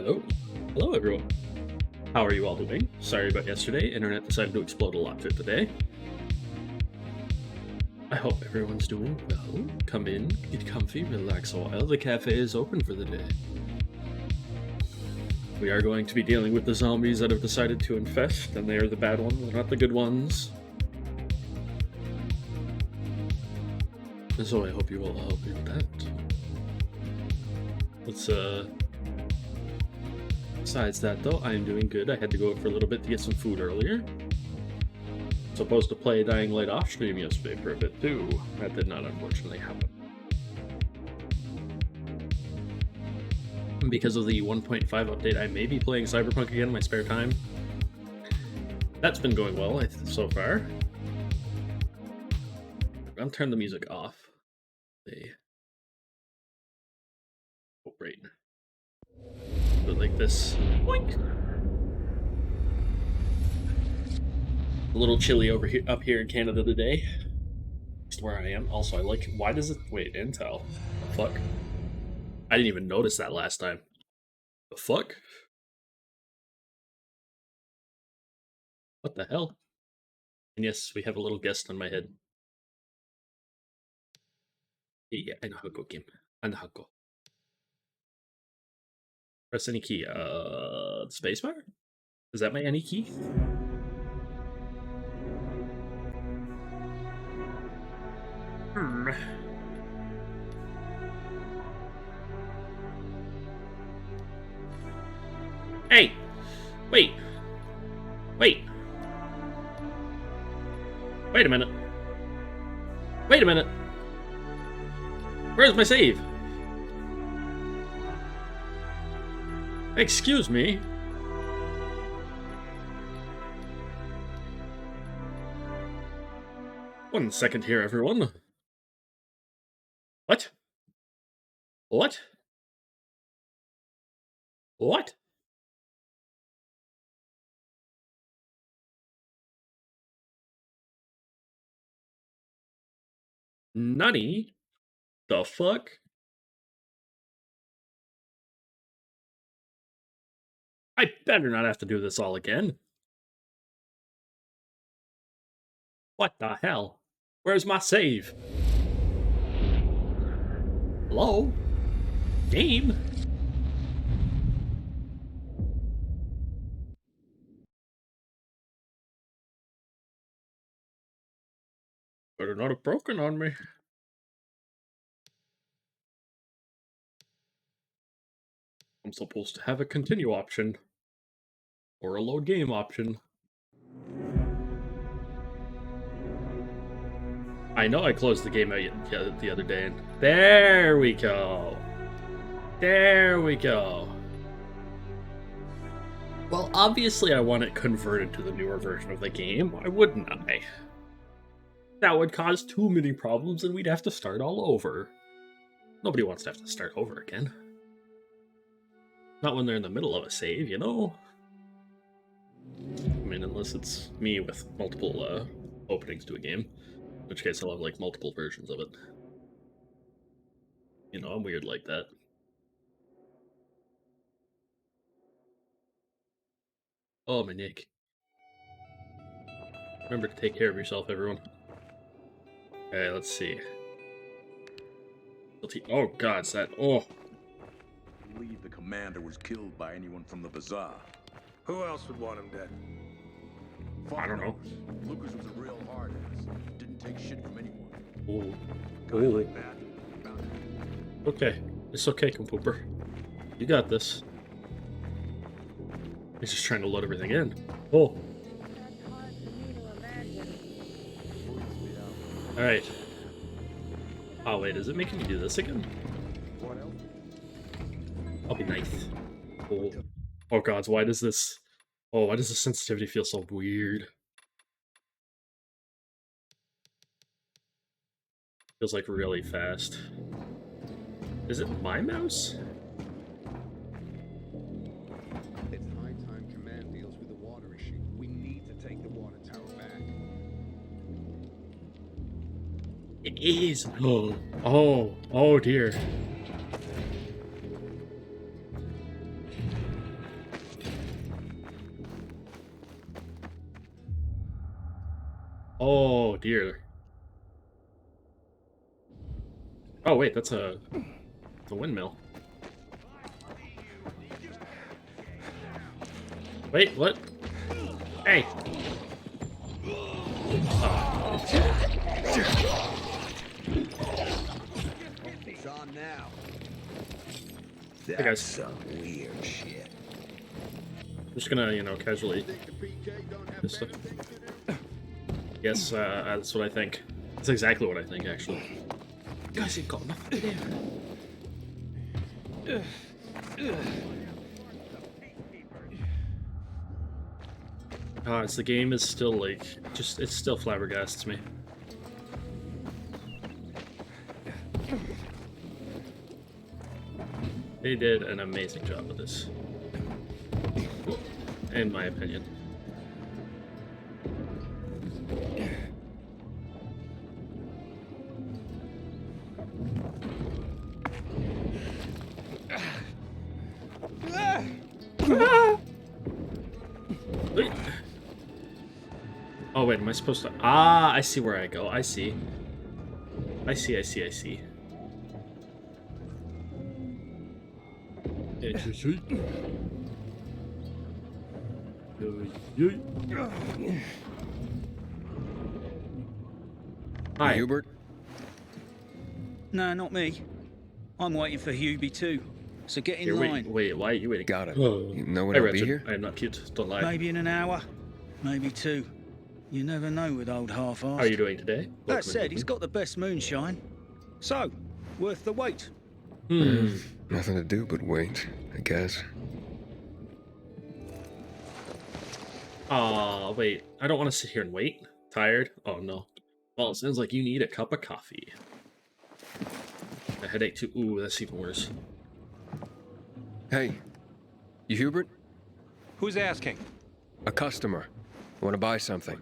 Hello. Hello, everyone. How are you all doing? Sorry about yesterday. Internet decided to explode a lot today. I hope everyone's doing well. Come in, get comfy, relax a while. The cafe is open for the day. We are going to be dealing with the zombies that have decided to infest, and they are the bad ones, not the good ones. And so I hope you will all help me with that. Besides that, though, I am doing good. I had to go out for a little bit to get some food earlier. Supposed to play Dying Light off stream yesterday for a bit, too. That did not, unfortunately, happen. Because of the 1.5 update, I may be playing Cyberpunk again in my spare time. That's been going well so far. I'll turn the music off. Oh, right. Do it like this. Boink! A little chilly up here in Canada today. Just where I am. Also, I like. Why does it? Wait, Intel. The fuck? I didn't even notice that last time. The fuck? What the hell? And yes, we have a little guest on my head. Yeah, I know how to go, game. I know how to go. Press any key. Spacebar? Is that my any key? Hey! Wait! Wait! Wait a minute! Wait a minute! Where's my save? Excuse me? One second here, everyone. What? What? What? Nutty? The fuck? I better not have to do this all again. What the hell? Where's my save? Hello? Game? Better not have broken on me. I'm supposed to have a continue option. Or a load game option. I know I closed the game out the other day. And there we go. There we go. Well, obviously I want it converted to the newer version of the game. Why wouldn't I? That would cause too many problems and we'd have to start all over. Nobody wants to have to start over again. Not when they're in the middle of a save, you know? I mean, unless it's me with multiple openings to a game. In which case I'll have, like, multiple versions of it. You know, I'm weird like that. Oh, my Nick. Remember to take care of yourself, everyone. Okay, let's see. Oh, God, it's that... Oh. I believe the commander was killed by anyone from the bazaar. Who else would want him dead? I don't know. Lucas was a real hard ass. Didn't take shit from anyone. Oh. Guy like that. Okay. It's okay, Compooper. You got this. He's just trying to load everything in. Oh. Alright. Oh, wait, is it making me do this again? I'll be nice. Oh. Oh, God, why does this... Oh, why does the sensitivity feel so weird? Feels like really fast. Is it my mouse? It's high time command deals with the water issue. We need to take the water tower back. It is. Oh, oh, oh dear. Oh dear. Oh wait, that's a windmill. Wait, what? Hey. Oh. It's on now. Hey guys, Some weird shit. I'm just gonna, casually. Think the PK don't have This stuff. better things to do? Yes, that's what I think. That's exactly what I think, actually. You guys ain't got nothing to do. It's the game is still like, it still flabbergasts me. They did an amazing job with this, in my opinion. Oh wait, am I supposed to? Ah, I see where I go. I see. I see. Hi. Hubert? No, not me. I'm waiting for Hubie too. So get in Here, line. wait, why are you waiting? Got it. Oh. You know when Hey, I'll be Richard. here? I am not cute. Don't lie. Maybe in an hour, maybe two. You never know with old How are half-assed. you doing today? That Welcome said, in. he's got the best moonshine. So, worth the wait. Nothing to do but wait, I guess. Aw, wait. I don't want to sit here and wait. Tired? Oh no. Well, it sounds like you need a cup of coffee. A headache too. Ooh, that's even worse. Hey, you Hubert? Who's asking? A customer. Want to buy something?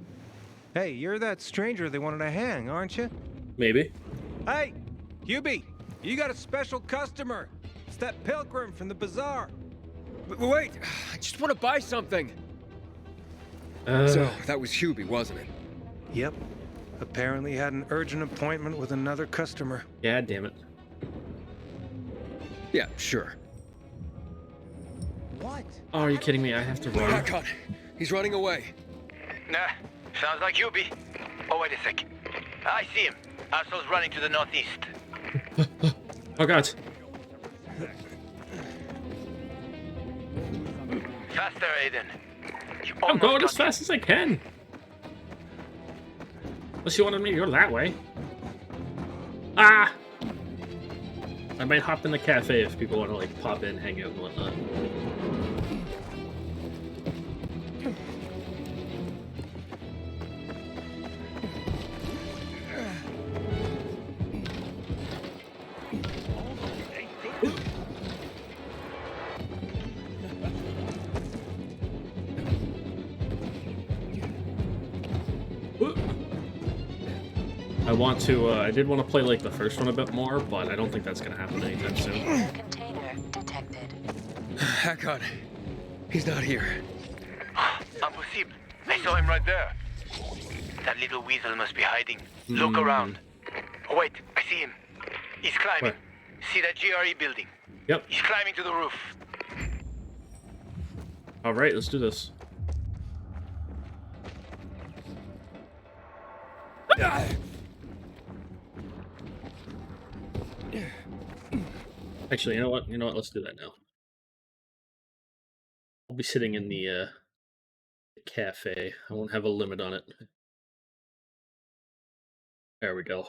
Hey, you're that stranger they wanted to hang, aren't you? Maybe. Hey, Hubie, you got a special customer. It's that pilgrim from the bazaar. Wait, I just want to buy something. Uh, So, that was Hubie, wasn't it? Yep. Apparently had an urgent appointment with another customer. yeah, damn it. Yeah, sure. What? Oh, are you kidding me? I have to run. Haircut. He's running away. Nah, sounds like Hubie. Oh, wait a sec. I see him. Asshole's running to the northeast. Oh god. Faster, Aiden. You I'm almost going got as fast as I can. Unless you wanted me to go that way. Ah! I might hop in the cafe if people want to like pop in, hang out, and whatnot. I want to, I did want to play like the first one a bit more, but I don't think that's going to happen anytime soon. Container detected. Haircut. He's not here. Impossible. I saw him right there. That little weasel must be hiding. Look around. Oh, wait, I see him. He's climbing. Where? See that GRE building? Yep. He's climbing to the roof. Alright, let's do this. Actually, you know what? Let's do that now. I'll be sitting in the cafe. I won't have a limit on it. There we go.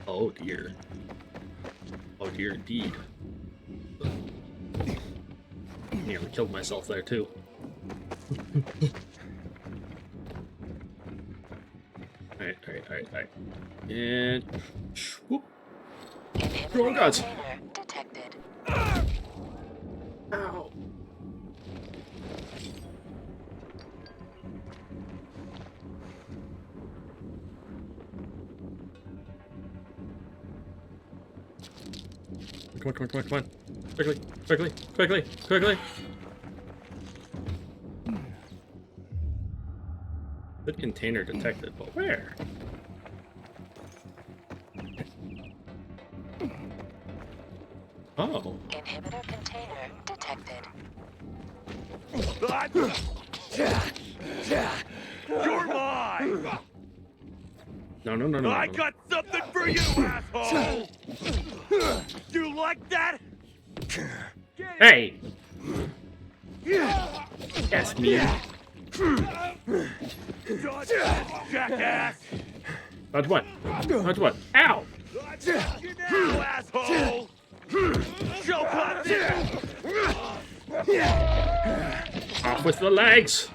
Oh dear. Oh dear indeed. Yeah, I killed myself there too. Alright. And whoop. Oh god. Container detected. Ow. Come on, come on, come on, come on. Quickly, quickly, quickly, quickly. Good container detected, but where? Oh. Inhibitor container detected. You're mine! No, no, no, no. I no. got something for you, asshole! You like that? Hey! That's me. Jackass! Not what? Not what? Ow! You now, asshole! Joke like this! Off with the legs!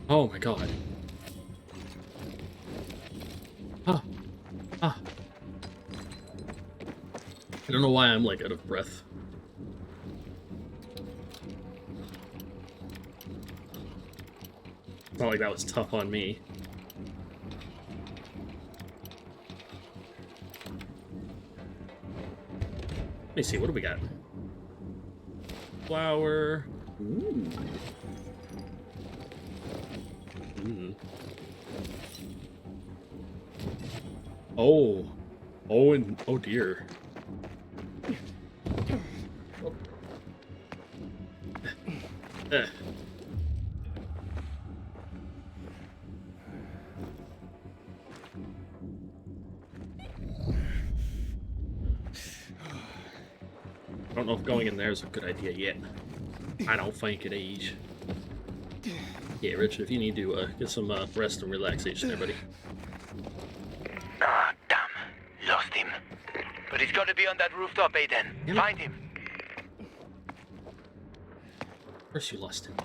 Oh my god. Ah. Ah. I don't know why I'm like out of breath. It's not like that was tough on me. Let me see, what do we got? Flour. Ooh. Mm. Oh. Oh, and oh dear. Oh. I don't know if going in there is a good idea yet. I don't think it is. Yeah, Richard, if you need to get some rest and relaxation there, buddy. Ah, damn. Lost him. But he's got to be on that rooftop, Aiden. Yeah. Find him. Of course you lost him.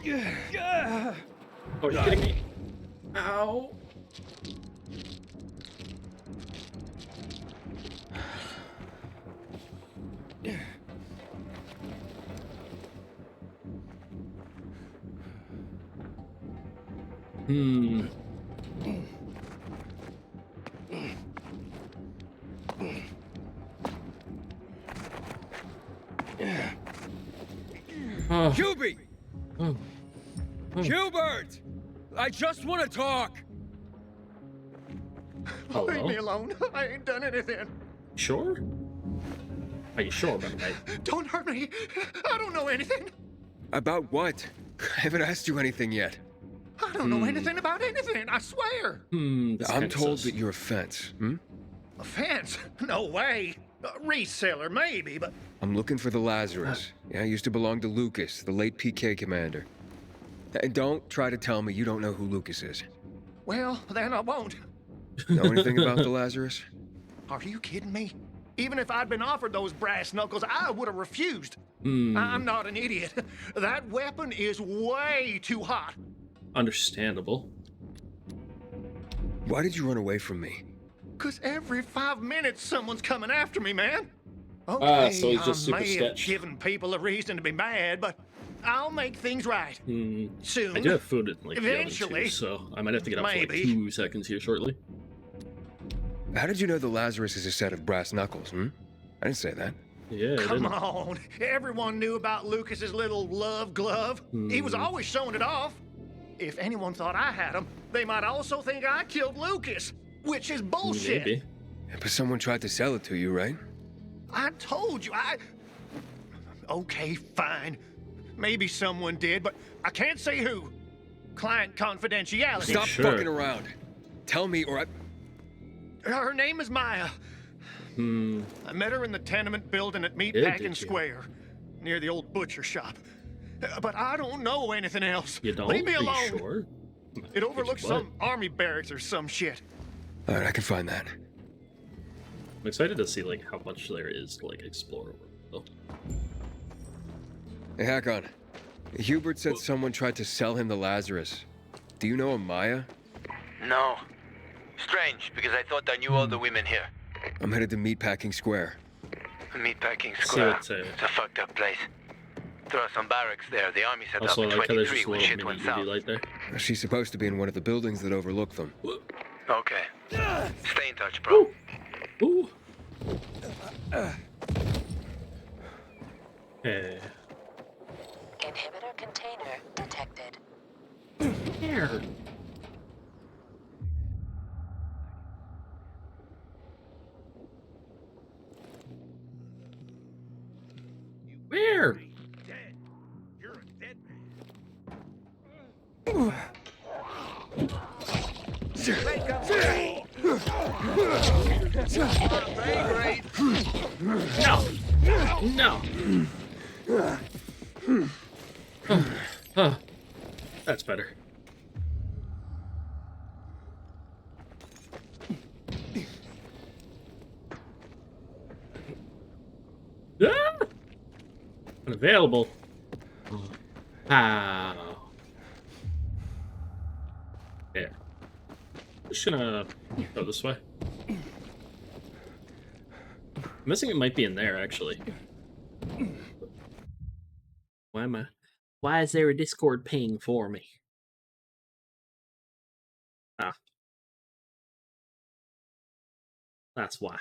Yeah. Oh, are you kidding me? Ow. Hmm. Oh. Hubie! Oh. Oh. Hubert! I just want to talk! Hello? Leave me alone. I ain't done anything. Sure? Are you sure about that? Don't hurt me. I don't know anything. About what? I haven't asked you anything yet. I don't know anything about anything. I swear. This I'm kinda told sus. that you're a fence. A fence? No way. A reseller, maybe, but I'm looking for the Lazarus. Yeah, used to belong to Lucas, the late PK commander. And don't try to tell me you don't know who Lucas is. well, then I won't. Know anything about the Lazarus? Are you kidding me? Even if I'd been offered those brass knuckles, I would have refused. I'm not an idiot. That weapon is way too hot. Understandable. Why did you run away from me? 'Cause every 5 minutes someone's coming after me, man. Okay, so he's just super I may have sketch. given people a reason to be mad, but I'll make things right. Soon. I do have food in like the oven Eventually. too, so I might have to get up for like Maybe. 2 seconds here shortly. How did you know the Lazarus is a set of brass knuckles, I didn't say that. Yeah, I Come didn't. on. Everyone knew about Lucas's little love glove. He was always showing it off. If anyone thought I had him, they might also think I killed Lucas, which is bullshit. Maybe. Yeah, but someone tried to sell it to you, right? I told you, Okay, fine. Maybe someone did, but I can't say who. Client confidentiality. Stop sure. fucking around. Tell me or I... Her name is Maya. I met her in the tenement building at did Meatpacking you? Square, near the old butcher shop. But I don't know anything else. You don't? Leave me Are you alone. sure? It overlooks What? some army barracks or some shit. All right, I can find that. I'm excited to see like how much there is to like explore. Oh. Hey, Hakon. Hubert said someone tried to sell him the Lazarus. Do you know a Maya? No. Strange, because I thought I knew all the women here. I'm headed to Meatpacking Square. Meatpacking See Square. what's, It's a fucked up place. There are some barracks there. The army set Also, I up in like how there's 23 just a when little shit mini went UV south. light there. She's supposed to be in one of the buildings that overlook them. Okay. Stay in touch, bro. Ooh. Okay. Inhibitor container detected. Where? Where? Dead. You're a dead man. Wake up, Ray. No. That's better. Ah! Unavailable. How? There. Just gonna go this way. I'm guessing it might be in there, actually. Why is there a Discord ping for me? Ah. That's why.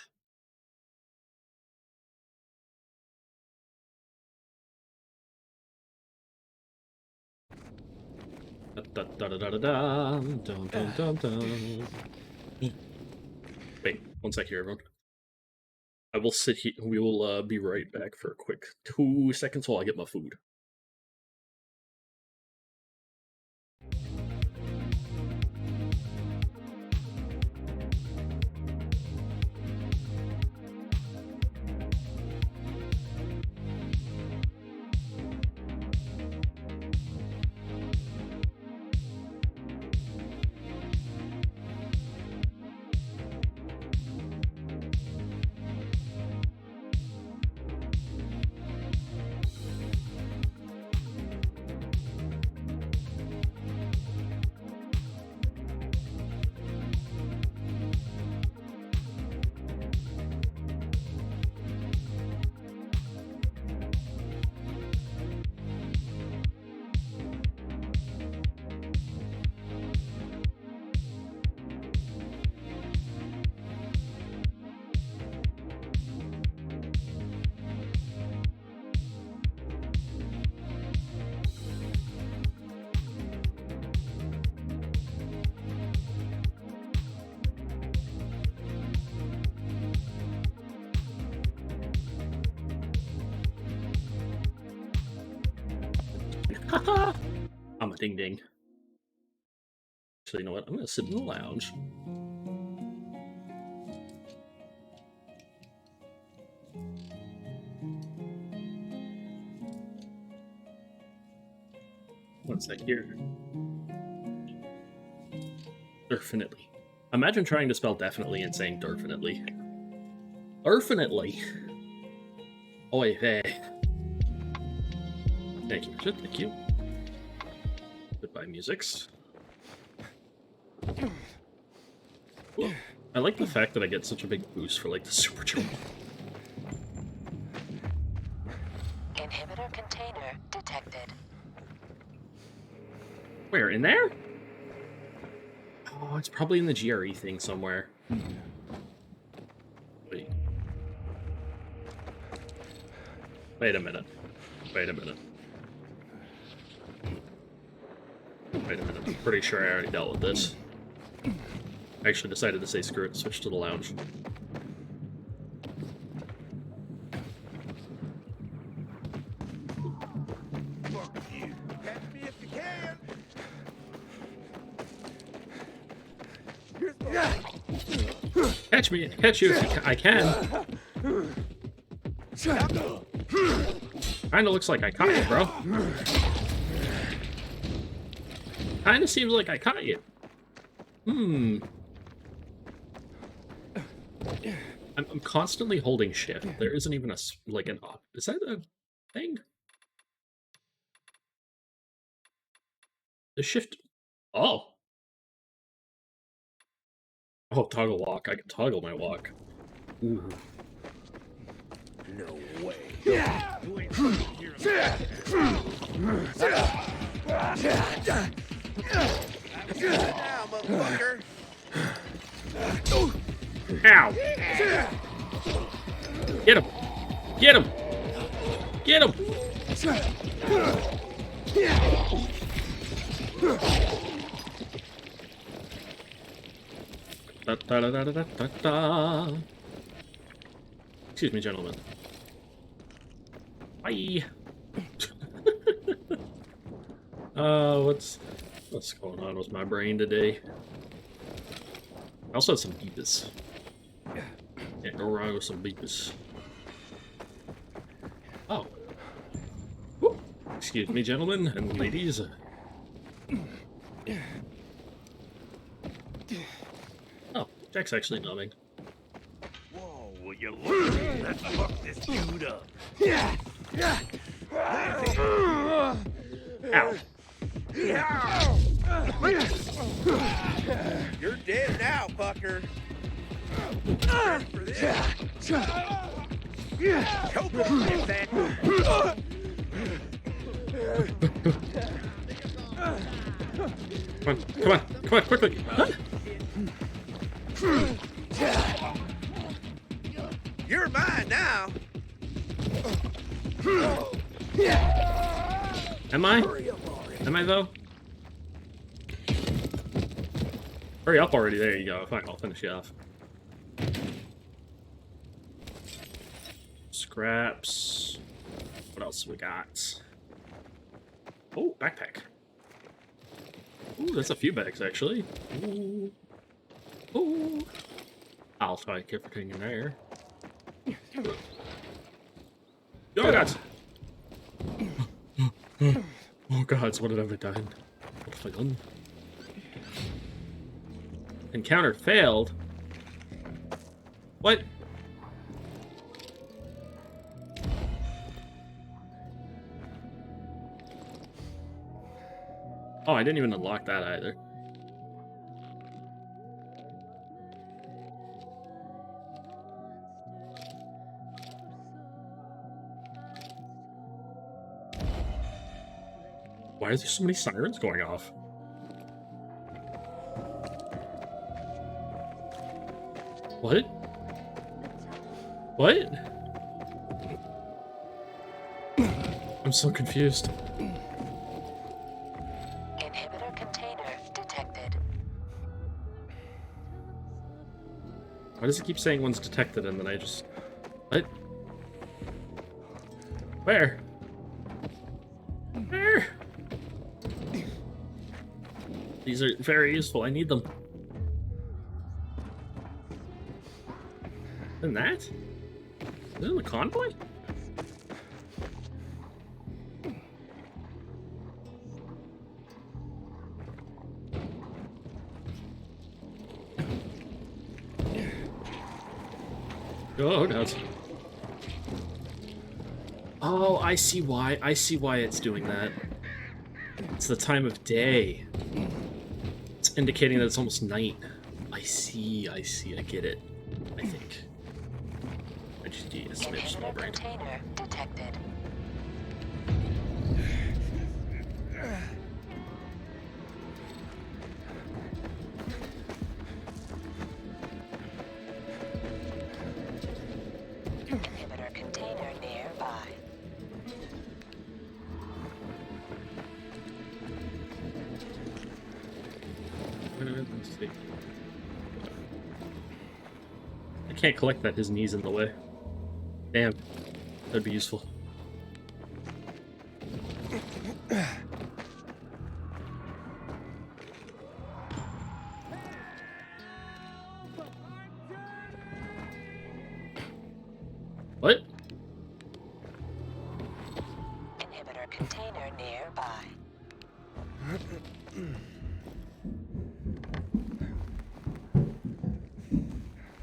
Wait, one sec here, everyone. I will sit here. We will be right back for a quick 2 seconds while I get my food. I'm a ding ding. Actually, you know what? I'm gonna sit in the lounge. One sec here. Definitely. Imagine trying to spell definitely and saying definitely. Definitely. Oy vey. Thank you, Richard. Thank you. Goodbye, musics. Whoa. I like the fact that I get such a big boost for, like, the super jump. Inhibitor container detected. Where, in there? Oh, it's probably in the GRE thing somewhere. Wait. Wait a minute. Wait a minute. Wait a minute. I'm pretty sure I already dealt with this. I actually decided to say screw it, switch to the lounge. Fuck you. Catch me if you can. Catch me! Catch you if I can! Kinda looks like I caught you, bro. Kinda seems like I caught you. I'm constantly holding shift. There isn't even a, like, an op. Is that a thing? The shift. Oh. Oh, toggle walk. I can toggle my walk. Ooh. No way. Now, motherfucker. Ow! Get him! Get him! Get him! Da, da, da, da, da, da, da. Excuse me, gentlemen. Bye. What's going on with my brain today? I also had some beepers. Can't go wrong with some beepers. Oh. Whoop. Excuse me, gentlemen and ladies. Oh, Jack's actually numbing. Whoa, will you look at me? Let's fuck this dude up. Ow. You're dead now, fucker. Ready for this? Choke him with that. Come on, quickly. Huh? You're mine now. Am I? Am I though? Hurry up already, there you go. Fine, I'll finish you off. Scraps. What else we got? Oh, backpack. Ooh, that's a few bags actually. Ooh. Ooh. I'll take everything in there. Oh gods! Oh gods, what have I done? What have I done? Encounter failed? What? Oh, I didn't even unlock that either. Why is there so many sirens going off? What? What? I'm so confused. Inhibitor container detected. Why does it keep saying one's detected and then I just... What? Where? Where? These are very useful. I need them. And that? Is it in the convoy? Oh, no. Oh, I see why. I see why it's doing that. It's the time of day. It's indicating that it's almost night. I see, I get it. I think. I just need a smidge small brain. Container detected. Inhibitor container nearby. Let's see. I can't collect that. His knee's in the way. Damn. That'd be useful. What? Inhibitor container nearby.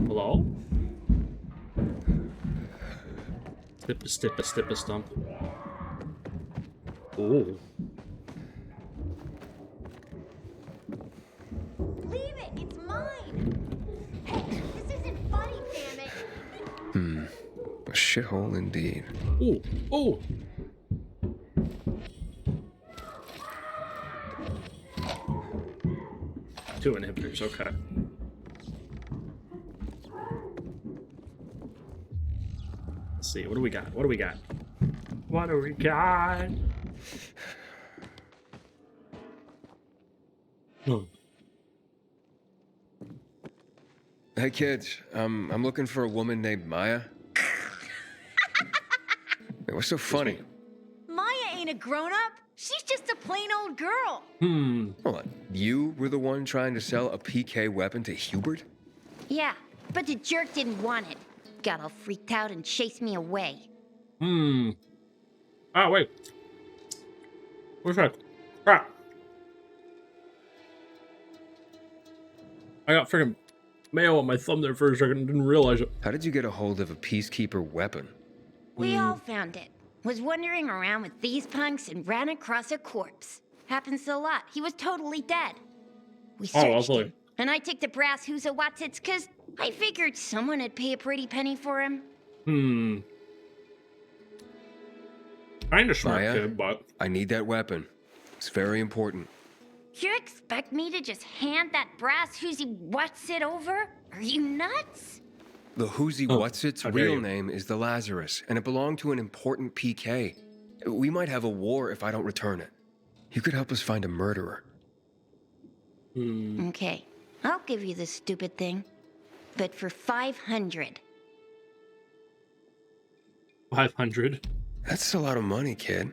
Hello? Stip a stump. Ooh. Leave it! It's mine! Hey, this isn't funny, damn it! A shithole indeed. Ooh. Ooh. 2 inhibitors, okay. Let's see, what do we got? What do we got? What do we got? Hey kids, I'm looking for a woman named Maya. Hey, what's so funny? Maya ain't a grown-up. She's just a plain old girl. Hold on. You were the one trying to sell a PK weapon to Hubert? Yeah, but the jerk didn't want it. Got all freaked out and chased me away. Oh, wait. What's that? Crap. I got freaking mail on my thumb there for a second. Didn't realize it. How did you get a hold of a peacekeeper weapon? We all found it. Was wandering around with these punks and ran across a corpse. Happens a lot. He was totally dead. We searched him, and I took the brass who's a Watsits because I figured someone would pay a pretty penny for him. Kind of smart, Maya, kid, but... I need that weapon. It's very important. You expect me to just hand that brass whoozy Watsit over? Are you nuts? The Whoozy Whatsit's real name is the Lazarus, and it belonged to an important PK. We might have a war if I don't return it. You could help us find a murderer. Okay, I'll give you this stupid thing, but for 500. 500? That's a lot of money, kid.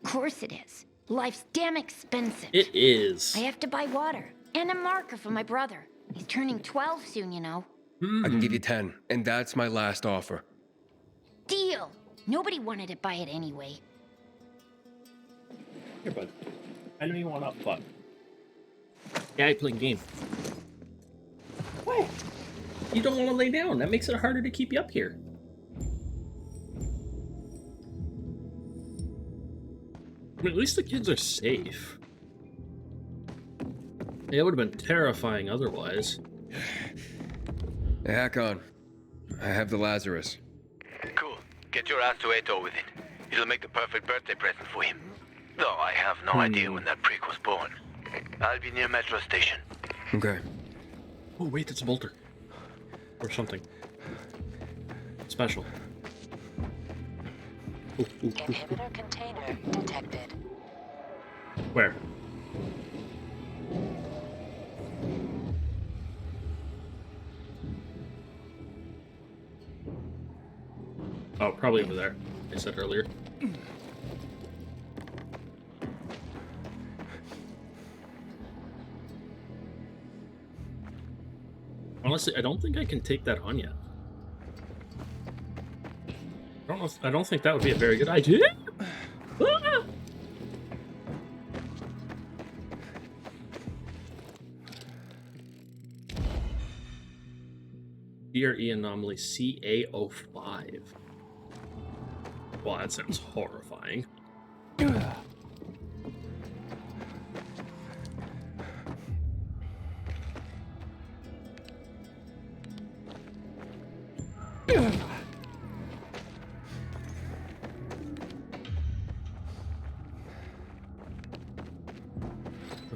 Of course it is. Life's damn expensive. It is. I have to buy water and a marker for my brother. He's turning 12 soon, you know. I can give you 10, and that's my last offer. Deal. Nobody wanted to buy it anyway. Here, bud. I know you want up, but... Yeah, I play game. What? You don't want to lay down. That makes it harder to keep you up here. I mean, at least the kids are safe. Yeah, it would have been terrifying otherwise. Hey, Hakon. I have the Lazarus. Cool. Get your ass to Ato with it. It'll make the perfect birthday present for him. Though I have no idea when that prick was born. I'll be near Metro Station. Okay. Oh, wait, it's a bolter. Or something. Special. Inhibitor container detected. Where? Oh, probably over there. I said earlier. Honestly, I don't think I can take that on yet. I don't think that would be a very good idea. Ah! DRE anomaly CA05. Well, that sounds horrifying.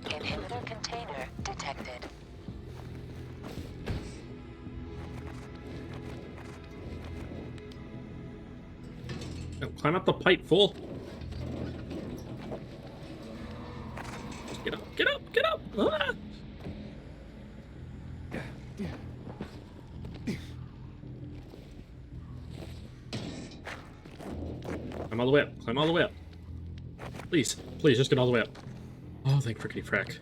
Inhibitor container detected. No, climb up the pipe, fool. Get up, get up, get up! Ah! Climb all the way up, climb all the way up. Please, please, just get all the way up. Oh, thank frickety frack.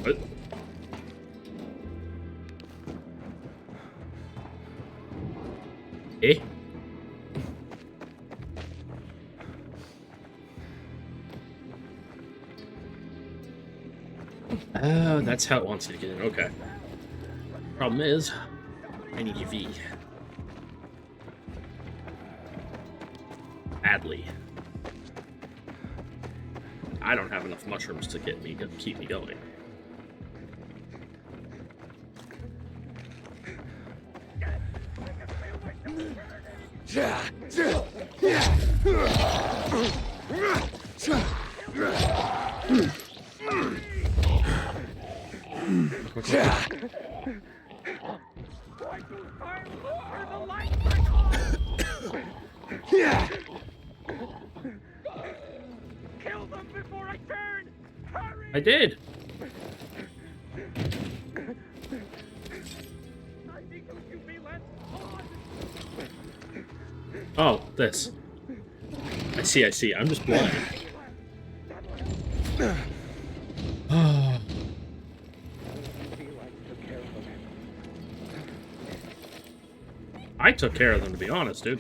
What? Eh? Oh, that's how it wants you to get in. Okay. Problem is, I need your V. Badly. I don't have enough mushrooms to keep me going. Kill them before I turn! Hurry! I did. Oh, this. I see. I'm just blind. I took care of them, to be honest, dude.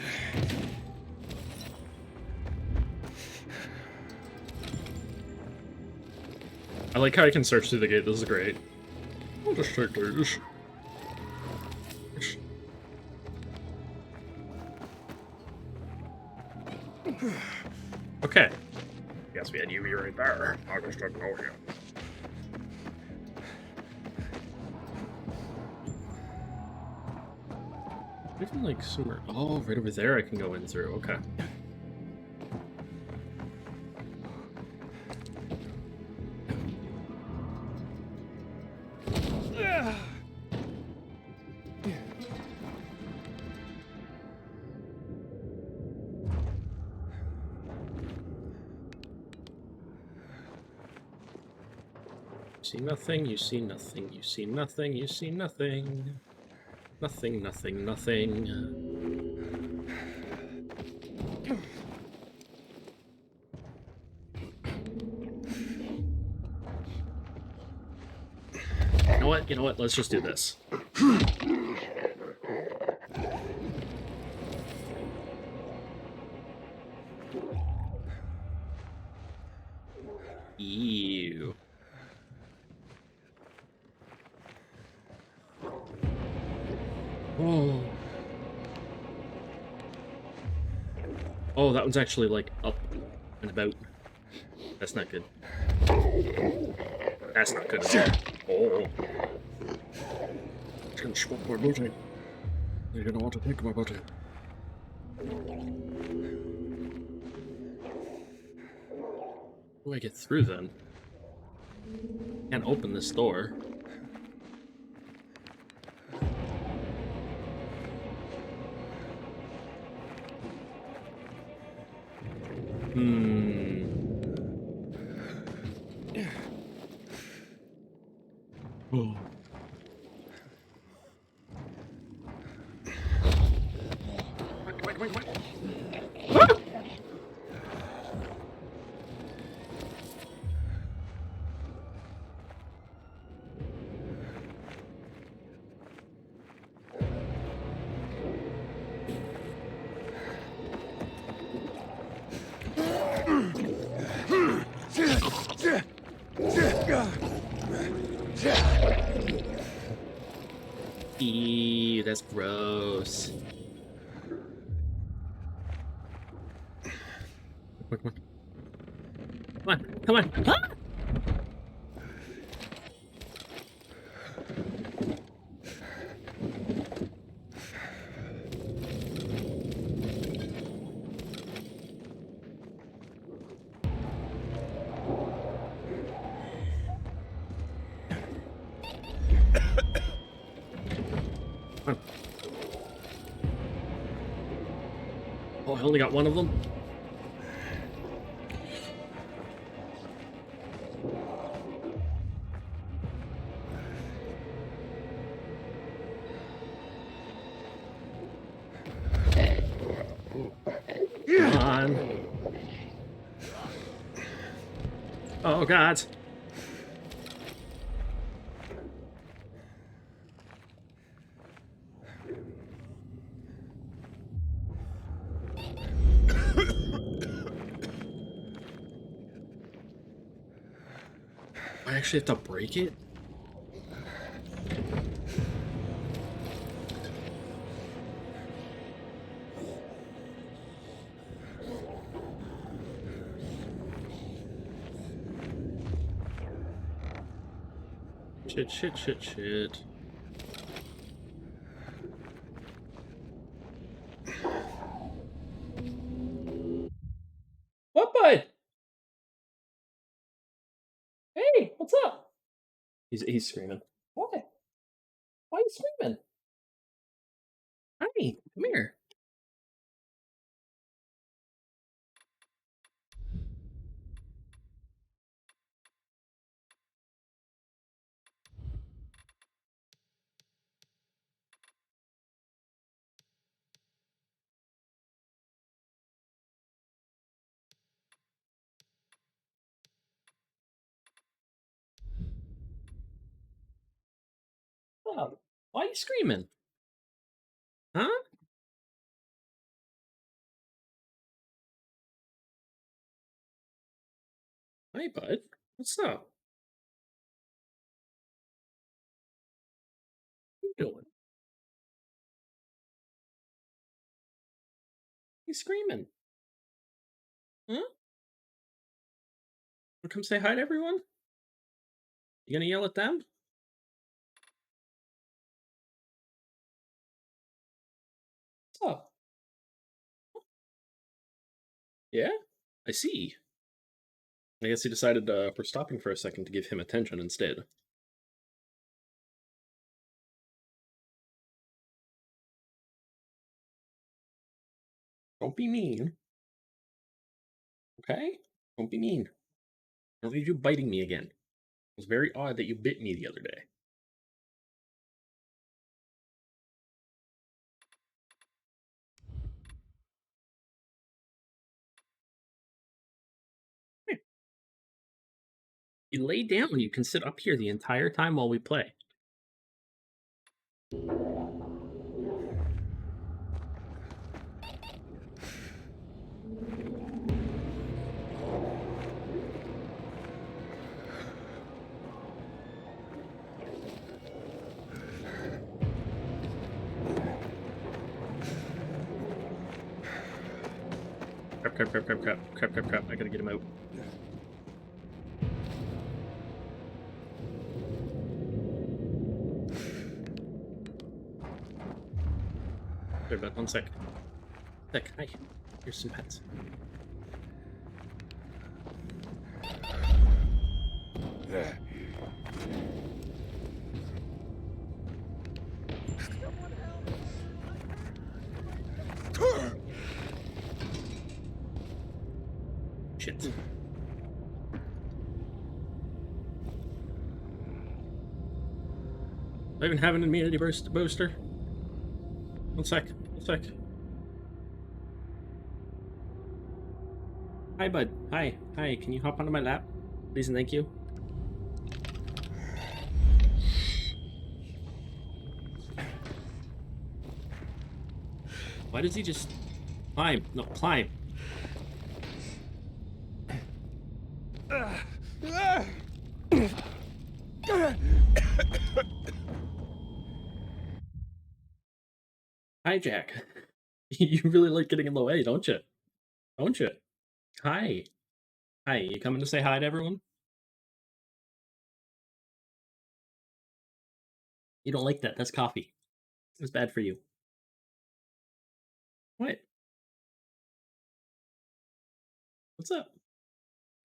I like how I can search through the gate. This is great. I'll just take these. Okay. Guess we had UV right there. I just didn't know you. Even like somewhere. Oh, right over there I can go in through. Okay. See nothing, you see nothing, you see nothing, you see nothing. Nothing. You know what? Let's just do this. Ew. Oh. Oh, that one's actually like up and about. That's not good. That's not good at all. Oh. Can swap my booty. You're gonna want to take my booty. How do I get through then? Can't open this door. Oh. Wait. Ah! Ew, that's gross. Come on. Ah! Oh, I only got one of them? Come on. Oh, God. I actually have to break it? Shit. He's screaming. What? Why are you screaming? Honey, come here. Oh, why are you screaming? Huh? Hey, bud. What's up? What you doing? You screaming? Huh? Wanna come say hi to everyone? You gonna yell at them? What's up? Yeah? I see. I guess he decided we're stopping for a second to give him attention instead. Don't be mean. Okay? Don't be mean. I don't need you biting me again. It was very odd that you bit me the other day. Here. You lay down. You can sit up here the entire time while we play. Crap. I gotta get him out. Sorry about 1 sec. Hi. Here's some pets. Shit. I even have an immunity booster. 1 sec. Hi, bud. Hi. Can you hop onto my lap? Please and thank you. Why does he just climb? No, climb. Hi, Jack. You really like getting in the way, don't you? Don't you? Hi. You coming to say hi to everyone? You don't like that. That's coffee. It's bad for you. What? What's up?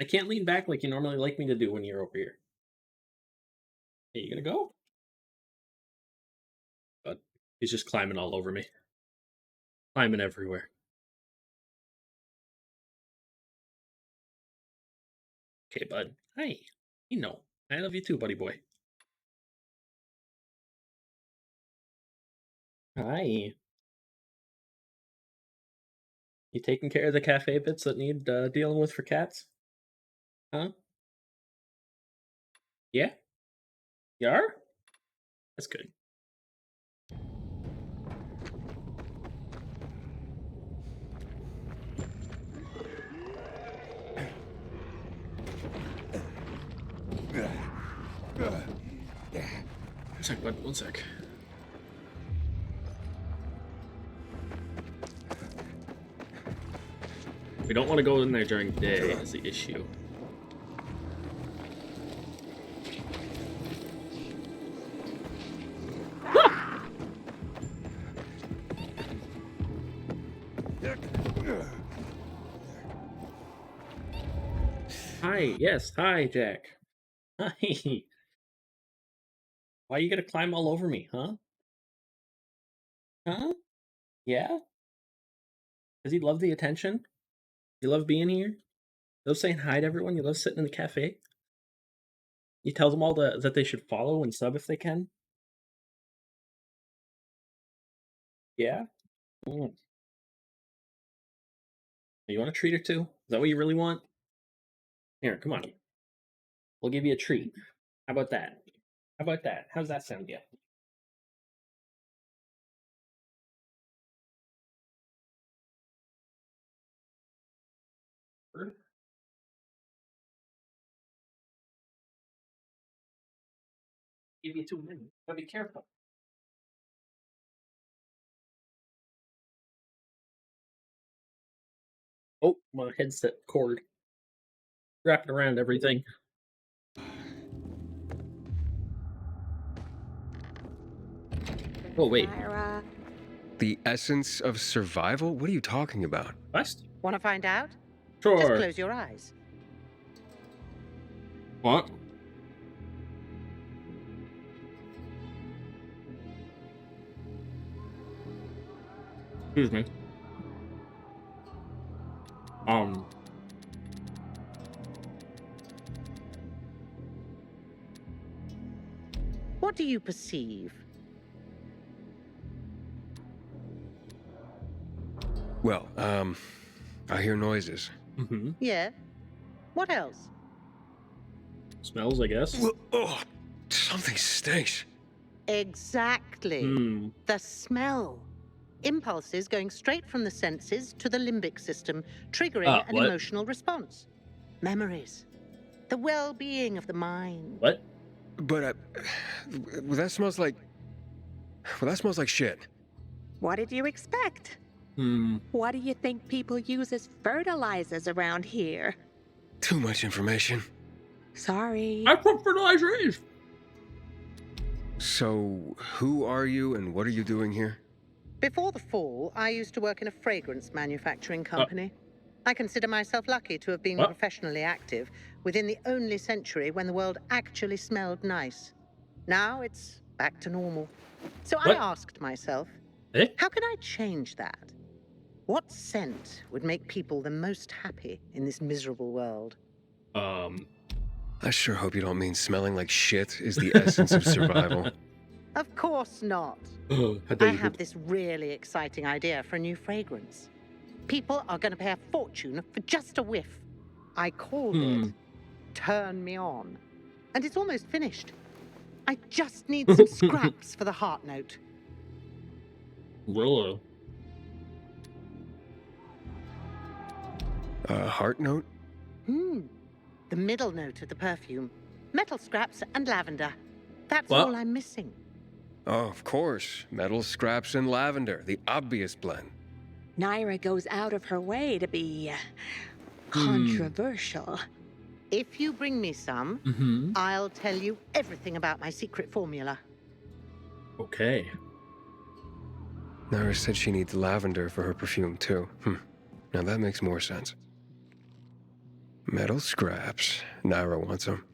I can't lean back like you normally like me to do when you're over here. Hey, you gonna go? But he's just climbing all over me. Climbing everywhere. Okay, bud. Hi. You know. I love you too, buddy boy. Hi. You taking care of the cafe bits that need dealing with for cats? Huh? Yeah? You are? That's good. One sec, bud. 1 sec. We don't want to go in there during the day, is the issue. Hi, yes, hi, Jack. Hi. Why you gotta climb all over me, huh? Huh? Yeah? Does he love the attention? You love being here? You love saying hi to everyone? You love sitting in the cafe? You tell them all that they should follow and sub if they can? Yeah? Mm. You want a treat or two? Is that what you really want? Here, come on. We'll give you a treat. How about that? How about that? How's that sound to you? Bird? Give you 2 minutes. Gotta be careful. Oh, my headset cord. Wrapping around everything. Oh, wait. Myra. The essence of survival? What are you talking about? West? Want to find out? Sure. Just close your eyes. What? Excuse me. What do you perceive? Well, I hear noises. Mm-hmm. Yeah. What else? Smells, I guess. Oh, something stinks. Exactly. The smell. Impulses going straight from the senses to the limbic system, triggering an emotional response. Memories. The well-being of the mind. What? But, well, that smells like... Well, that smells like shit. What did you expect? Hmm. What do you think people use as fertilizers around here? Too much information. Sorry. I put fertilizers! So, who are you and what are you doing here? Before the fall, I used to work in a fragrance manufacturing company. I consider myself lucky to have been professionally active within the only century when the world actually smelled nice. Now it's back to normal. So I asked myself, how can I change that? What scent would make people the most happy in this miserable world? I sure hope you don't mean smelling like shit is the essence of survival. Of course not. I have this really exciting idea for a new fragrance. People are going to pay a fortune for just a whiff. I called it Turn Me On. And it's almost finished. I just need some scraps for the heart note. Really? Heart note? The middle note of the perfume. Metal scraps and lavender. That's What? all I'm missing. Oh, of course. Metal scraps and lavender, the obvious blend. Naira goes out of her way to be controversial. If you bring me some, I'll tell you everything about my secret formula. Okay. Naira said she needs lavender for her perfume, too. Now that makes more sense. Metal scraps. Naira wants them.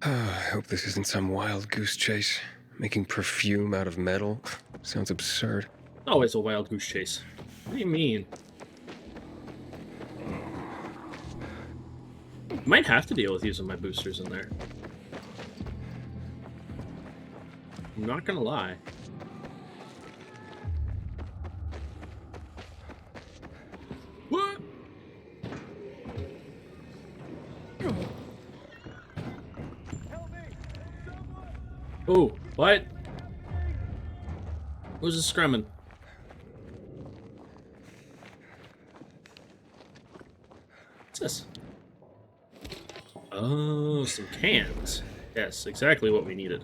I hope this isn't some wild goose chase. Making perfume out of metal sounds absurd. Always a wild goose chase. What do you mean? Might have to deal with using my boosters in there. I'm not gonna lie. What? Oh, what? Who's this scrumming? What's this? Oh, some cans. Yes, exactly what we needed.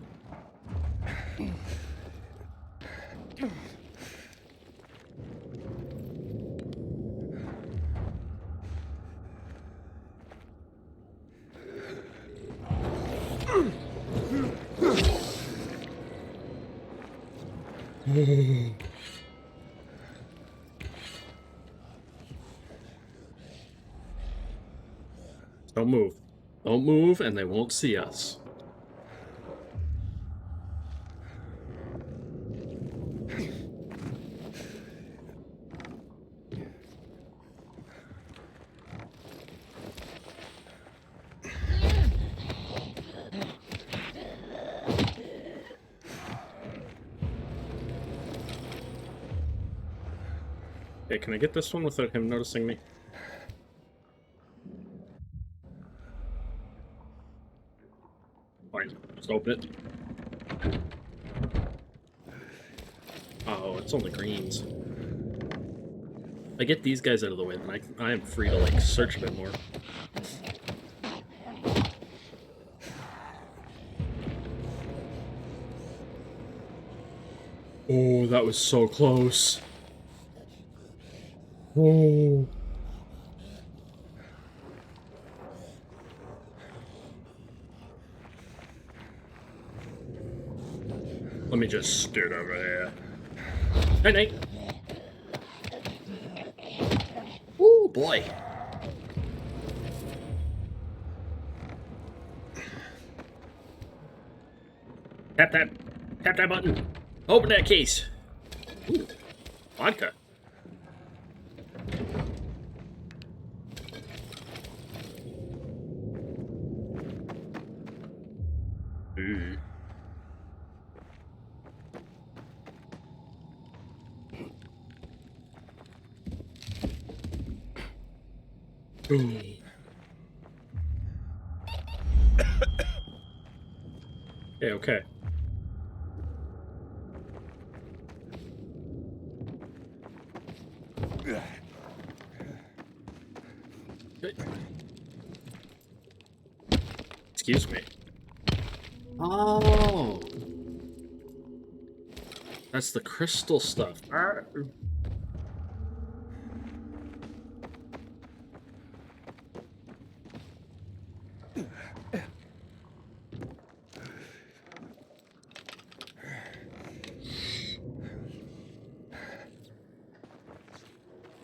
Don't move. Don't move, and they won't see us. Okay, can I get this one without him noticing me? Fine, just open it. Oh, it's only greens. I get these guys out of the way, then I am free to, like, search a bit more. Oh, that was so close. Oh. Let me just stood over here. Night night. Oh boy. Tap that button. Open that case. Ooh, vodka. Ooh. Ooh. Okay. Excuse me. Oh. That's the crystal stuff.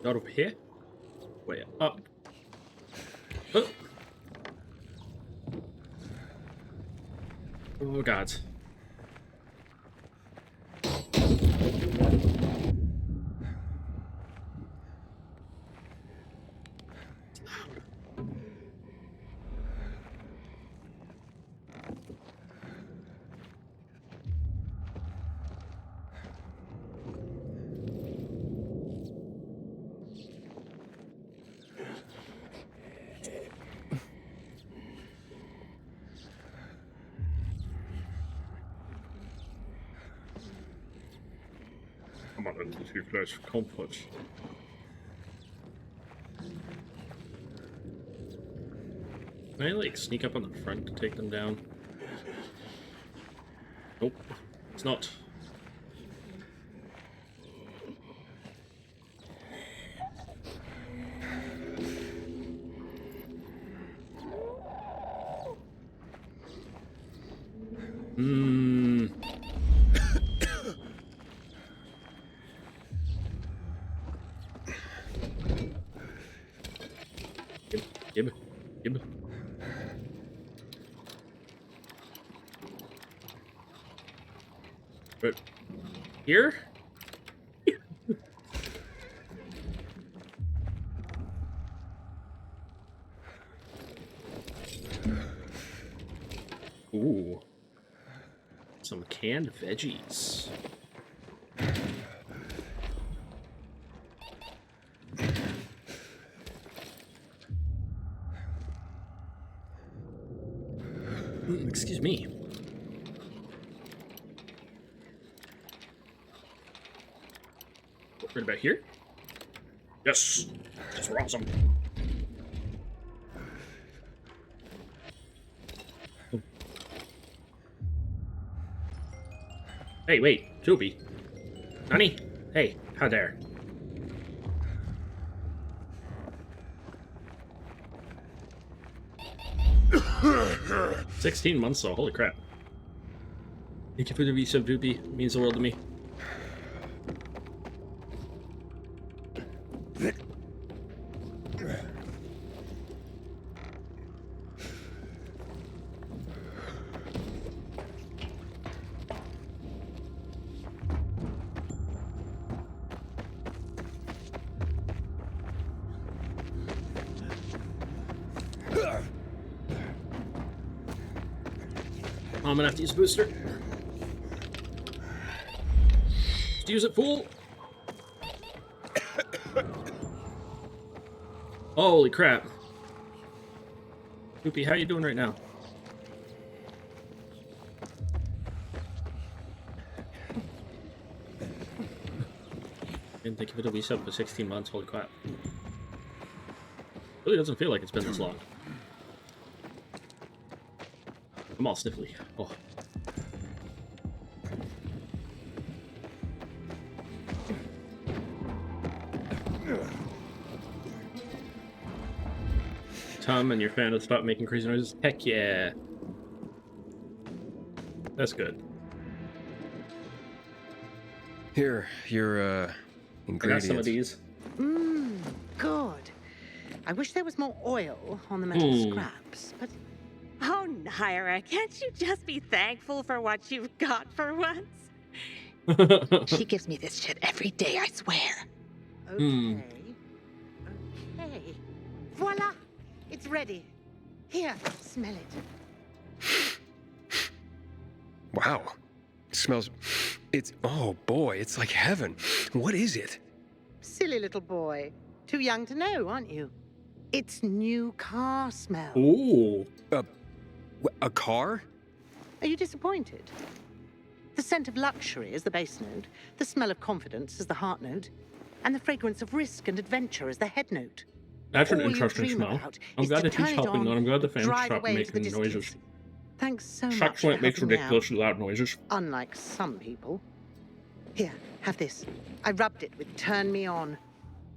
Not up here? Way up. Oh. Oh god. Come on, into too close for comfort. Can I, like, sneak up on the front to take them down? Nope. It's not. Gib. But here? Ooh. Some canned veggies. Excuse me. Right about here? Yes! That's awesome. Oh. Hey, wait, Joby. Honey? Hey, how there? $16 months though, holy crap. Thank you for the resub, Doopy. It means the world to me. I'm gonna have to use a booster. Just use it, fool. Holy crap. Poopy, how you doing right now? Didn't think of it a wee sub for 16 months, holy crap. Really doesn't feel like it's been this long. I'm all sniffly. Oh. Tom and your fan have stopped making crazy noises. Heck yeah. That's good. Here, your ingredients. I got some of these. Good. I wish there was more oil on the metal scraps, but... Oh, Naira, can't you just be thankful for what you've got for once? She gives me this shit every day, I swear. Okay. Okay. Voila! It's ready. Here, smell it. Wow. It smells... It's... Oh, boy, it's like heaven. What is it? Silly little boy. Too young to know, aren't you? It's new car smell. Ooh. A car? Are you disappointed? The scent of luxury is the base note, the smell of confidence is the heart note, and the fragrance of risk and adventure is the head note. That's an interesting smell. I'm glad that he's helping though. I'm glad the fans stop making noises. Thanks so much. Succulent makes ridiculously loud noises. Unlike some people. Here, have this. I rubbed it with Turn Me On.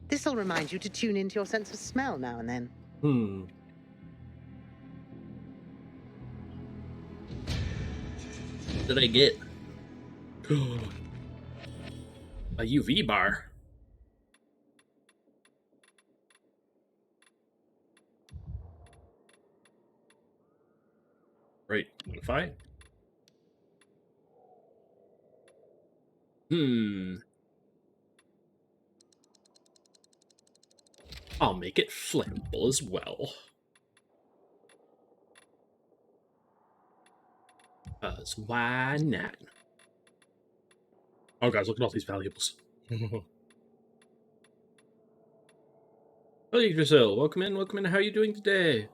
This'll remind you to tune into your sense of smell now and then. What did I get? A UV bar. Right, modify. I'll make it flammable as well. Because why not? Oh, guys, look at all these valuables. Hey, Giselle, welcome in, welcome in. How are you doing today?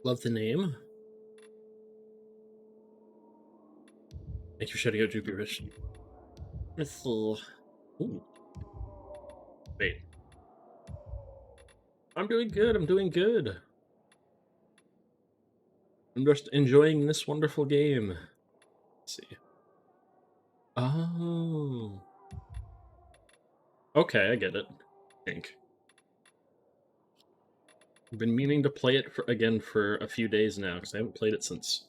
Love the name. Thank you for shutting out Jupiter. Ooh. Wait. I'm doing good, I'm doing good. I'm just enjoying this wonderful game. Let's see. Oh. Okay, I get it. I think. I've been meaning to play it again for a few days now, because I haven't played it since,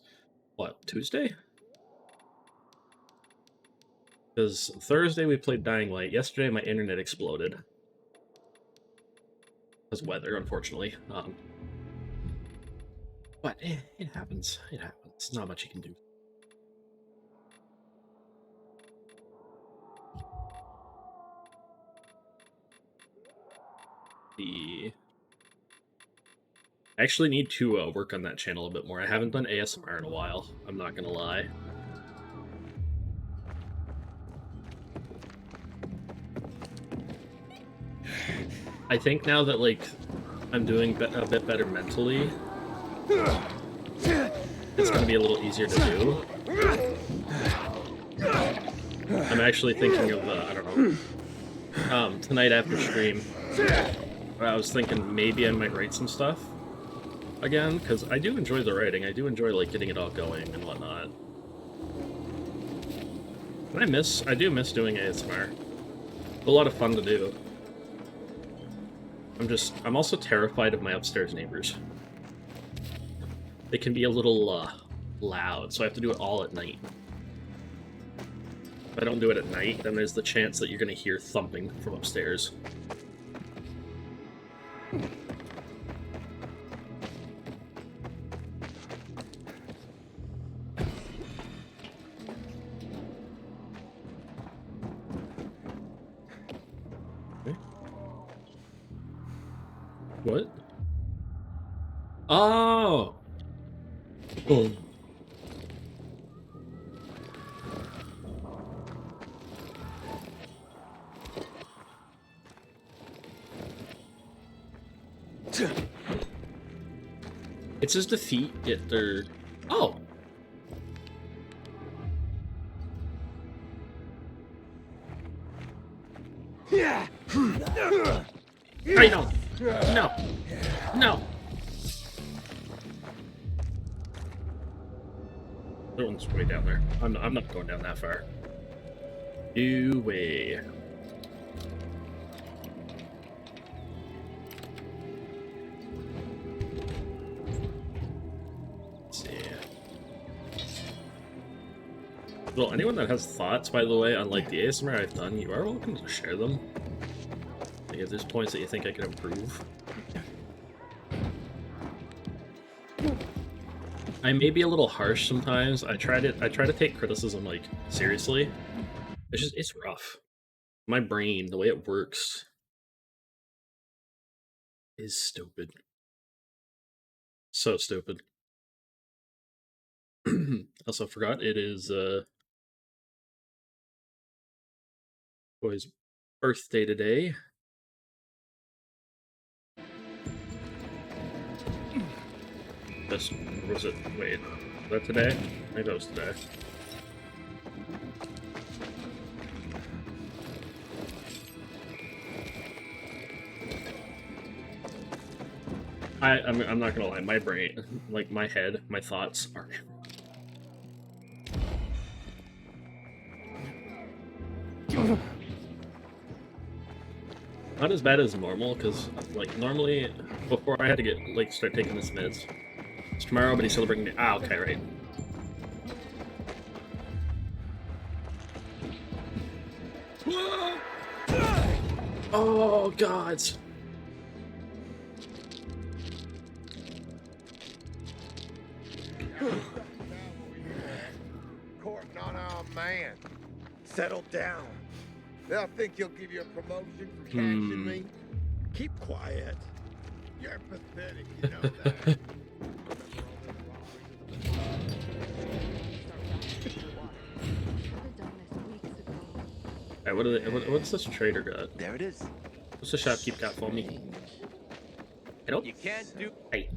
what, Tuesday? Because Thursday we played Dying Light. Yesterday my internet exploded. Because weather, unfortunately. But it happens. It happens. Not much you can do. I actually need to work on that channel a bit more. I haven't done ASMR in a while. I'm not gonna lie. I think now that, like, I'm doing a bit better mentally, it's gonna be a little easier to do. I'm actually thinking of, I don't know, tonight after stream, I was thinking maybe I might write some stuff again, because I do enjoy the writing. I do enjoy, like, getting it all going and whatnot. And I do miss doing ASMR. It's a lot of fun to do. I'm also terrified of my upstairs neighbors. They can be a little, loud, so I have to do it all at night. If I don't do it at night, then there's the chance that you're gonna hear thumping from upstairs. What? Oh! Oh. It says defeat it. They're... Oh. Yeah. Hey, no. No. No. That one's way down there. I'm not going down that far. No way. Let's see. Well, anyone that has thoughts, by the way, on like the ASMR I've done, you are welcome to share them. Like, if there's points that you think I could improve. I may be a little harsh sometimes. I try to take criticism like seriously. It's rough. My brain, the way it works, is stupid. So stupid. Also forgot it is boy's birthday today. This was it. Wait, was that today? I think that was today. I'm not gonna lie. My brain, like my head, my thoughts are. Not as bad as normal, because like normally before I had to get like start taking this meds. It's tomorrow, but he's celebrating it. Ah, okay, right. Oh God. Courting on our man. Settle down. They'll think he'll give you a promotion for catching me. Keep quiet. You're pathetic, you know that. Hey, what's this trader got? There it is. What's the shopkeep got for me? I don't. You can't do. Hey.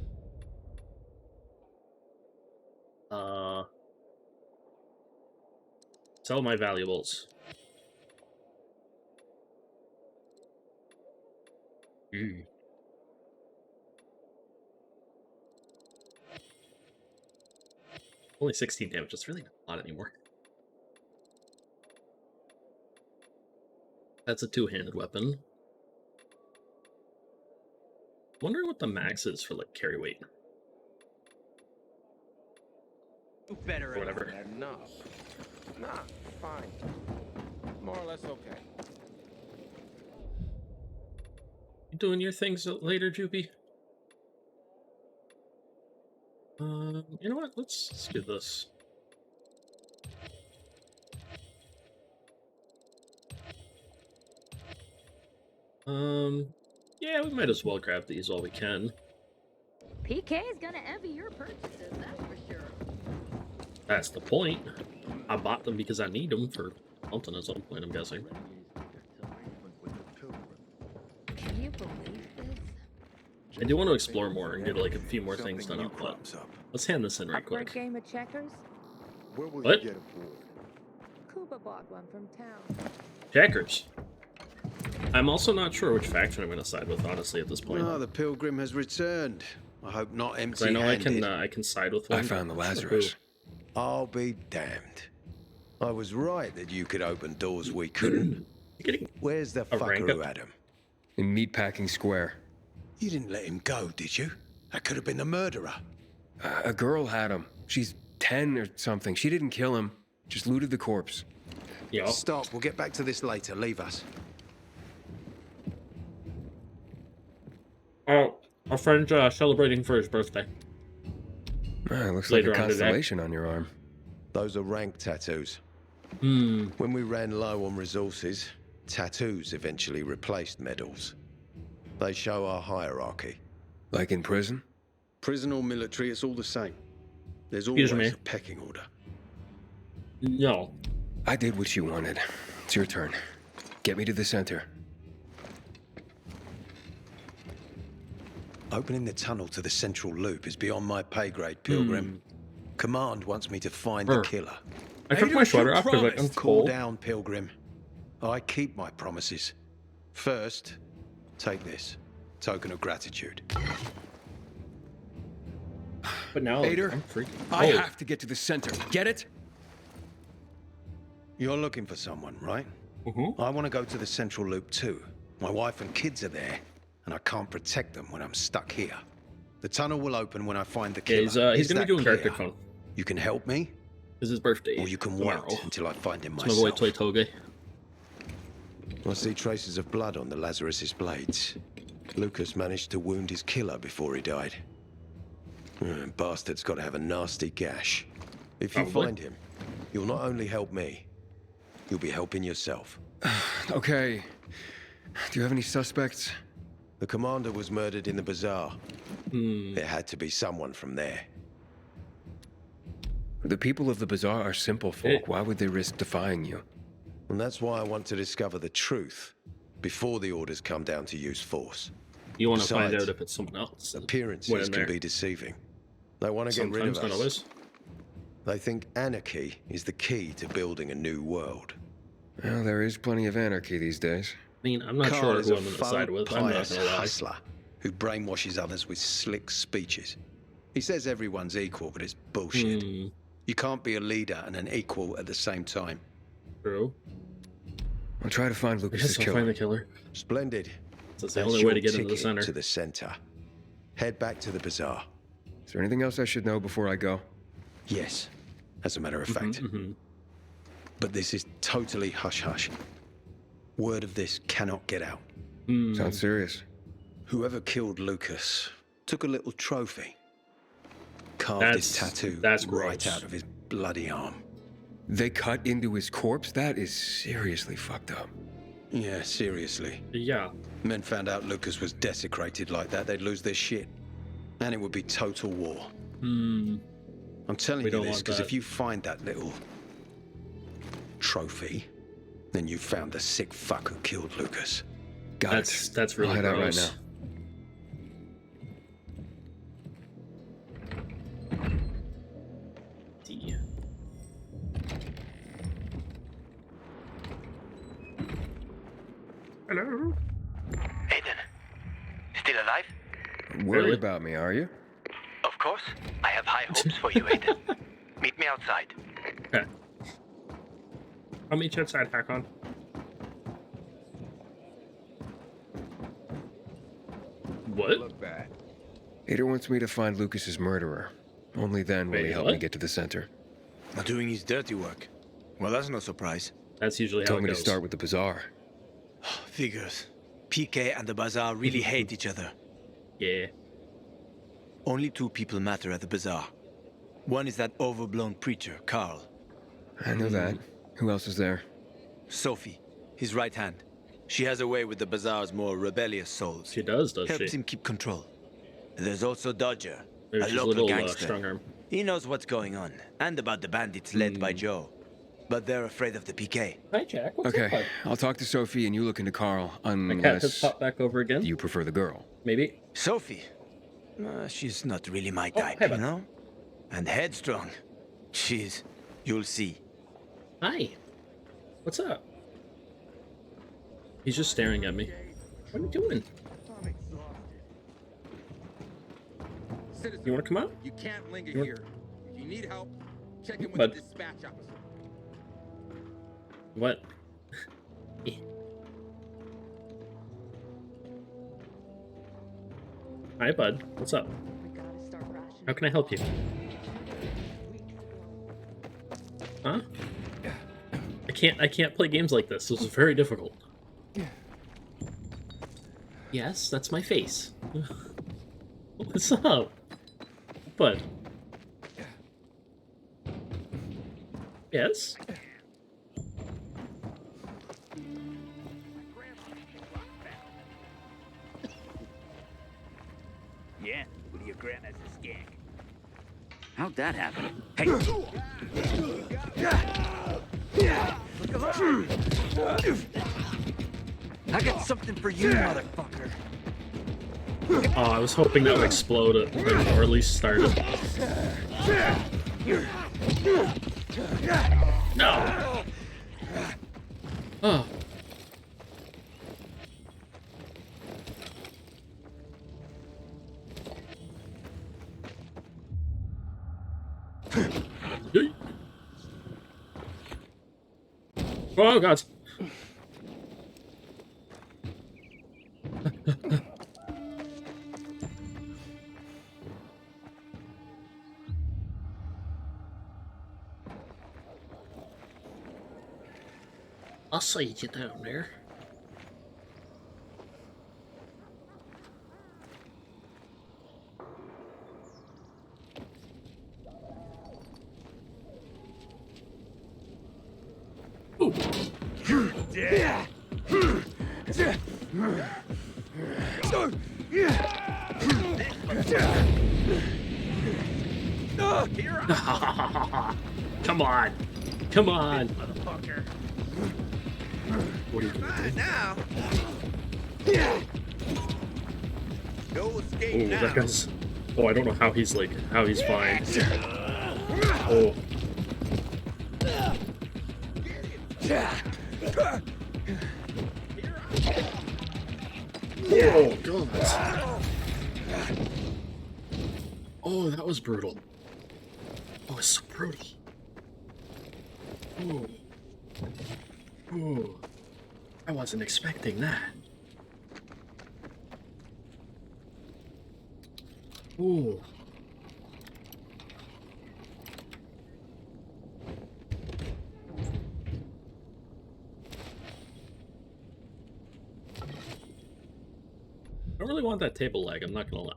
Sell my valuables. Only 16 damage. That's really not a lot anymore. That's a two-handed weapon. Wondering what the max is for like carry weight. Better. Or whatever. Enough. Nah, fine. More or less okay. You doing your things later, Joopy? You know what? Let's do this. Yeah, we might as well grab these while we can. PK is gonna envy your purchases, that's for sure. That's the point. I bought them because I need them for something at some point, I'm guessing. Can you believe this? I do want to explore more and get like a few more things done up, but let's hand this in right Upward quick. game of checkers? Where will What? you get it for? Kuba bought one from town. Checkers. I'm also not sure which faction I'm going to side with, honestly, at this point. Oh, the pilgrim has returned. I hope not 'Cause empty-handed. I know I can side with one. I found the Lazarus. I'll be damned. I was right that you could open doors we couldn't. Where's the fucker who had him? In Meatpacking Square. You didn't let him go, did you? That could have been the murderer. A girl had him. She's 10 or something. She didn't kill him. Just looted the corpse. Yo. Stop. We'll get back to this later. Leave us. Oh, our friend's celebrating for his birthday. It looks Later like a on today. constellation on your arm. Those are rank tattoos. Hmm. When we ran low on resources, tattoos eventually replaced medals. They show our hierarchy. Like in prison? Prison or military, it's all the same. There's Excuse always me. a pecking order. No. I did what you wanted. It's your turn. Get me to the center. Opening the tunnel to the central loop is beyond my pay grade, Pilgrim. Command wants me to find the killer. I took my sweater off because I'm Cool cold. down, Pilgrim. I keep my promises. First, take this. Token of gratitude. But now Ader, I'm freaking I cold. have to get to the center. Get it? You're looking for someone, right? I want to go to the central loop too. My wife and kids are there, and I can't protect them when I'm stuck here. The tunnel will open when I find the killer. Yeah, he's gonna Is be doing that Arctic clear? Phone. You can help me, It's his birthday. or you can tomorrow. wait until I find him It's my boy myself. Toy Toge. I see traces of blood on the Lazarus's blades. Lucas managed to wound his killer before he died. Bastard's got to have a nasty gash. If you Probably. find him, you'll not only help me, you'll be helping yourself. Okay. Do you have any suspects? The commander was murdered in the bazaar. It had to be someone from there. The people of the bazaar are simple folk. Why would they risk defying you? And that's why I want to discover the truth before the orders come down to use force. You want to find Besides, out if it's someone else. Appearances Went in can there. be deceiving. They want to get rid of Sometimes, not us. always. They think anarchy is the key to building a new world. Well, there is plenty of anarchy these days. I mean, I'm not Carl sure is who a I'm going to faux side with. I'm not pious going to lie. hustler who brainwashes others with slick speeches. He says everyone's equal, but it's bullshit. You can't be a leader and an equal at the same time. True. I'll try to find Lucas's Yes, I'll killer. find the killer. Splendid. That's the only way to get into the ticket center. to the center. Head back to the bazaar. Is there anything else I should know before I go? Yes, as a matter of fact. But this is totally hush-hush. Word of this cannot get out. Sounds serious. Whoever killed Lucas took a little trophy. Carved his tattoo that's right gross. out of his bloody arm. They cut into his corpse? That is seriously fucked up. Yeah, seriously. Yeah. Men found out Lucas was desecrated like that, they'd lose their shit. And it would be total war. I'm telling We you don't this want because that. if you find that little trophy, then you found the sick fuck who killed Lucas. That's really I'll head out right gross. now. Hello. Aiden, still alive? Worried Really? about me, are you? Of course. I have high hopes for you, Aiden. Meet me outside. Okay. I'll meet you outside, Hakon. What? Look back. Ader wants me to find Lucas's murderer. Only then will he Wait, help me what? get to the center. Not doing his dirty work. Well, that's no surprise. That's usually how Told it me goes. to start with the bazaar. Figures. PK and the bazaar really hate each other. Yeah. Only two people matter at the bazaar. One is that overblown preacher, Carl. I know that. Who else is there? Sophie, his right hand. She has a way with the bazaar's more rebellious souls. She does Helps she? him keep control. There's also Dodger, There's a his local little gangster. strong arm. He knows what's going on, and about the bandits led by Joe. But they're afraid of the PK. Hi, Jack. What's Okay, up? I'll talk to Sophie and you look into Carl, My cat has unless popped back over again. you prefer the girl. Maybe. Sophie? She's not really my Oh, type, hey, you bud. know? And headstrong. She's... You'll see. Hi. What's up? He's just staring at me. What are you doing? Citizen, You want to come out? you can't linger You want- here. If you need help, check in with Bud. the dispatch officer. What? Hi, bud. What's up? How can I help you? Huh? I can't play games like this. This is very difficult. Yes, that's my face. What's up? Bud. Yes? Yeah, well, your grandma's a skank. How'd that happen? Hey! I got something for you, motherfucker. Oh, I was hoping that would explode it, or at least start it. No! Oh. Oh, God. I'll see you down there. Ooh. Yeah. Come on. Come on. Motherfucker. What are you doing? Now. No escape Oh, now. that guy's... Oh, I don't know how he's fine. Oh. Oh, God. Oh, that was brutal. Oh, it's so brutal. Oh. Oh. I wasn't expecting that. Oh. I don't really want that table leg, I'm not gonna lie.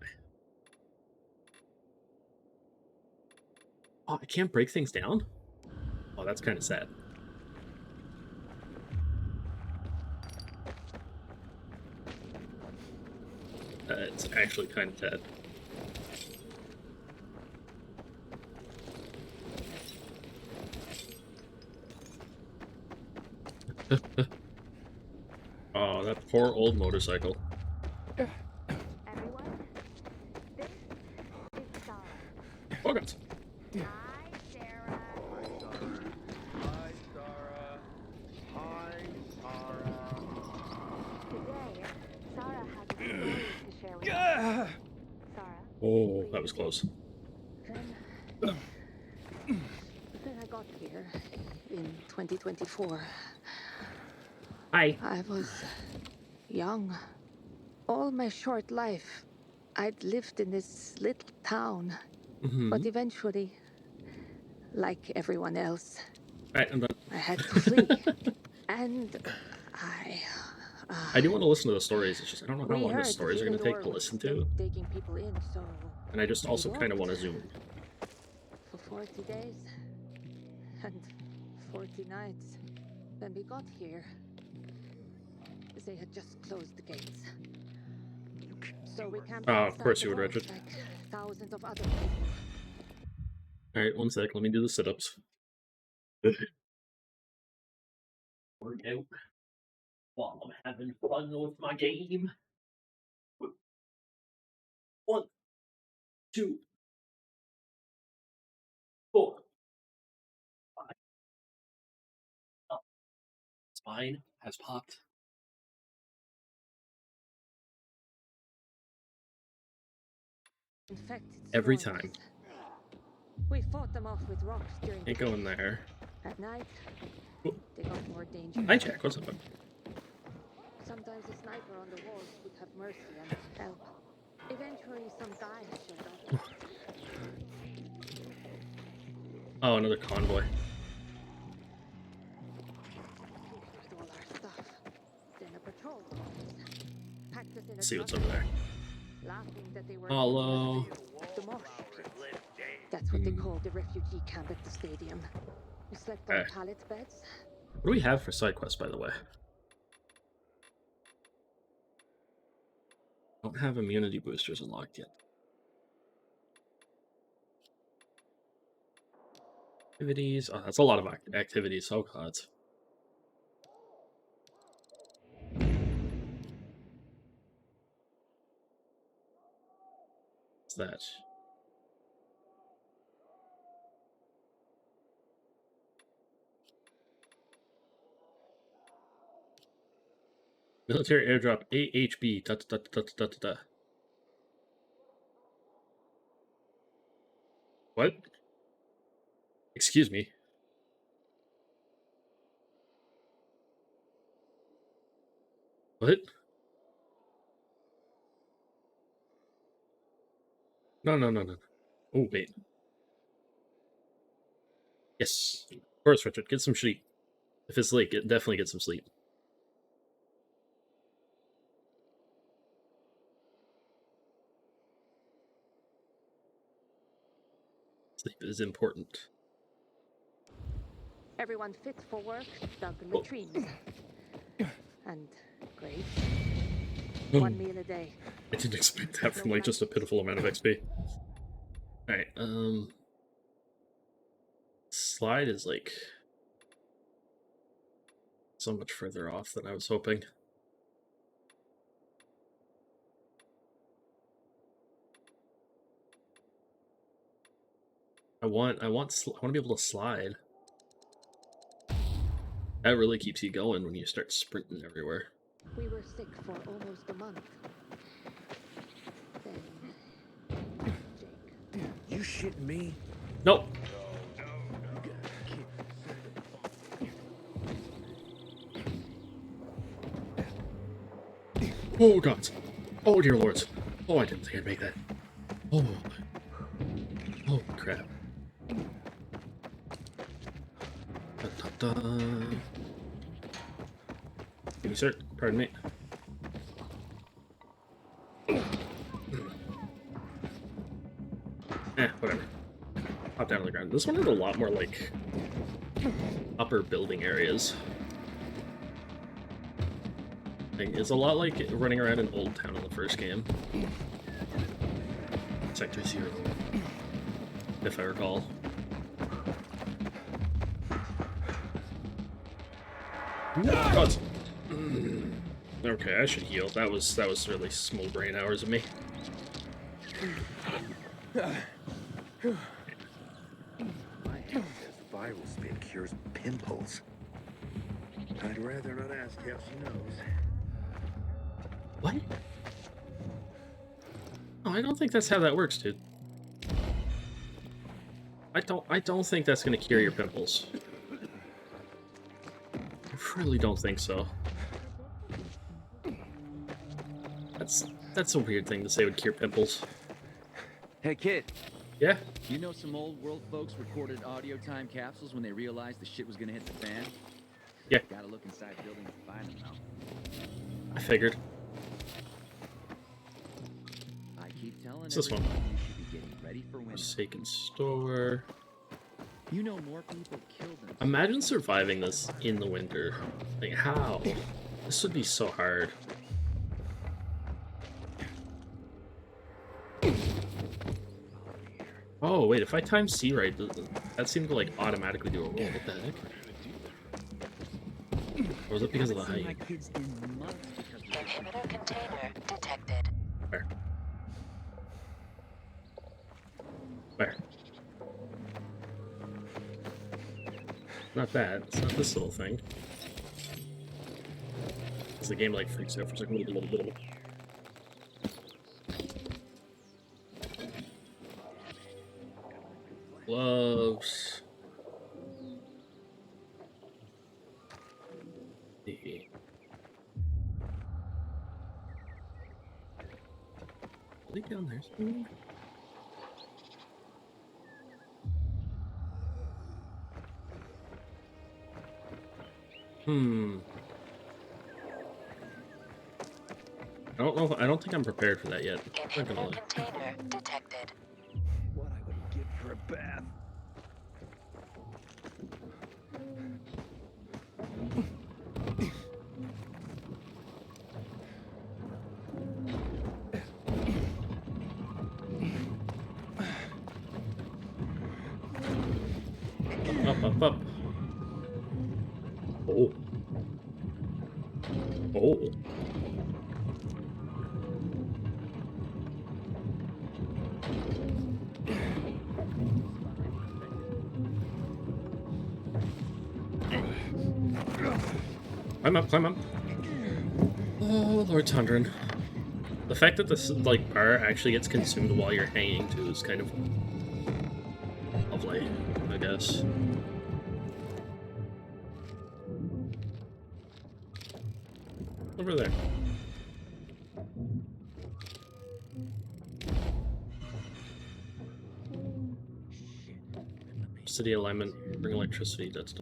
Oh, I can't break things down? Oh, that's kind of sad. It's actually kind of sad. Oh, that poor old motorcycle. Everyone, this is Sarah. Oh, God. Hi, Sarah. Hi, Sarah. Hi, Sarah. Today, Sarah has a story to share with us. Sarah. Oh, that was close. Then I got here in 2024. Hi. I was young. All my short life, I'd lived in this little town. But eventually, like everyone else, Right, I'm done. I had to flee. And I do want to listen to the stories, it's just I don't know how we long the heard stories are going to take Villedor to was listen to. taking people in, so And I just we also kind of walked want to zoom. for 40 days and 40 nights. When we got here, they had just closed the gates. So we camped Oh, of outside course the you would, walls Richard. like thousands of other people. Alright, one sec, let me do the sit-ups. Work out while I'm having fun with my game. 1, 2, 4, 5. Oh, spine has popped. Infected Every swarms. time. We fought them off with rocks during the Ain't day. going there. At night, Oh. they got more dangerous. Hi, Jack, what's up? Sometimes a sniper on the walls would have mercy and help. Eventually, some guy showed up. Oh, another convoy. With all our stuff. Then a patrol packed us in a Let's see what's truck, over there. laughing that they were Hello. the mosh pit. That's what they call the refugee camp at the stadium. We slept on Okay. pallet beds. What do we have for side quests, by the way? Don't have immunity boosters unlocked yet. Activities. Oh, that's a lot of activities. Oh, God. What's that? Military airdrop AHB. Da, da, da, da, da, da, da. What? Excuse me. What? No, no, no, no. Oh, wait. Yes. Of course, Richard. Get some sleep. If it's late, definitely get some sleep. Sleep is important. Everyone fit for work, dug latrines. And graves. 1 meal a day. I didn't expect that from like just a pitiful amount of XP. Alright, slide is like so much further off than I was hoping. I want to be able to slide. That really keeps you going when you start sprinting everywhere. We were sick for almost a month. Then, Jake. You shitting me? Nope. Oh god. Oh dear lords. Oh, I didn't think I'd make that. Oh. Oh crap. Da, da, da. Give me, sir. Pardon me. Whatever. Hop down on the ground. This one had a lot more, like, upper building areas. It's a lot like running around in Old Town in the first game. Sector 0. If I recall. God. Okay, I should heal. That was really small brain hours of me. My head says viral spit cures pimples. I'd rather not ask how she knows. What? Oh, I don't think that's how that works, dude. I don't think that's gonna cure your pimples. I really don't think so. That's a weird thing to say would cure pimples. Hey, kid. Yeah? You know some old world folks recorded audio time capsules when they realized the shit was gonna hit the fan? Yeah. Gotta look inside buildings to find them now. I figured. I keep telling What's this one? you should be getting ready for winter. Forsaken store. You know more people killed than... Imagine surviving this in the winter. Like, how? This would be so hard. Oh, wait, if I time C right, that seemed to, like, automatically do a roll. What the heck? Or was it because of the height? Inhibitor container detected. Where? Where? Not that. It's not this little thing. Because the game, like, freaks out for a second. Gloves. Are they down there somewhere? I don't know. I don't think I'm prepared for that yet. I'm not gonna lie. Container detected. What I would give for a bath. Up. Oh. Oh. Climb up, climb up. Oh, Lord Tundran. The fact that this, like, bar actually gets consumed while you're hanging, too, is kind of lovely, I guess. Over there. City alignment, bring electricity, that's.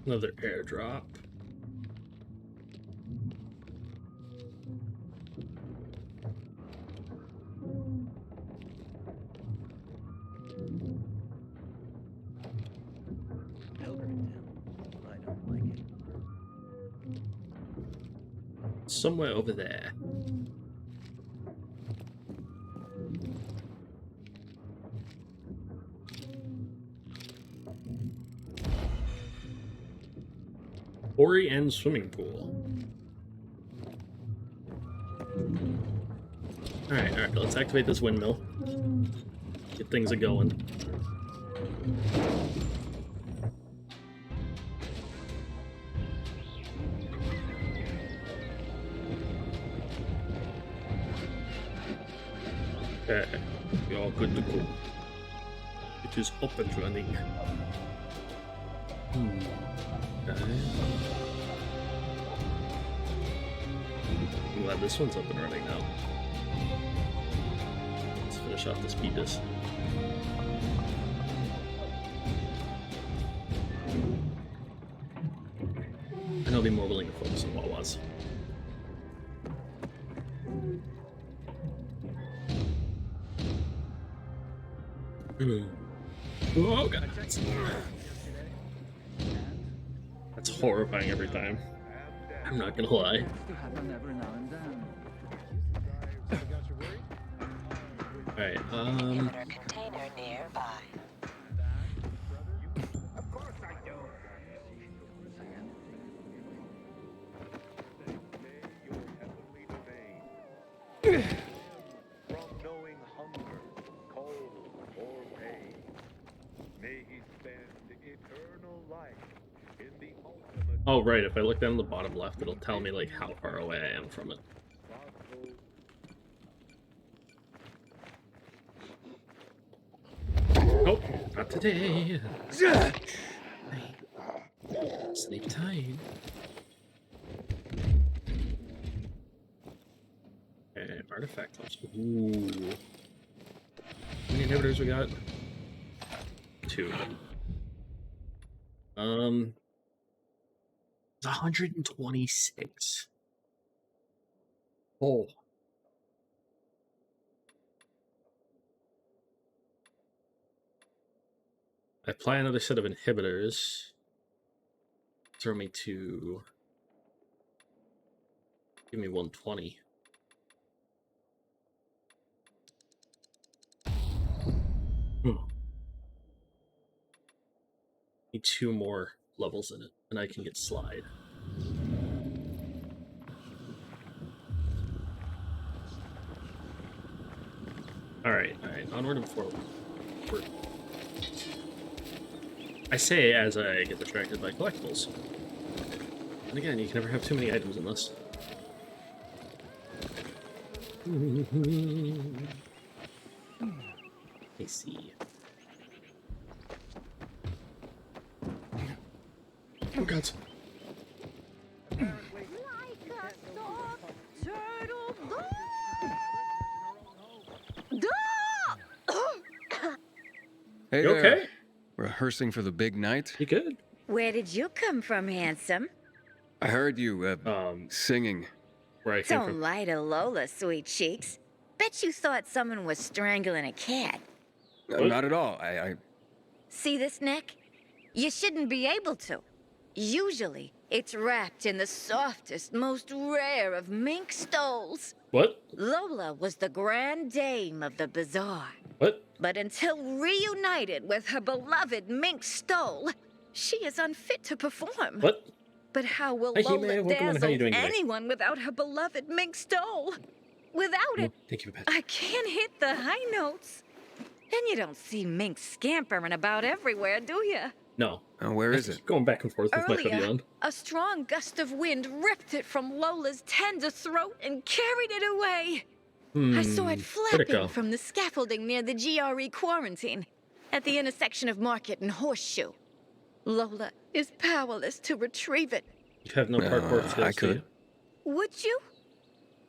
Another airdrop. Somewhere over there. Quarry and swimming pool. Alright, let's activate this windmill. Get things a-going. Okay, we are good to go. It is up and running. Okay. I'm glad this one's up and running now. Let's finish off this Beatus. And I'll be more willing to focus on Wawas. Oh god. That's horrifying every time. I'm not gonna lie. Alright, Container nearby. From knowing hunger, cold, or pain, may he spend eternal life in the ultimate. oh right, if I look down the bottom left, it'll tell me like how far away I am from it. Oh, not today. Sleep tight. Okay, artifact clubs. Ooh. How many inhibitors we got? 2. It's 126. Oh. I apply another set of inhibitors. Throw me to... Give me 120. Need 2 more levels in it, and I can get slide. Alright, onward and forward. I say as I get distracted by collectibles. And again, you can never have too many items in this. I see. Oh god. Hey you there. okay? Rehearsing for the big night? You good? Where did you come from, handsome? I heard you, singing. Where I came Don't from. lie to Lola, sweet cheeks. Bet you thought someone was strangling a cat. No, not at all. I See this neck? You shouldn't be able to. Usually, it's wrapped in the softest, most rare of mink stoles. What? Lola was the grand dame of the bazaar. What? But until reunited with her beloved mink stole, she is unfit to perform. What? But how will Hi, Hime. Lola Welcome in. How are you dazzle doing today? anyone without her beloved mink stole? Without it, Thank you, Pat. I can't hit the high notes. And you don't see minks scampering about everywhere, do you? No. Where is it? Going back and forth with my hoodie Earlier, on. a strong gust of wind ripped it from Lola's tender throat and carried it away. I saw it Where'd it go? flapping from the scaffolding near the GRE quarantine, at the intersection of Market and Horseshoe. Lola is powerless to retrieve it. You have no parkour skills, I could. Would you?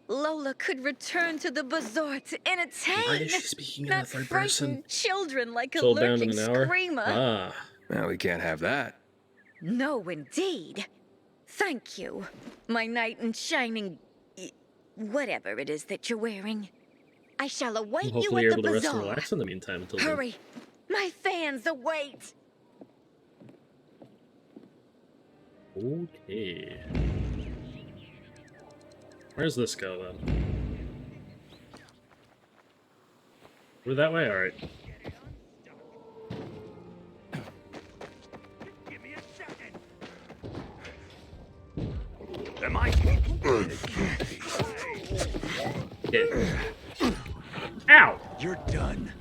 Lola could return to the bazaar to entertain, Why is she speaking in the not third frighten person? children like a Sold down lurking in an hour? screamer. Ah. Well, we can't have that. No, indeed. Thank you, my knight in shining... whatever it is that you're wearing. I shall await Well, you hopefully at you're the able to rest and bazaar. relax in the meantime until Hurry, my fans await. then. Okay. Where's this go then? We're that way? Alright. Am I? Yeah. Ow! You're done.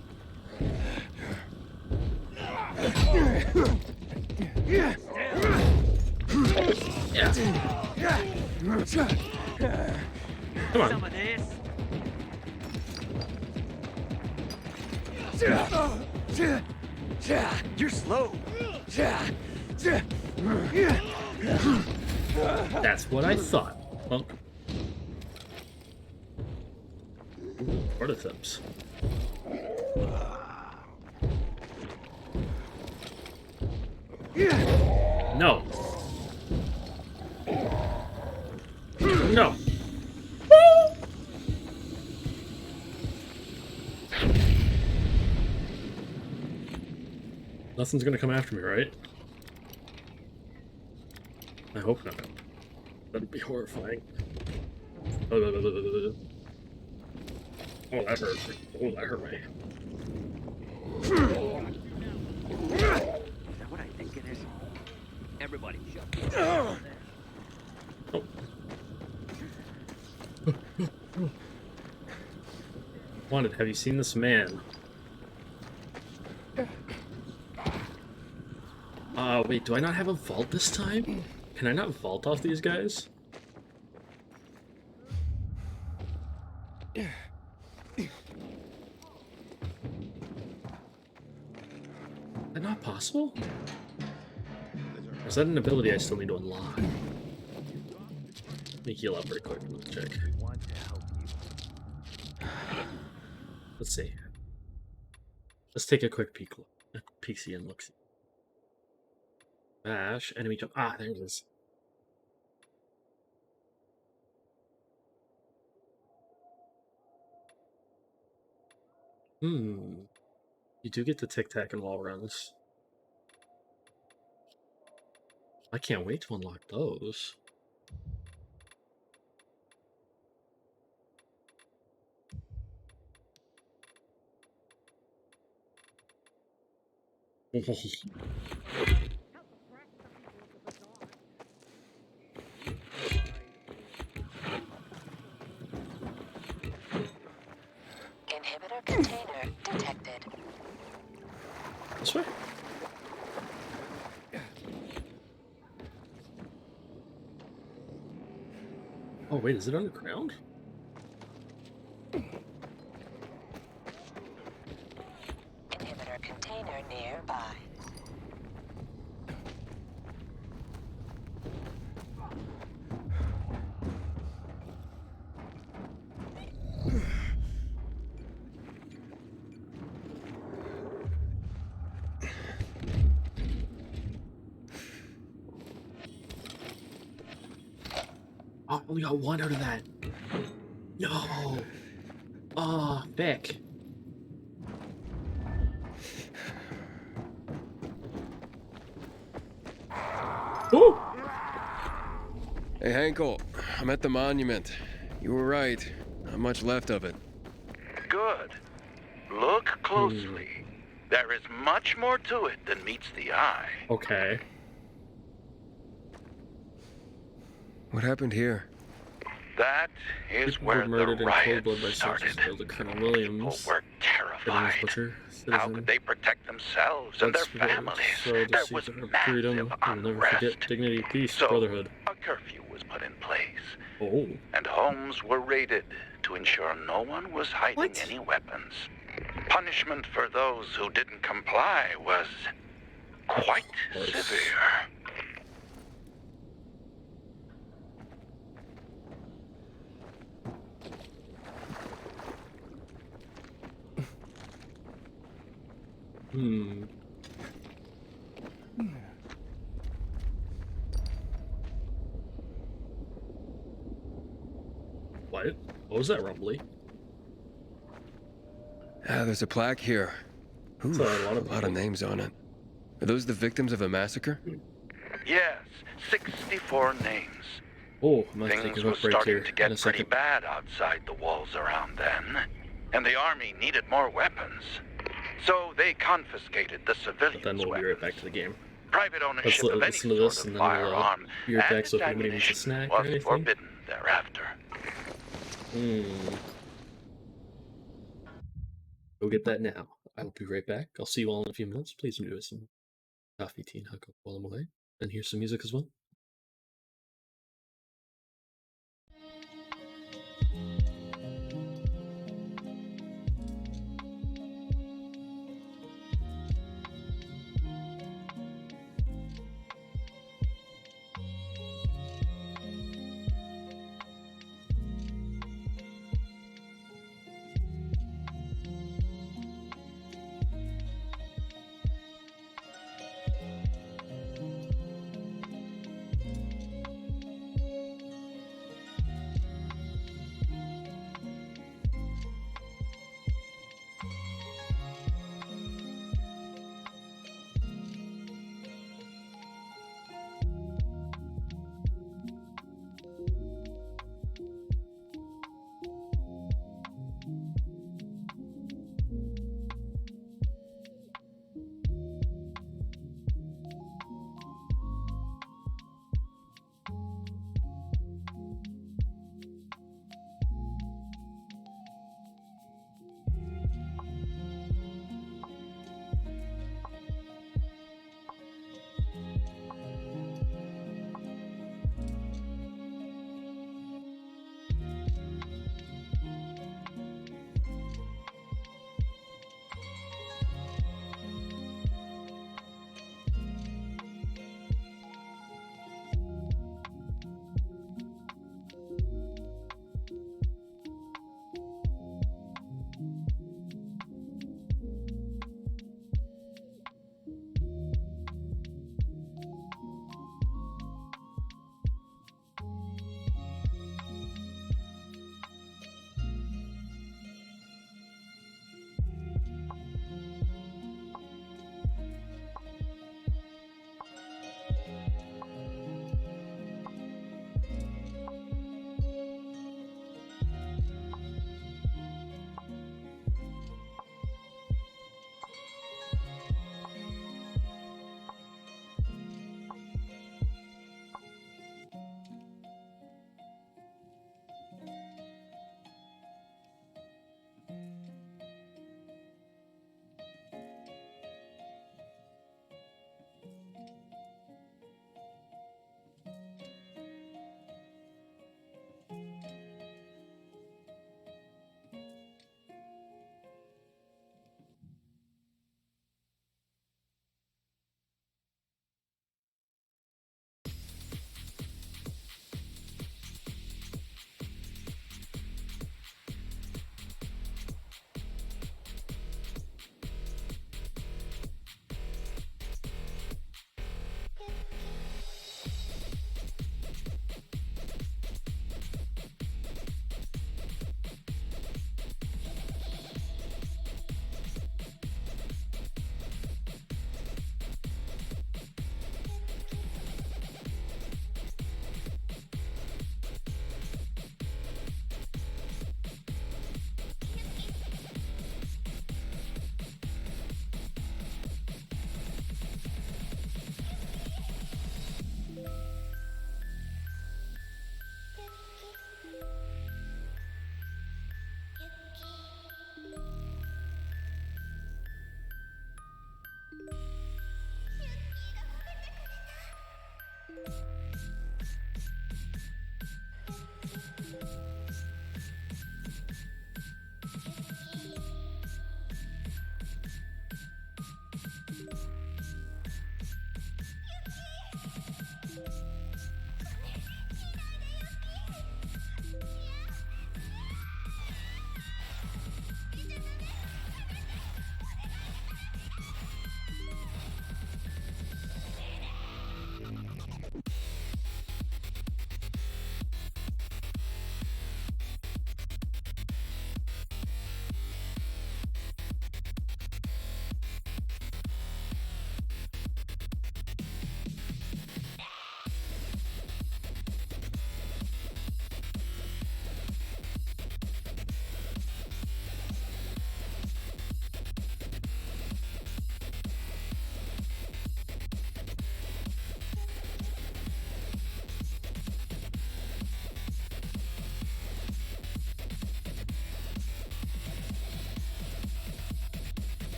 Yeah. Come on. Some of this. You're slow. That's what I thought, punk. Ooh, prototypes. No. No. Nothing's gonna come after me, right? I hope not. That'd be horrifying. Oh, that hurt. Oh, that hurt me. Is that what I think it is? Everybody shut up. Wanted, have you seen this man? Wait, do I not have a vault this time? Can I not vault off these guys? Is that not possible? Or is that an ability I still need to unlock? Let me heal up pretty quick. Let's check. Let's see. Let's take a quick peek. Peek-see and look-see. Bash, enemy jump. Ah, there it is. You do get the tic-tac and wall runs. I can't wait to unlock those. Inhibitor container detected. This way? Oh wait, is it underground? Inhibitor container nearby. Oh, we got one out of that. No. Oh, Beck. Ooh. Hey, Hankel. I'm at the monument. You were right. Not much left of it. Good. Look closely. There is much more to it than meets the eye. Okay. What happened here? That is People where were murdered the in cold riot blood by started. soldiers killed Colonel People Williams. were terrified. Butcher, How citizen. could they protect themselves and their families? So There the was seeds of massive freedom. We'll never unrest. forget dignity, peace, So, brotherhood. a curfew was put in place. Oh. And homes were raided to ensure no one was hiding any weapons. Punishment for those who didn't comply was quite severe. What? What was that, Rumbly? Ah, there's a plaque here. Ooh, a lot of names on it. Are those the victims of a massacre? Yes, 64 names. Oh, I'm gonna take Things a were quick break starting here to in get a pretty second. bad outside the walls around then, and the army needed more weapons. So they confiscated the civilians' Then we'll be weapons. right back to the game. Private ownership of any Listen to this, sort and of then we'll firearm be right back. and So if anybody needs a ammunition snack or was anything. forbidden thereafter. Go get that now. I will be right back. I'll see you all in a few minutes. Please enjoy some coffee, tea, and hot cocoa while I'm away. And here's some music as well.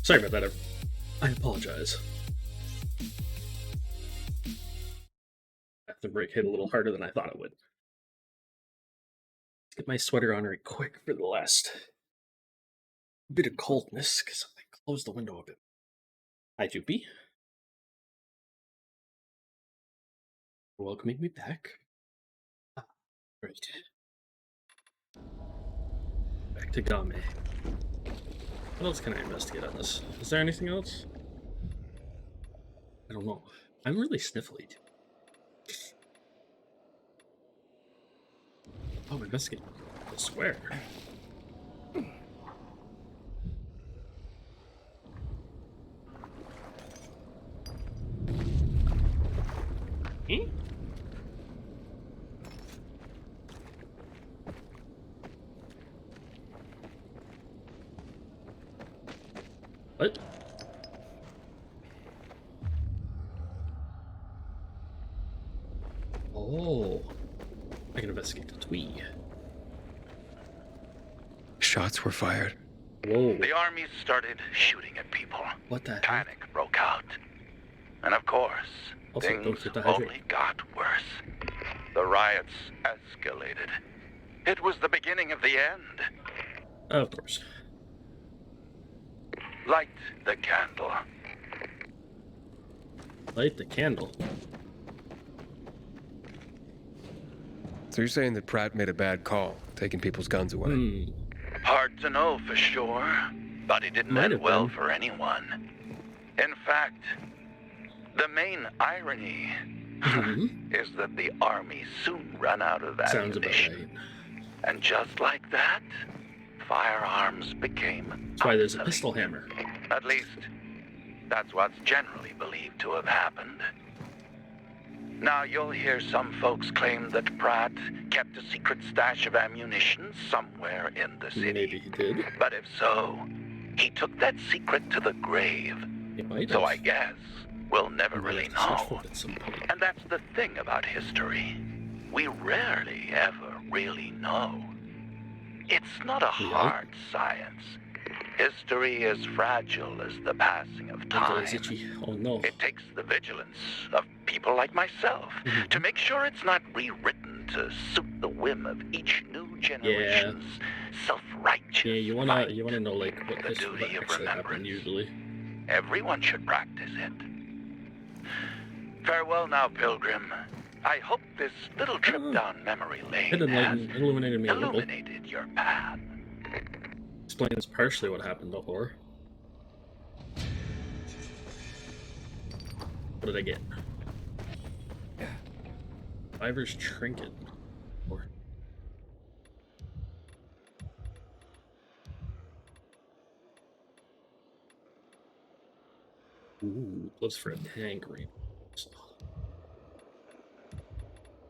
Sorry about that. I apologize. The break hit a little harder than I thought it would. Let's get my sweater on right quick for the last bit of coldness, because I closed the window a bit. Hi, Joopy. For welcoming me back. Right. Back to Game. What else can I investigate on this? Is there anything else? I don't know. I'm really sniffly, too. Oh, investigate. I swear. Eh? What? Oh. I can investigate the twee. Shots were fired. Whoa. The army started shooting at people. What the Panic broke out. And of course, also, things only got worse. The riots escalated. It was the beginning of the end. Of course. Light the candle. Light the candle. So you're saying that Pratt made a bad call, taking people's guns away? Hard to know for sure, but it didn't end well for anyone. In fact, the main irony is that the army soon ran out of ammunition. And just like that, firearms became That's why there's a pistol hammer. At least, that's what's generally believed to have happened. Now, you'll hear some folks claim that Pratt kept a secret stash of ammunition somewhere in the city. Maybe he did. But if so, he took that secret to the grave. So I guess we'll never really know. And that's the thing about history. We rarely ever really know. It's not a hard science. History is fragile as the passing of time. Oh no. It takes the vigilance of people like myself to make sure it's not rewritten to suit the whim of each new generation's self-righteous. Yeah, you wanna know like what history actually happened usually. Everyone should practice it. Farewell now, Pilgrim. I hope this little trip down memory lane has illuminated me a little. illuminated your path. Explains partially what happened before. What did I get? Ivor's trinket. Ooh, lives for a tank ring.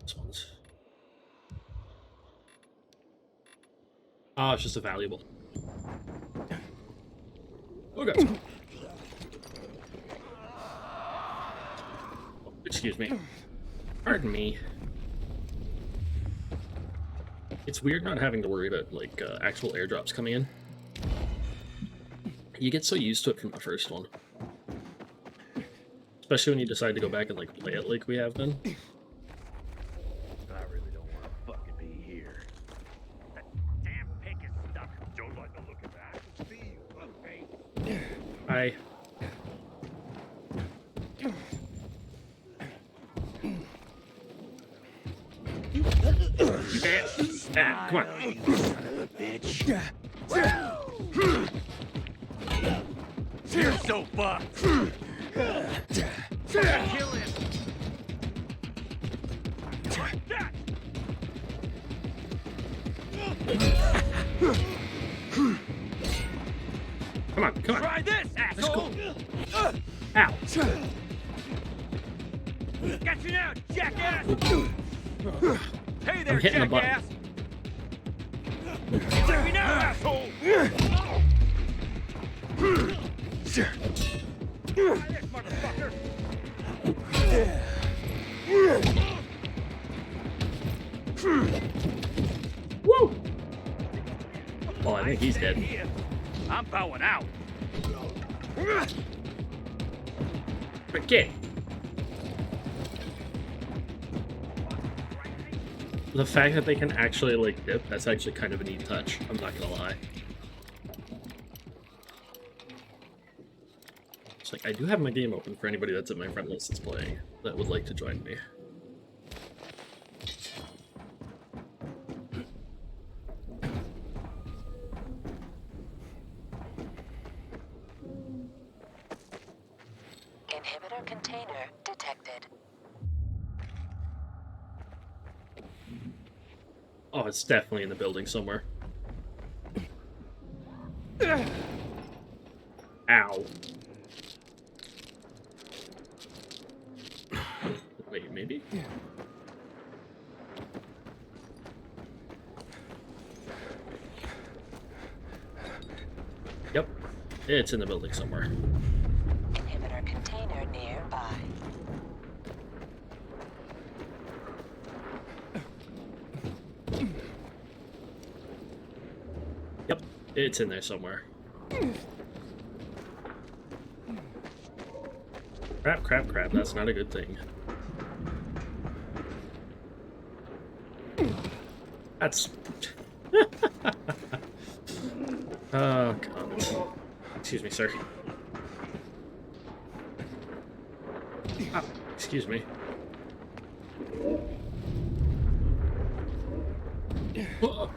This one's. Oh, it's just a valuable. Oh, guys. Oh, excuse me. Pardon me. It's weird not having to worry about, like, actual airdrops coming in. You get so used to it from the first one. Especially when you decide to go back and, like, play it like we have been. I really don't want to fucking be here. That damn pig is stuck. Don't like the look of that. See you, okay? Hi. Come on. Bitch. You're so fucked. Kill him. Come on, come on. Try this, asshole. Ow. Got you now, jackass. Hey there, I'm hitting the button. jackass. You like me now, asshole. Try this, motherfucker. Woo! Oh, I think he's dead. I'm bowing out. Okay. The fact that they can actually, like, dip, that's actually kind of a neat touch. I'm not gonna lie. It's like, I do have my game open for anybody that's in my friend list that's playing that would like to join me. Inhibitor container detected. Oh, it's definitely in the building somewhere. Ow. Wait, maybe? Yep. It's in the building somewhere. Inhibitor container nearby. Yep. It's in there somewhere. Crap, crap, crap. That's not a good thing. That's... Oh, God. Excuse me, sir. Oh, excuse me. Oh.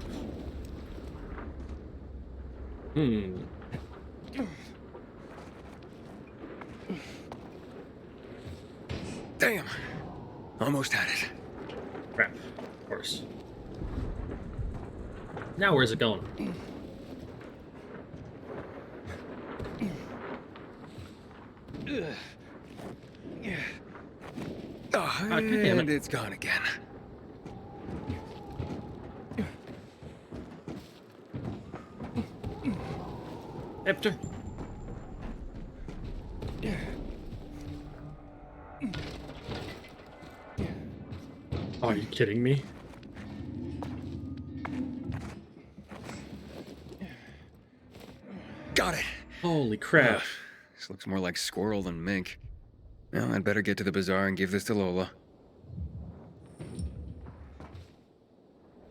Damn. Almost had it. Crap. Of course. Now where's it going? Oh, and it's gone again. After. Oh, are you kidding me? Got it. Holy crap. This looks more like squirrel than mink. Well, I'd better get to the bazaar and give this to Lola.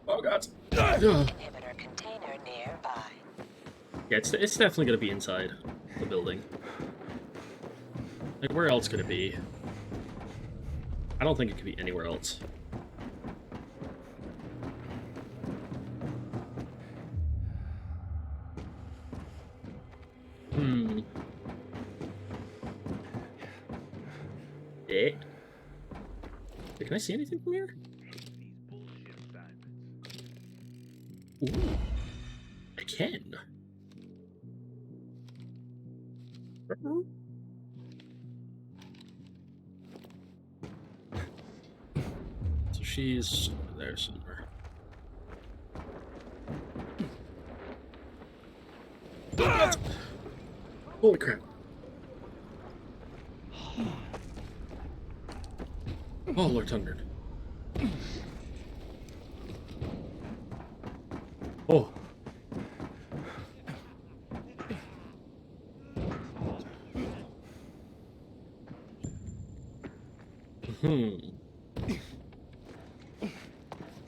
Oh, God. Inhibitor container nearby. Yeah, it's definitely gonna be inside the building. Like, where else could it be? I don't think it could be anywhere else. Eh. Can I see anything from here? Ooh. I can. So she's there somewhere. Holy crap. Oh, Lord Thundered. Oh.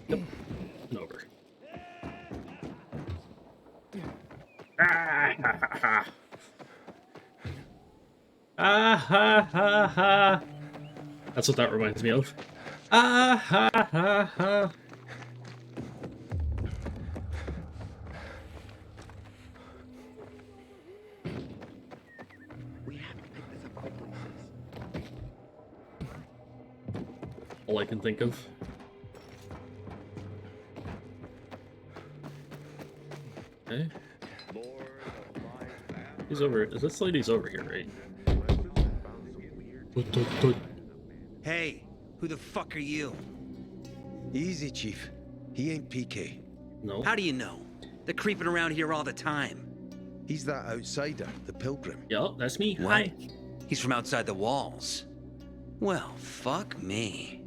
Yep. And over. Ah ha ha ha. Ah ha ha ha. That's what that reminds me of. Ah ha ha ha. We have to pick this up quickly, sis. All I can think of. Okay. He's over. This lady's over here, right? Hey, who the fuck are you? Easy, Chief. He ain't PK. No. How do you know? They're creeping around here all the time. He's that outsider, the pilgrim. Yeah, that's me. What? Hi. He's from outside the walls. Well, fuck me.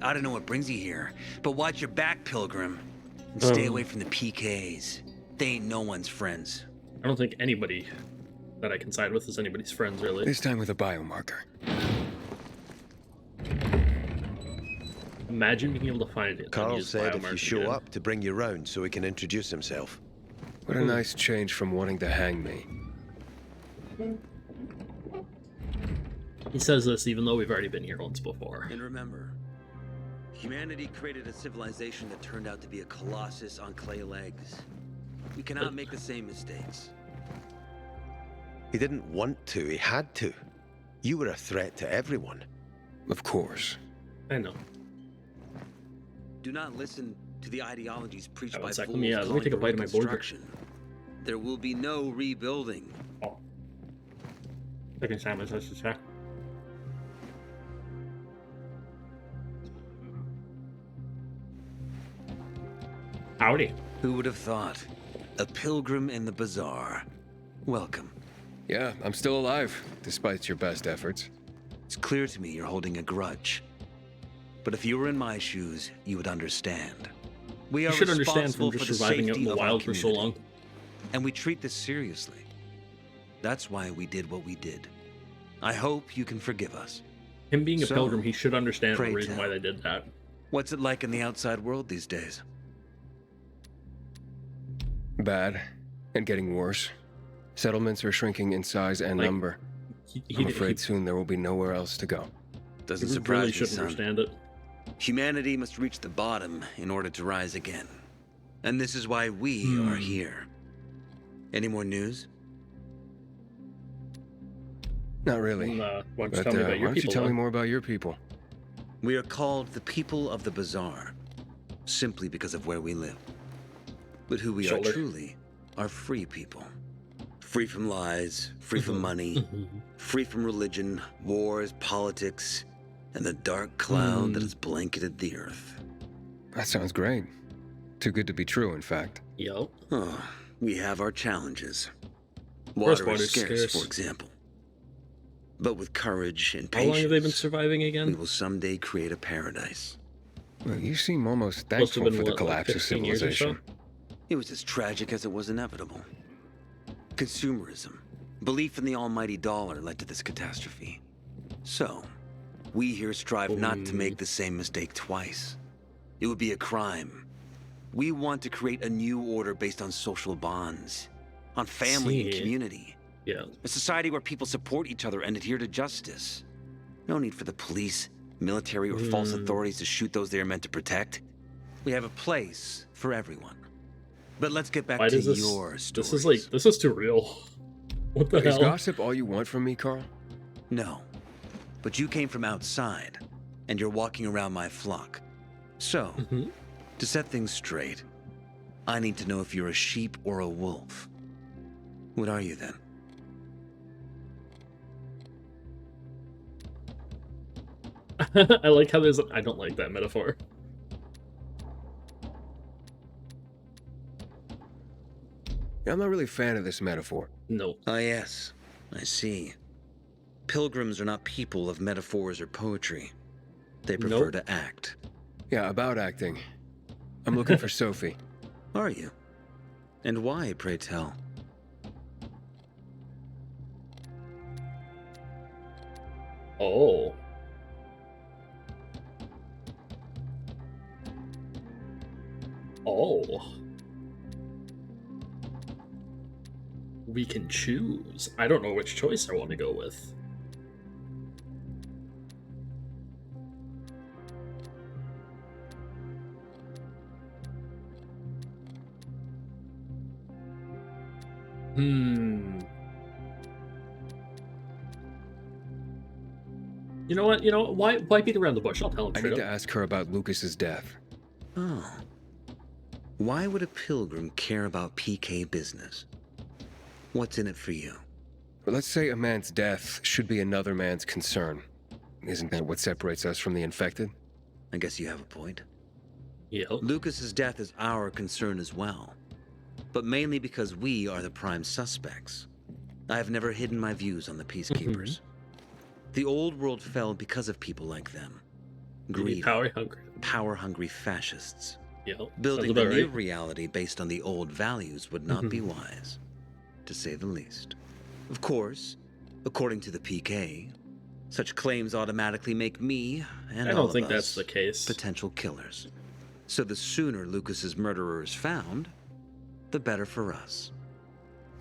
I don't know what brings you here, but watch your back, pilgrim. And stay away from the PKs. They ain't no one's friends. I don't think anybody that I can side with as anybody's friends, really. This time with a biomarker. Imagine being able to find it. Carl said if you show up to bring you round so he can introduce himself. What a nice change from wanting to hang me. He says this even though we've already been here once before. And remember, humanity created a civilization that turned out to be a colossus on clay legs. We cannot make the same mistakes. He didn't want to, he had to. You were a threat to everyone. Of course. I know. Do not listen to the ideologies preached by fools. Let me take a bite of my burger. There will be no rebuilding. Oh. Second time I touched the check. Howdy. Who would have thought? A pilgrim in the bazaar. Welcome. Yeah, I'm still alive, despite your best efforts. It's clear to me you're holding a grudge. But if you were in my shoes, you would understand. We are you should understand from responsible just for the surviving out in safety the of our wild for so long. And we treat this seriously. That's why we did what we did. I hope you can forgive us. Him being a pilgrim, he should understand the pray reason tell. why they did that. What's it like in the outside world these days? Bad. And getting worse. Settlements are shrinking in size and number. I'm afraid soon there will be nowhere else to go. Doesn't He surprise really me, should son. understand it. Humanity must reach the bottom in order to rise again. And this is why we are here. Any more news? Not really. Why don't you But tell me about why your don't you people, tell me then? more about your people? We are called the people of the bazaar, simply because of where we live. But who we Shoulder. are truly are free people. Free from lies, free from money, free from religion, wars, politics, and the dark cloud that has blanketed the earth. That sounds great. Too good to be true, in fact. Yep. Oh, we have our challenges. course Water is water's scarce, scarce. for example. But with courage and How patience, long have they been surviving again? we will someday create a paradise. Well, you seem almost Must have thankful been, for the what, like collapse of 15 years or so? civilization. It was as tragic as it was inevitable. Consumerism, belief in the almighty dollar led to this catastrophe. So, we here strive not to make the same mistake twice. It would be a crime. We want to create a new order based on social bonds, on family and See. community. Yeah. A society where people support each other and adhere to justice. No need for the police, military, or false authorities to shoot those they are meant to protect. We have a place for everyone. But let's get back Why to does this? your story. This is too real. What the Is hell? gossip all you want from me, Carl? No. But you came from outside, and you're walking around my flock. So, to set things straight, I need to know if you're a sheep or a wolf. What are you then? I like how there's. I don't like that metaphor. Yeah, I'm not really a fan of this metaphor. No. Ah, yes. I see. Pilgrims are not people of metaphors or poetry. They prefer to act. Yeah, about acting. I'm looking for Sophie. Are you? And why, pray tell? Oh. Oh. We can choose. I don't know which choice I want to go with. You know what? Why beat around the bush? I'll tell him I straight need to up. ask her about Lucas's death. Oh. Why would a pilgrim care about PK business? What's in it for you? But let's say a man's death should be another man's concern. Isn't that what separates us from the infected? I guess you have a point. Yep. Lucas's death is our concern as well. But mainly because we are the prime suspects. I have never hidden my views on the Peacekeepers. The old world fell because of people like them. Greedy, power-hungry fascists. Yep. Building Sounds a about new right. reality based on the old values would not be wise, to say the least. Of course, according to the PK, such claims automatically make me and I all don't of think us that's the case. potential killers. So the sooner Lucas's murderer is found, the better for us.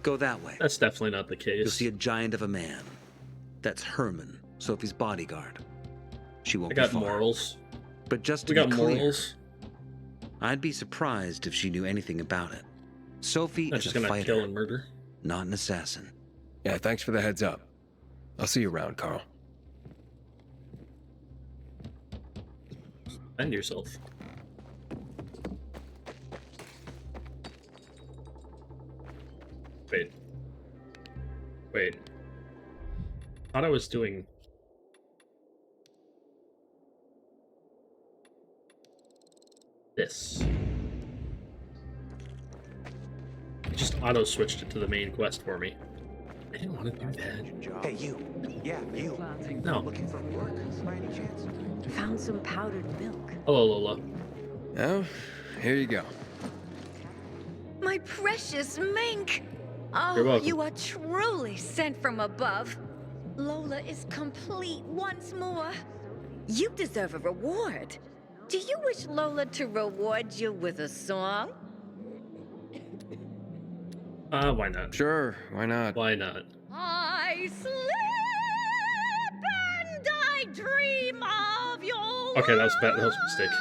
Go that way. That's definitely not the case. You'll see a giant of a man. That's Herman, Sophie's bodyguard. She won't I got be far. morals. But just to We be got clear, morals. I'd be surprised if she knew anything about it. Sophie Not is just a gonna fighter, kill and murder. not an assassin. Yeah, thanks for the heads up. I'll see you around, Carl. Defend yourself. Wait. Thought I was doing... this. It just auto-switched it to the main quest for me. I didn't want to do that. Hey, you. Yeah, you. No. Looking for work by any chance? Found some powdered milk. Hello, Lola. Oh, here you go. My precious mink! You're Oh, welcome. you are truly sent from above. Lola is complete once more. You deserve a reward. Do you wish Lola to reward you with a song? Why not? Sure, why not? Why not? I sleep and I dream of your Okay, that was bad. That was a mistake.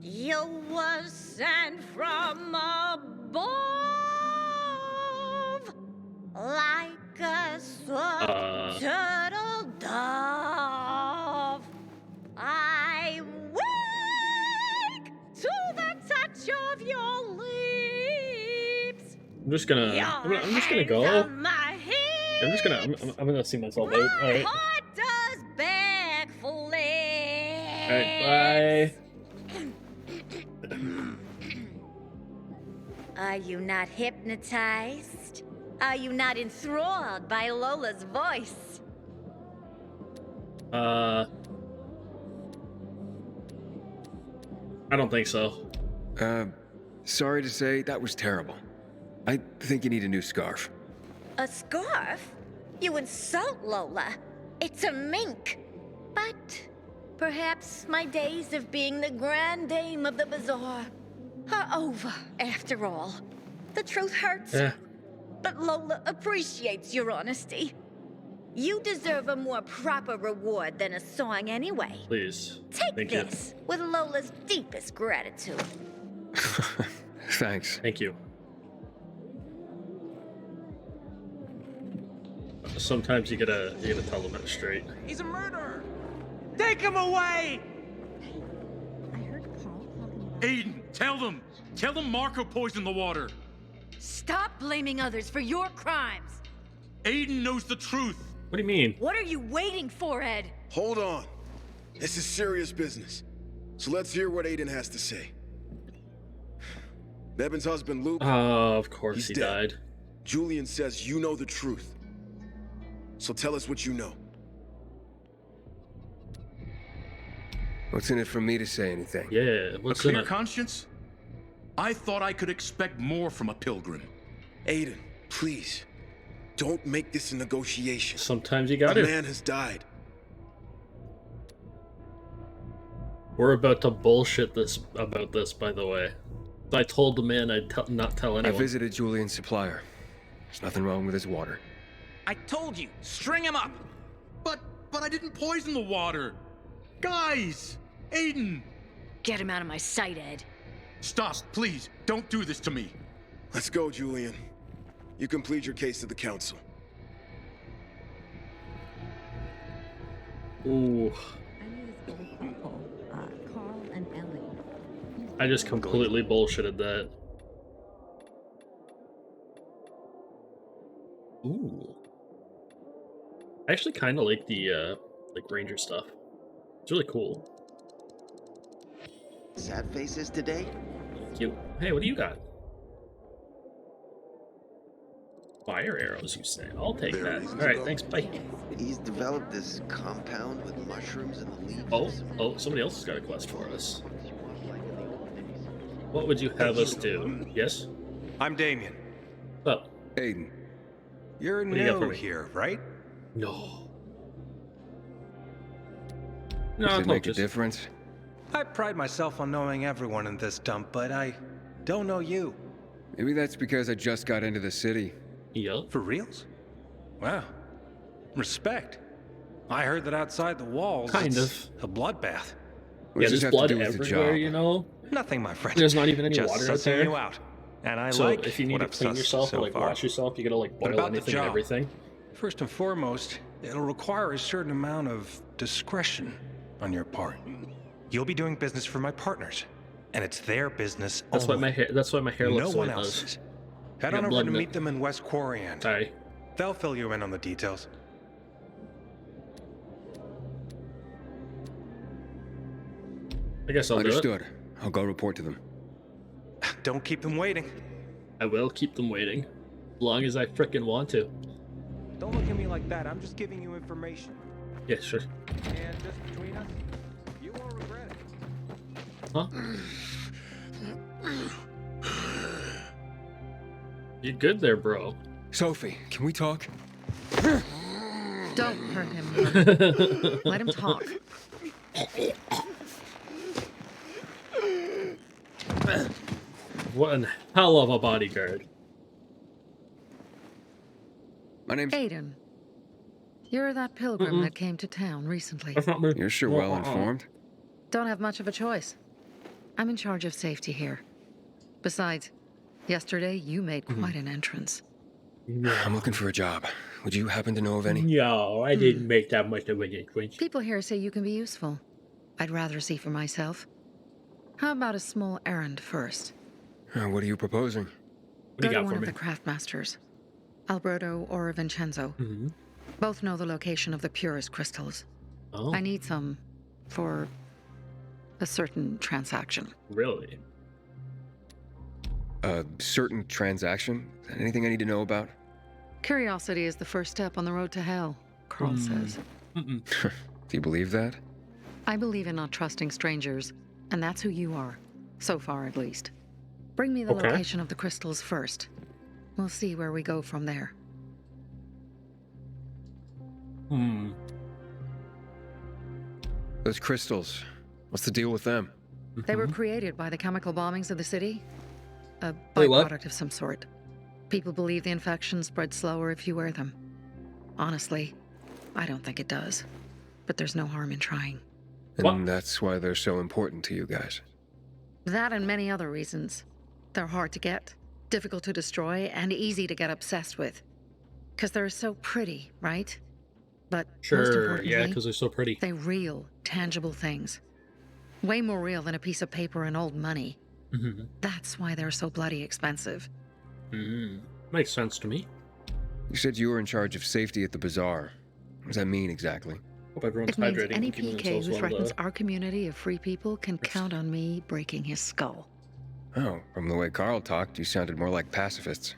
You were sent from above, like a soft turtle dove. I wake to the touch of your lips. I'm just gonna go. I'm gonna see myself out. Alright. Heart does beg for lips. Alright, bye. Are you not hypnotized? Are you not enthralled by Lola's voice? I don't think so. Sorry to say, that was terrible. I think you need a new scarf. A scarf? You insult Lola. It's a mink. But perhaps my days of being the grand dame of the bazaar are over after all. The truth hurts. Yeah. But Lola appreciates your honesty. You deserve a more proper reward than a song anyway. Please. Take Thank this with Lola's deepest gratitude. Thanks. Thank you. Sometimes you gotta tell them it straight. He's a murderer! Take him away! Aiden, tell them! Tell them Marco poisoned the water! Stop blaming others for your crimes! Aiden knows the truth! What do you mean? What are you waiting for, Ed? Hold on. This is serious business. So let's hear what Aiden has to say. Bevan's husband, Luke. Of course he's he dead. died. Julian says you know the truth. So tell us what you know. What's in it for me to say anything? Yeah, A what's in clear it? conscience? I thought I could expect more from a pilgrim. Aiden, please. Don't make this a negotiation. Sometimes you gotta. A man has died. We're about to bullshit about this, by the way. I told the man I'd not tell I anyone. visited Julian's supplier. There's nothing wrong with his water. I told you, string him up! But I didn't poison the water! Guys! Aiden! Get him out of my sight, Ed. Stop, please. Don't do this to me. Let's go, Julian. You can plead your case to the council. Ooh. Carl and Ellie. I just completely bullshitted that. Ooh. I actually kind of like the like ranger stuff. It's really cool. Sad faces today? Cute. Hey, what do you got? Fire arrows, you say? I'll take that. All right, thanks. Bye. He's developed this compound with mushrooms in the leaves. Oh, somebody else has got a quest for us. What would you have us do? Yes? I'm Damien. Oh. Aiden, You're What do you got for new me? here, right? No. Does it make a just difference? I pride myself on knowing everyone in this dump, but I don't know you. Maybe that's because I just got into the city. Yeah. For reals? Wow. Respect. I heard that outside the walls, Kind it's a bloodbath. Yeah, there's blood everywhere, you know? Nothing, my friend. There's not even any Just water out sussing there. you out. And I So like if you need what to I've clean sussed yourself so or like far. wash yourself, you gotta like What boil about the anything and job? everything. First and foremost, it'll require a certain amount of discretion on your part. You'll be doing business for my partners, and it's their business That's why only. That's why my hair looks No the way one it does. else's. Head Got on over blood to in it. meet them in West Quarry. Sorry. They'll fill you in on the details. I guess I'll Understood. do it. I'll go report to them. Don't keep them waiting. I will keep them waiting. As long as I frickin' want to. Don't look at me like that. I'm just giving you information. Yeah, sure. And just between us, you won't regret it. Huh? You good there, bro? Sophie, can we talk? Don't hurt him. Let him talk. What a hell of a bodyguard. My name's Aiden. You're that pilgrim that came to town recently. That's not me. You're sure well informed. Don't have much of a choice. I'm in charge of safety here. Besides, yesterday you made quite an entrance. I'm looking for a job. Would you happen to know of any? No, I didn't make that much of an entrance. People here say you can be useful. I'd rather see for myself. How about a small errand first? What are you proposing? What do Go you to got one for of me? the craftmasters, Alberto or Vincenzo. Mm-hmm. Both know the location of the purest crystals. Oh. I need some for a certain transaction. Really? A certain transaction? Anything I need to know about? Curiosity is the first step on the road to hell, Carl says. Do you believe that? I believe in not trusting strangers, and that's who you are. So far, at least. Bring me the Okay. location of the crystals first. We'll see where we go from there. Those crystals. What's the deal with them? They were created by the chemical bombings of the city. A Wait, what? byproduct of some sort. People believe the infection spreads slower if you wear them. Honestly, I don't think it does. But there's no harm in trying. And that's why they're so important to you guys. That and many other reasons. They're hard to get, difficult to destroy, and easy to get obsessed with. Because they're so pretty, right? But most Sure, importantly, yeah, because they're so pretty. they're real, tangible things. Way more real than a piece of paper and old money. Mm-hmm. That's why they're so bloody expensive. Makes sense to me. You said you were in charge of safety at the bazaar. What does that mean exactly? Hope everyone's It means hydrating any and keeping PK themselves who warmed threatens up. our community of free people can count on me breaking his skull. Oh, from the way Carl talked, you sounded more like pacifists.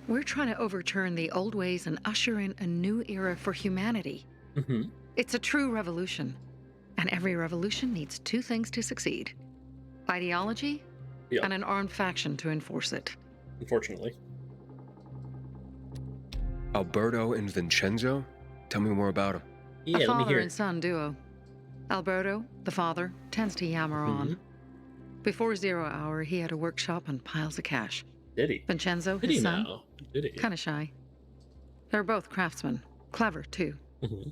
We're trying to overturn the old ways and usher in a new era for humanity. Mm-hmm. It's a true revolution. And every revolution needs two things to succeed. Ideology and an armed faction to enforce it. Unfortunately. Alberto and Vincenzo? Tell me more about them. Yeah, a let me father hear and it. son duo. Alberto, the father, tends to yammer on. Before 0 hour, he had a workshop and piles of cash. Did he? Vincenzo, Did his he son, now? Did he? kind of shy. They're both craftsmen, clever too. Mm-hmm.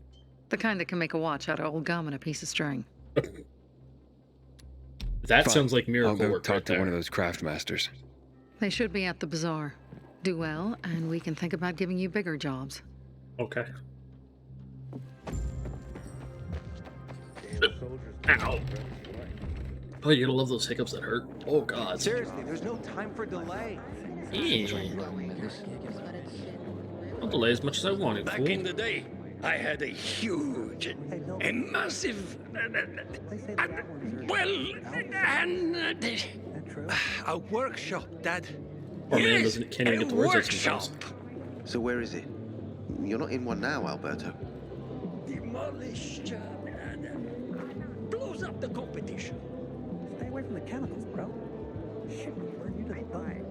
The kind that can make a watch out of old gum and a piece of string. That Fine. sounds like miracle I'll go work talk right to there. one of those craft masters. They should be at the bazaar. Do well, and we can think about giving you bigger jobs. Okay. Ow. Oh, you're gonna love those hiccups that hurt. Oh, God. Seriously, there's no time for delay. I'll delay as much as I wanted. Back in the day, I had a huge, a massive, A workshop, Dad. Poor man can't even get the words out sometimes. So where is it? You're not in one now, Alberto. demolished, blows up the competition. Stay away from the chemicals, bro. Shit will burn you to the bone.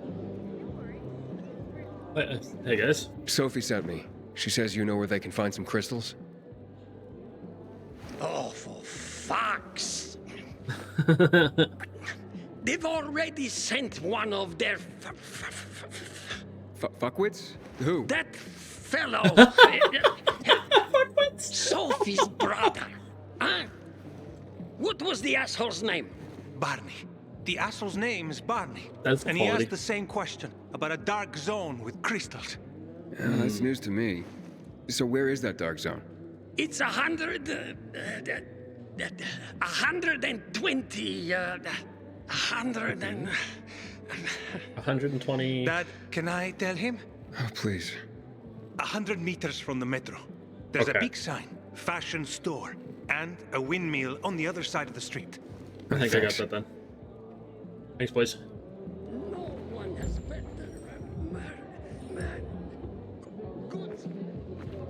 Hey guys. Sophie sent me. She says you know where they can find some crystals. Oh, for fucks! They've already sent one of their fuckwits? Who? That fellow. Sophie's brother. Huh? What was the asshole's name? Barney. The asshole's name is Barney. That's and quality. he asked the same question about a dark zone with crystals. That's news to me. So where is that dark zone? It's 120. 120. Dad, can I tell him? Oh, please. 100 meters from the metro. There's Okay. a big sign, fashion store, and a windmill on the other side of the street. I think I got that then. Thanks, boys. No one has better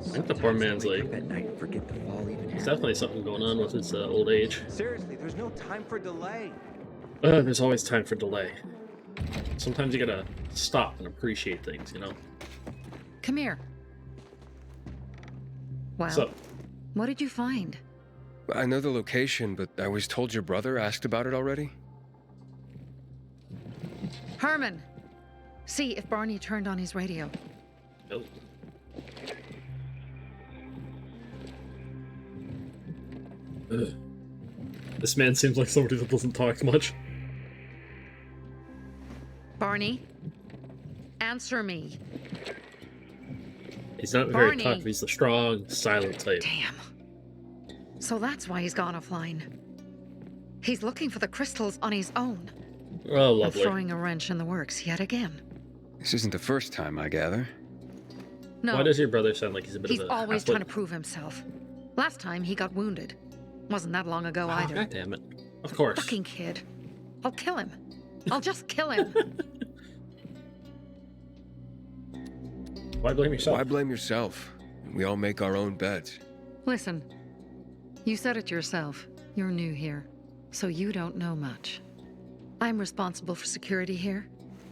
I think the poor man's like, there's definitely something going on with his old age. Seriously, there's no time for delay. There's always time for delay. Sometimes you gotta stop and appreciate things, you know? Come here. Well, So, what did you find? I know the location, but I was told your brother asked about it already. Herman, see if Barney turned on his radio. oh. Ugh. This man seems like somebody that doesn't talk much. Barney, answer me. He's not very talkative, he's the strong, silent type. Damn. So that's why he's gone offline. He's looking for the crystals on his own. Oh, I'm lovely. throwing a wrench in the works yet again. This isn't the first time, I gather. No. Why does your brother sound like he's a bit He's of a always half-wit? trying to prove himself. Last time he got wounded. Wasn't that long ago either. God damn it. Of course. Fucking kid. I'll kill him. I'll just kill him. Why blame yourself? Why blame yourself? We all make our own beds. Listen, you said it yourself. You're new here, so you don't know much. I'm responsible for security here,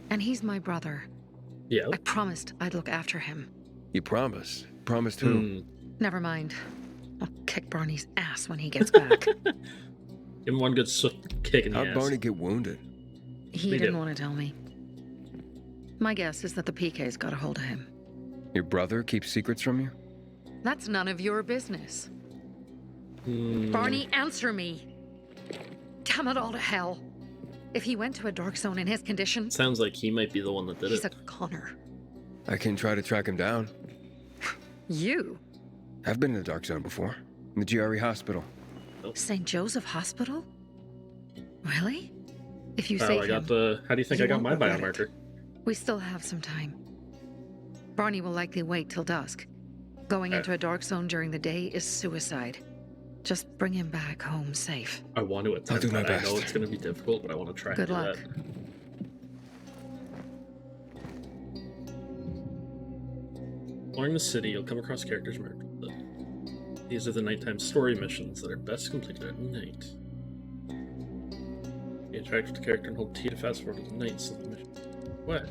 and he's my brother. Yeah. I promised I'd look after him. You promised? Promised who? Never mind. I'll kick Barney's ass when he gets back. Give him one good kick in the How'd ass. Barney get wounded? He didn't want to tell me. My guess is that the PK's got a hold of him. Your brother keeps secrets from you? That's none of your business. Barney, answer me. Damn it all to hell. If he went to a dark zone in his condition, Sounds like he might be the one that did he's it. a Connor. I can try to track him down. You? I've been in the dark zone before. In the GRE hospital. St. Joseph Hospital? Really? If you Oh, save I got him, the. How do you think I got my won't regret biomarker? we still have some time. Barney will likely wait till dusk. Going into a dark zone during the day is suicide. Just bring him back home safe. I want to attempt do my that. I know best. it's going to be difficult, but I want to try Good and do luck. that. Exploring the city, you'll come across characters marked with it. These are the nighttime story missions that are best completed at night. You interact with the character and hold T to fast forward to the night so the mission. What?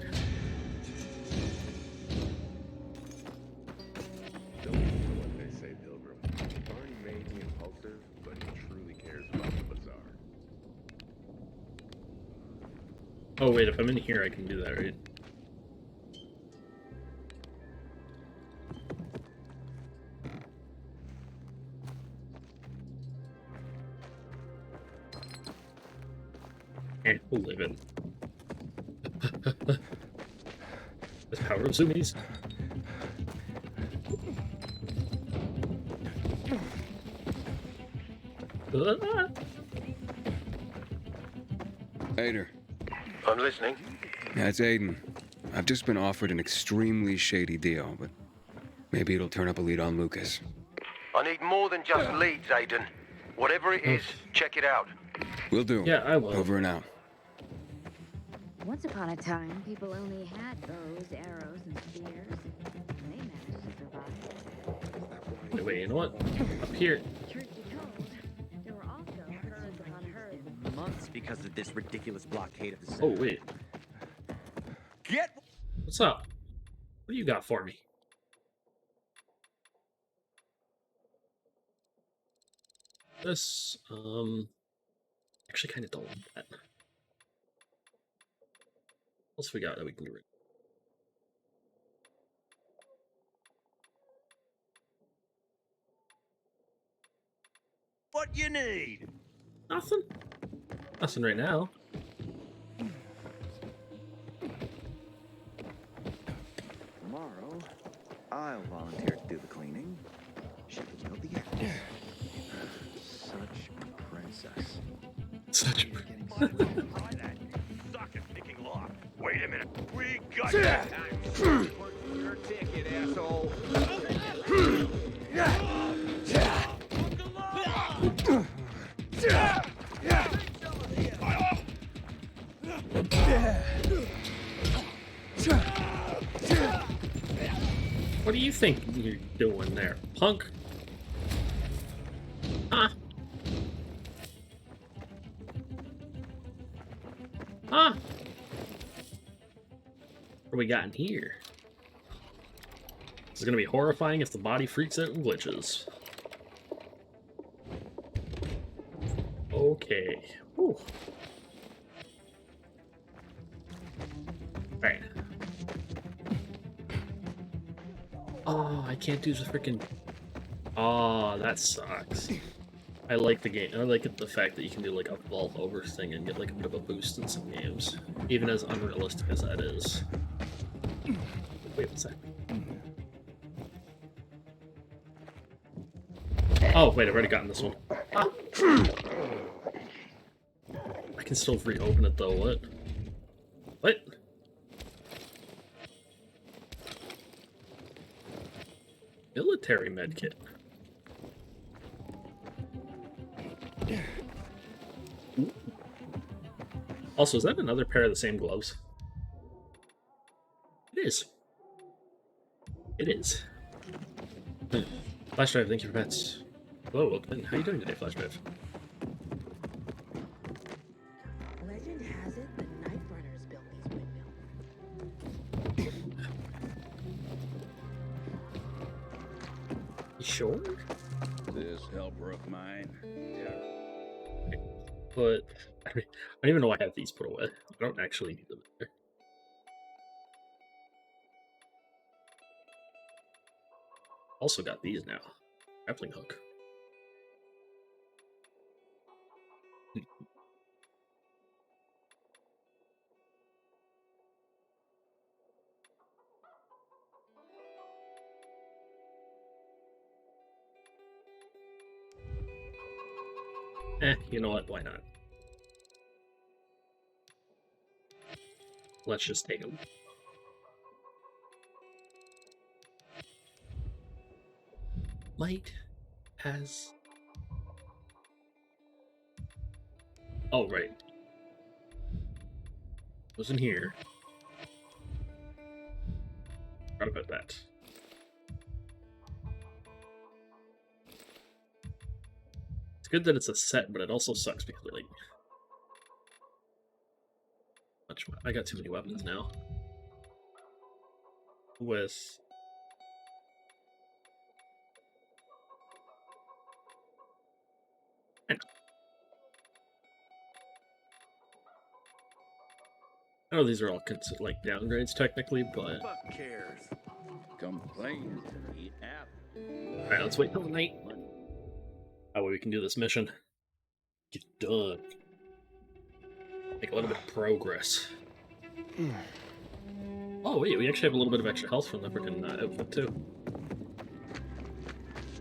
Don't listen to what they say, Pilgrim. Barney may be impulsive, but he truly cares about the bazaar. Oh wait, if I'm in here I can do that, right? And we'll live in. The power of zoomies. Aiden. I'm listening. That's Aiden. I've just been offered an extremely shady deal, but maybe it'll turn up a lead on Lucas. I need more than just leads, Aiden. Whatever it is, check it out. Will do. Yeah, I will. Over and out. Once upon a time, people only had bows, arrows, and spears. They managed to survive. Wait, you know what? Up here. Truth be told, there were also herds upon herds. Months because of this ridiculous blockade of the Oh center. wait. Get. What's up? What do you got for me? This, actually kind of don't want that. What else we got that we can get rid of? What you need? Nothing. Nothing right now. Tomorrow, I'll volunteer to do the cleaning. She will be happy. Such a princess. Such a Suck at picking lock. Wait a minute. We got that. Your ticket, asshole. What do you think you're doing there, punk? Huh? Huh? What do we got in here? This is gonna be horrifying if the body freaks out and glitches. Okay. Whew. Alright. Oh, I can't do the freaking... Oh, that sucks. I like the game. I like the fact that you can do like a vault over thing and get like a bit of a boost in some games. Even as unrealistic as that is. Wait, what's that? Oh, wait, I've already gotten this one. Ah. I can still reopen it though, what? What? Military medkit. Also, is that another pair of the same gloves? It is. It is. Flash Drive, thank you for pets. Hello, welcome. How are you doing today, Flash Drive? Legend has it the Night Runners built these windmills. You sure? This Hellbrook mine. Yeah. But I don't even know why I have these put away. I don't actually need them there. Also got these now. Grappling hook. You know what? Why not? Let's just take them. Light has... Oh, right. Wasn't here. Forgot about that. It's good that it's a set, but it also sucks because like... I got too many weapons now. With... I know these are all considered like downgrades technically, but... Fuck cares? Complain to the app. Alright, let's wait till the night. That way we can do this mission. Get done. Make a little bit of progress. Oh wait, we actually have a little bit of extra health from the freaking outfit too.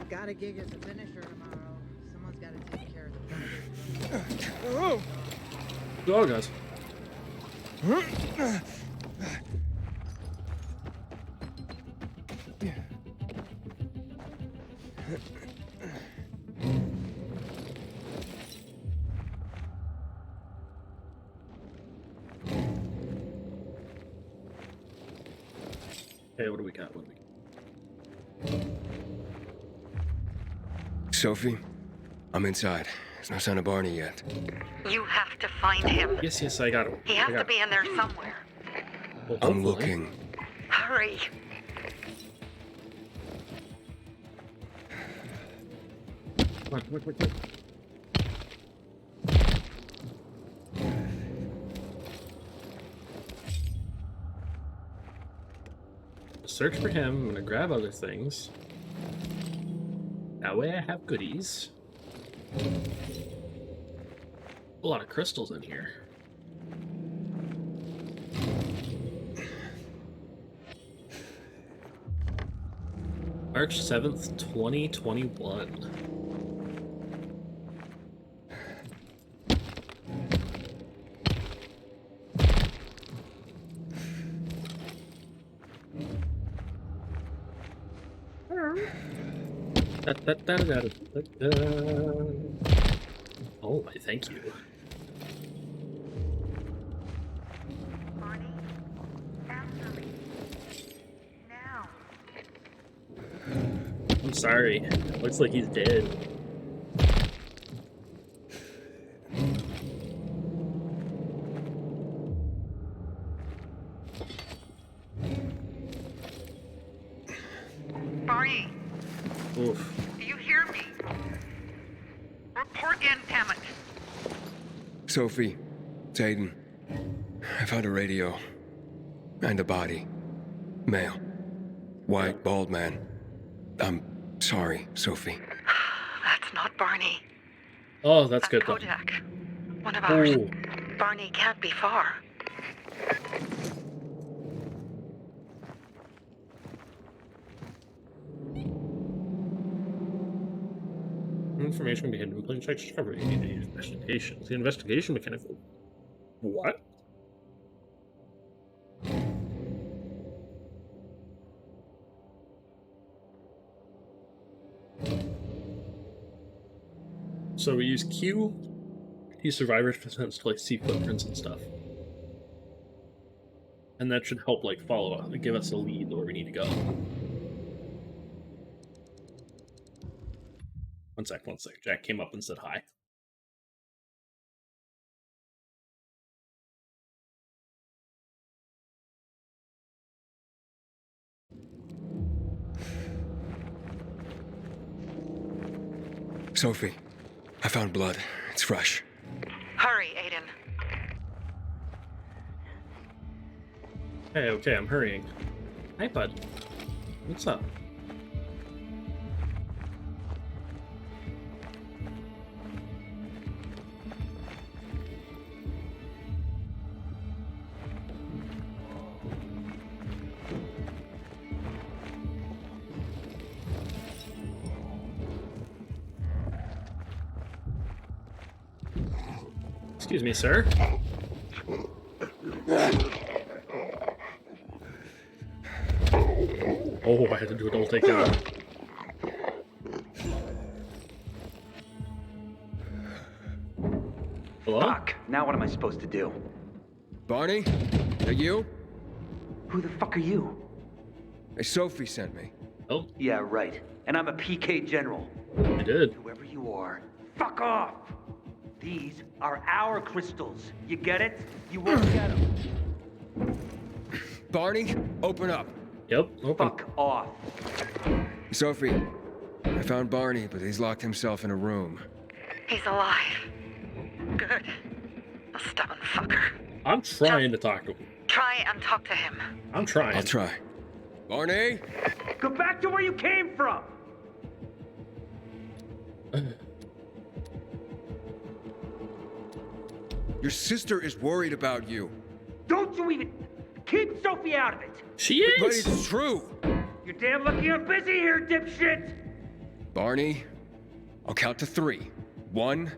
Got a gig as a finisher tomorrow. Someone's got to take care of the Oh, guys. Hey, what do we got? Sophie, I'm inside. There's no sign of Barney yet. You have to find him. Yes, I got him. He has to be in there somewhere. Well, I'm looking. Hurry. Come on, quick, quick, quick. Search for him. I'm gonna grab other things. That way I have goodies. A lot of crystals in here. March 7th, 2021. Oh, I thank you. I'm sorry. Looks like he's dead. Barney, Oof. do you hear me? Report in, damn it. Sophie, it's Aiden. I found a radio. And a body. Male. White, bald man. I'm sorry, Sophie. That's not Barney. Oh, that's good. Kodak. One of ours. Ooh. Barney can't be far. Information behind in plain sight discovery. The investigation. The investigation mechanical. What? So we use Q, use survivors presence to like see footprints and stuff. And that should help like follow up, give us a lead where we need to go. One sec. Jack came up and said hi. Sophie, I found blood. It's fresh. Hurry, Aiden. Hey, okay, I'm hurrying. Hi, bud. What's up? Excuse me, sir. Oh, I had to do a double takedown. Hello? Fuck. Now what am I supposed to do? Barney? Are you? Who the fuck are you? Hey, Sophie sent me. Oh. Yeah, right. And I'm a PK general. You did. Whoever you are, fuck off! These are our crystals. You get it? You won't get them. Barney, open up. Yep, open. Fuck off. Sophie, I found Barney, but he's locked himself in a room. He's alive. Good. A stubborn fucker. I'm trying to talk to him. Try and talk to him. I'm trying. I'll try. Barney? Go back to where you came from! Your sister is worried about you. Don't you even... Keep Sophie out of it! She is! But it's true! You're damn lucky I'm busy here, dipshit! Barney, I'll count to 3. 1,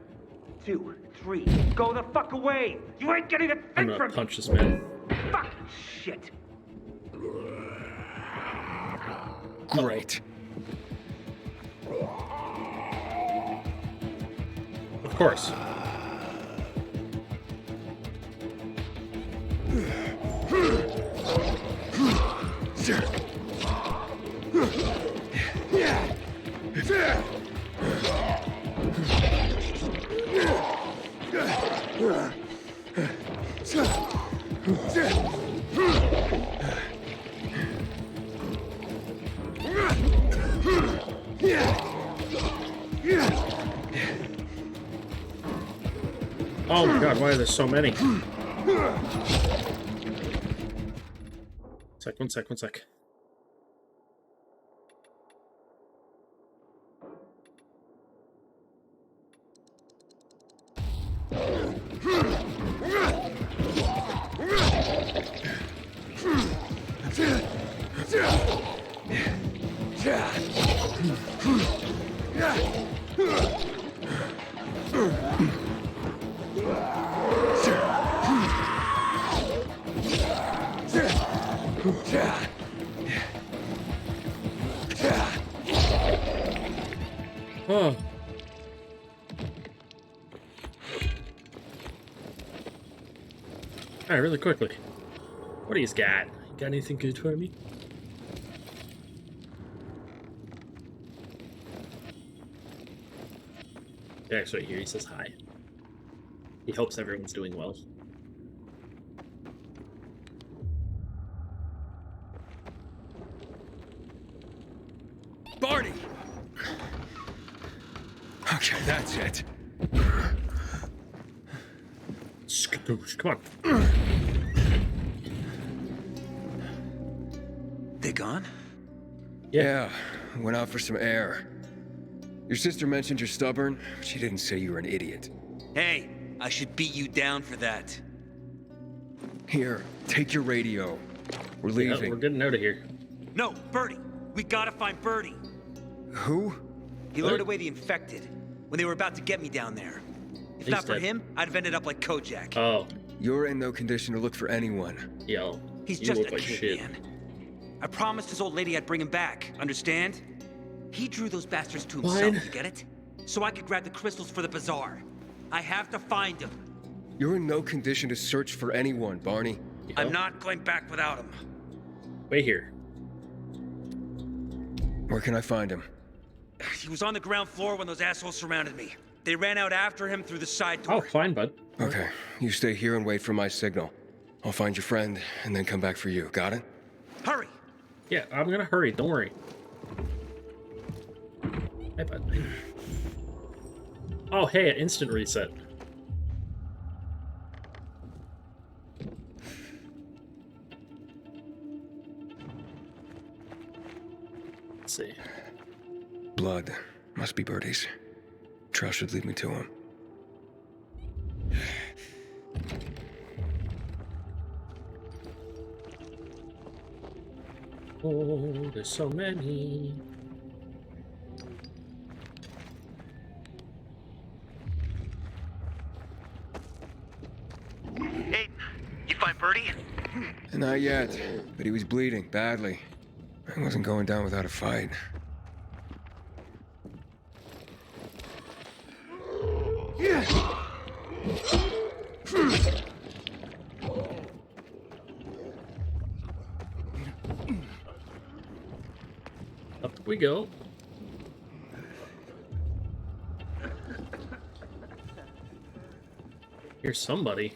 2, 3. Go the fuck away! You ain't getting a thing I'm gonna from punch this man. Fucking shit! Great. Of course. Oh my god, why are there so many? One sec. Oh. Alright, really quickly. What do you got? You got anything good for me? Yeah, actually, here he says hi. He hopes everyone's doing well. Barney! Okay, that's it. Skadoosh, come on. They gone? Yeah, went out for some air. Your sister mentioned you're stubborn. She didn't say you were an idiot. Hey, I should beat you down for that. Here, take your radio. We're leaving. Yeah, we're getting out of here. No, Birdie! We gotta find Birdie! Who? He lured away the infected when they were about to get me down there. If not for him, I'd have ended up like Kojak. Oh. You're in no condition to look for anyone. Yo, He's you just look a like kid, shit. man. I promised his old lady I'd bring him back, understand? He drew those bastards to himself, Fine. you get it? So I could grab the crystals for the bazaar. I have to find him. You're in no condition to search for anyone, Barney. I'm not going back without him. Wait here. Where can I find him? He was on the ground floor when those assholes surrounded me. They ran out after him through the side door. Oh, fine, bud. Okay, you stay here and wait for my signal. I'll find your friend and then come back for you. Got it? Hurry! Yeah, I'm gonna hurry. Don't worry. Hey, bud. Oh, hey, an instant reset. Let's see. Blood. Must be Birdie's. Trust should lead me to him. Oh, there's so many. Hey, you find Birdie? Not yet, but he was bleeding badly. I wasn't going down without a fight. Up we go. Here's somebody.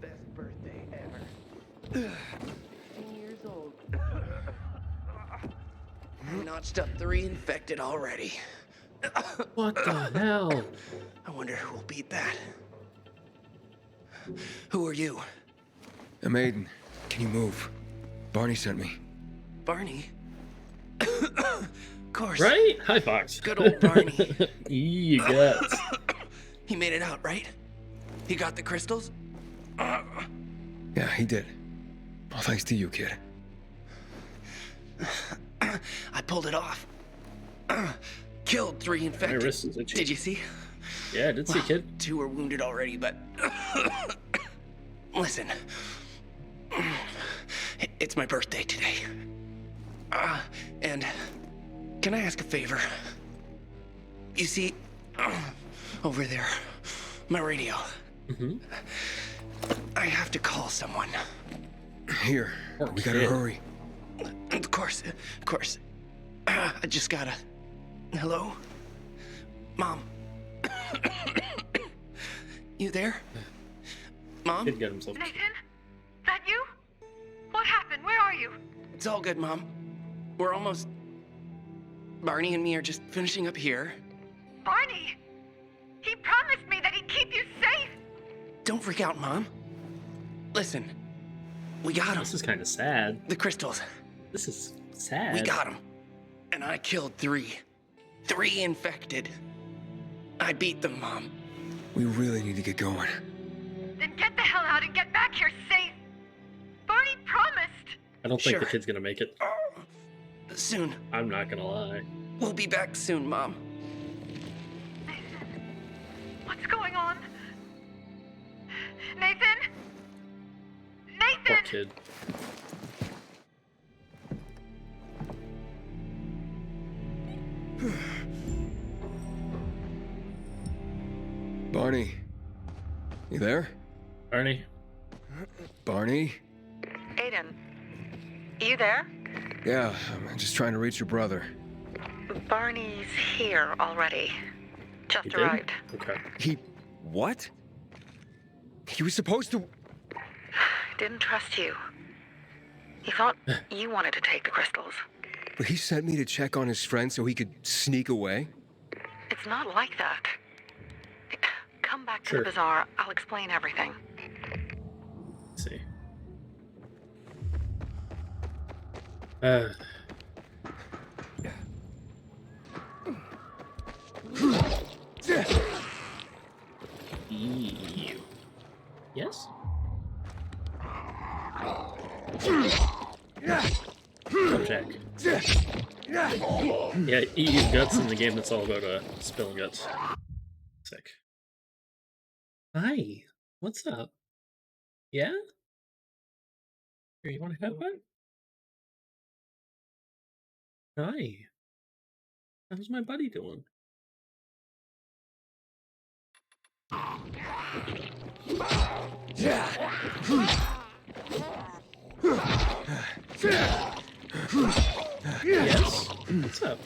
Best birthday ever. 15 years old. Notched up 3 infected already. What the hell? I wonder who will beat that. Who are you? I'm Aiden. Can you move? Barney sent me. Barney? Of course. Right? Hi, Fox. Good old Barney. You guts. He made it out, right? He got the crystals? Yeah, he did. All thanks to you, kid. I pulled it off. Killed 3 My infected. wrist is itchy. Did you see? Yeah, I did see, kid. 2 were wounded already, but... Listen. It's my birthday today. And... Can I ask a favor? You see... over there. My radio. Mm-hmm. I have to call someone. Here. We gotta hurry. Of course. I just gotta... Hello? Mom. You there? Mom? Did get himself. Nathan? That you? What happened? Where are you? It's all good, Mom. We're almost... Barney and me are just finishing up here. Barney! He promised me that he'd keep you safe! Don't freak out, Mom. Listen. We got him. This is kind of sad. The crystals. This is sad. We got him. And I killed 3. 3 infected. I beat them, Mom. We really need to get going. Then get the hell out and get back here safe! Barney promised! I don't think Sure. the kid's gonna make it. Soon. I'm not gonna lie. We'll be back soon, Mom. What's going on? Nathan? Poor Nathan! kid. Barney. You there? Barney? Barney? Aiden, you there? Yeah, I'm just trying to reach your brother. Barney's here already. Just He did? arrived. Okay. He... what? He was supposed to... Didn't trust you. He thought you wanted to take the crystals. But he sent me to check on his friend so he could sneak away? It's not like that. Come back to Sure. the bazaar. I'll explain everything. Let's see. Ew. Yes? Oh, Jack. Yeah, eat guts in the game that's all about spilling guts. Sick. Hi. What's up? Yeah? Here, you want a headbutt? Hi. How's my buddy doing? Yes? What's up?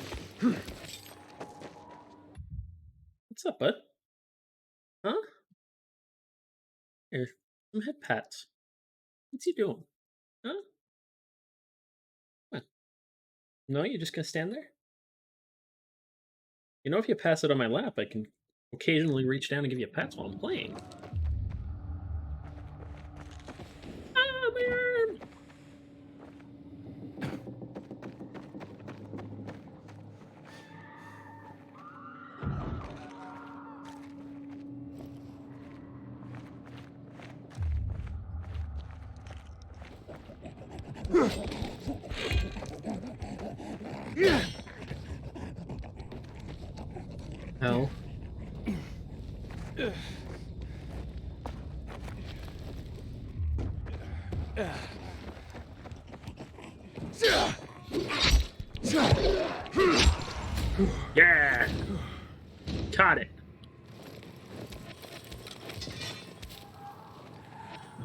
What's up, bud? Huh? Here, some head pats. What's he doing? Huh? What? No, you're just gonna stand there? You know, if you pass it on my lap, I can occasionally reach down and give you pats while I'm playing. Ah, man! Hell. Yeah! Caught it.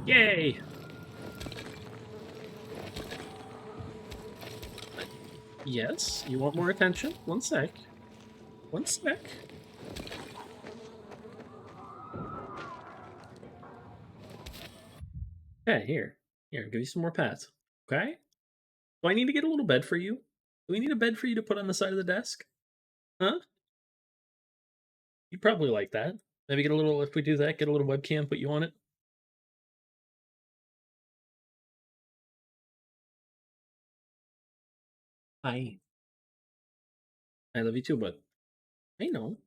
Yay! Yes, you want more attention? One sec. One sec. Okay, here. Here, I'll give you some more pats. Okay? Do I need to get a little bed for you? Do we need a bed for you to put on the side of the desk? Huh? You'd probably like that. Maybe get a little, if we do that, get a little webcam, put you on it. Hi. I love you too, bud. I know.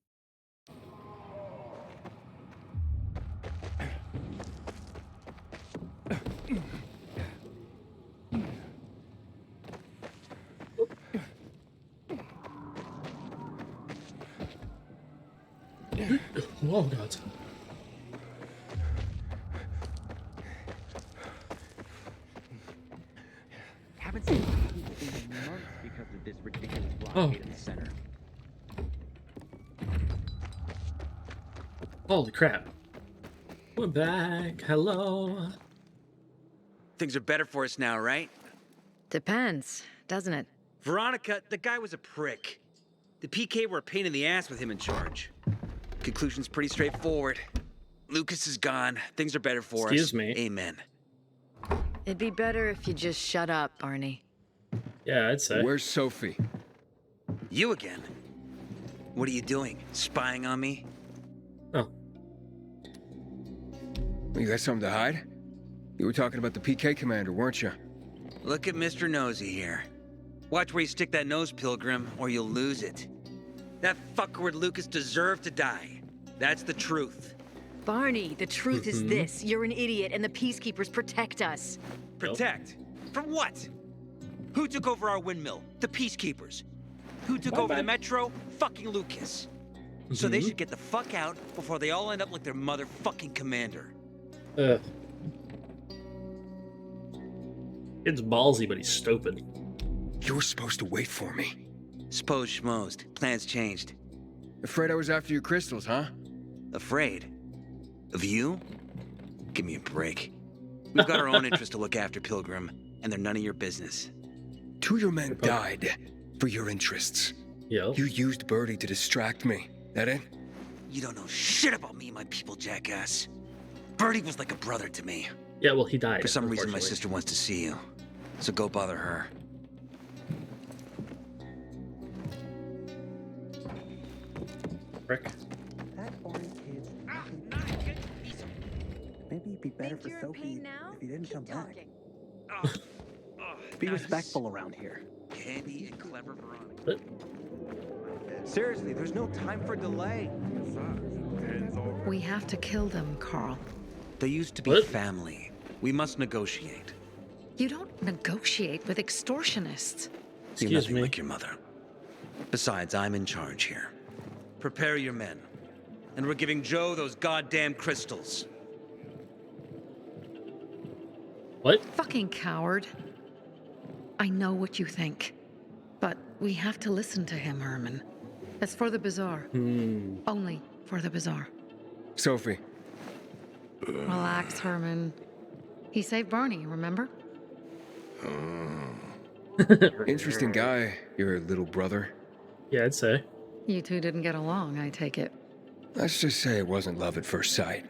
Oh, God. Haven't seen people in months because of this ridiculous blockade in the center. Holy crap. We're back. Hello. Things are better for us now, right? Depends, doesn't it? Veronica, the guy was a prick. The PK were a pain in the ass with him in charge. Conclusion's pretty straightforward. Lucas is gone. Things are better for us. Excuse me. Amen. It'd be better if you just shut up, Barney. Yeah, I'd say. Where's Sophie? You again? What are you doing? Spying on me? Oh. You got something to hide? You were talking about the PK commander, weren't you? Look at Mr. Nosy here. Watch where you stick that nose, Pilgrim, or you'll lose it. That fuckward Lucas deserved to die. That's the truth. Barney, the truth is this. You're an idiot, and the Peacekeepers protect us. Protect? From what? Who took over our windmill? The Peacekeepers. Who took over the Metro? Fucking Lucas. So they should get the fuck out before they all end up like their motherfucking commander. Ugh. It's ballsy, but he's stupid. You were supposed to wait for me. Suppose schmozed. Plans changed. Afraid I was after your crystals, huh? Afraid? Of you? Give me a break. We've got our own interests to look after, Pilgrim, and they're none of your business. 2 of your men died for your interests. Yeah. You used Birdie to distract me. That it? You don't know shit about me and my people, jackass. Birdie was like a brother to me. Yeah, well, he died. For some reason, my sister wants to see you. So go bother her. Frick. That Barney kid's maybe it'd be better for Sophie if you didn't come back. Be respectful around here. Candy and clever Veronica. Seriously, there's no time for delay. We have to kill them, Carl. They used to be family. We must negotiate. You don't negotiate with extortionists. You're nothing like your mother. Besides, I'm in charge here. Prepare your men. And we're giving Joe those goddamn crystals. What? Fucking coward. I know what you think. But we have to listen to him, Herman. It's for the Bazaar. Only for the Bazaar. Sophie. Relax, Herman. He saved Barney, remember? Interesting guy, your little brother. Yeah, I'd say. You two didn't get along, I take it. Let's just say it wasn't love at first sight.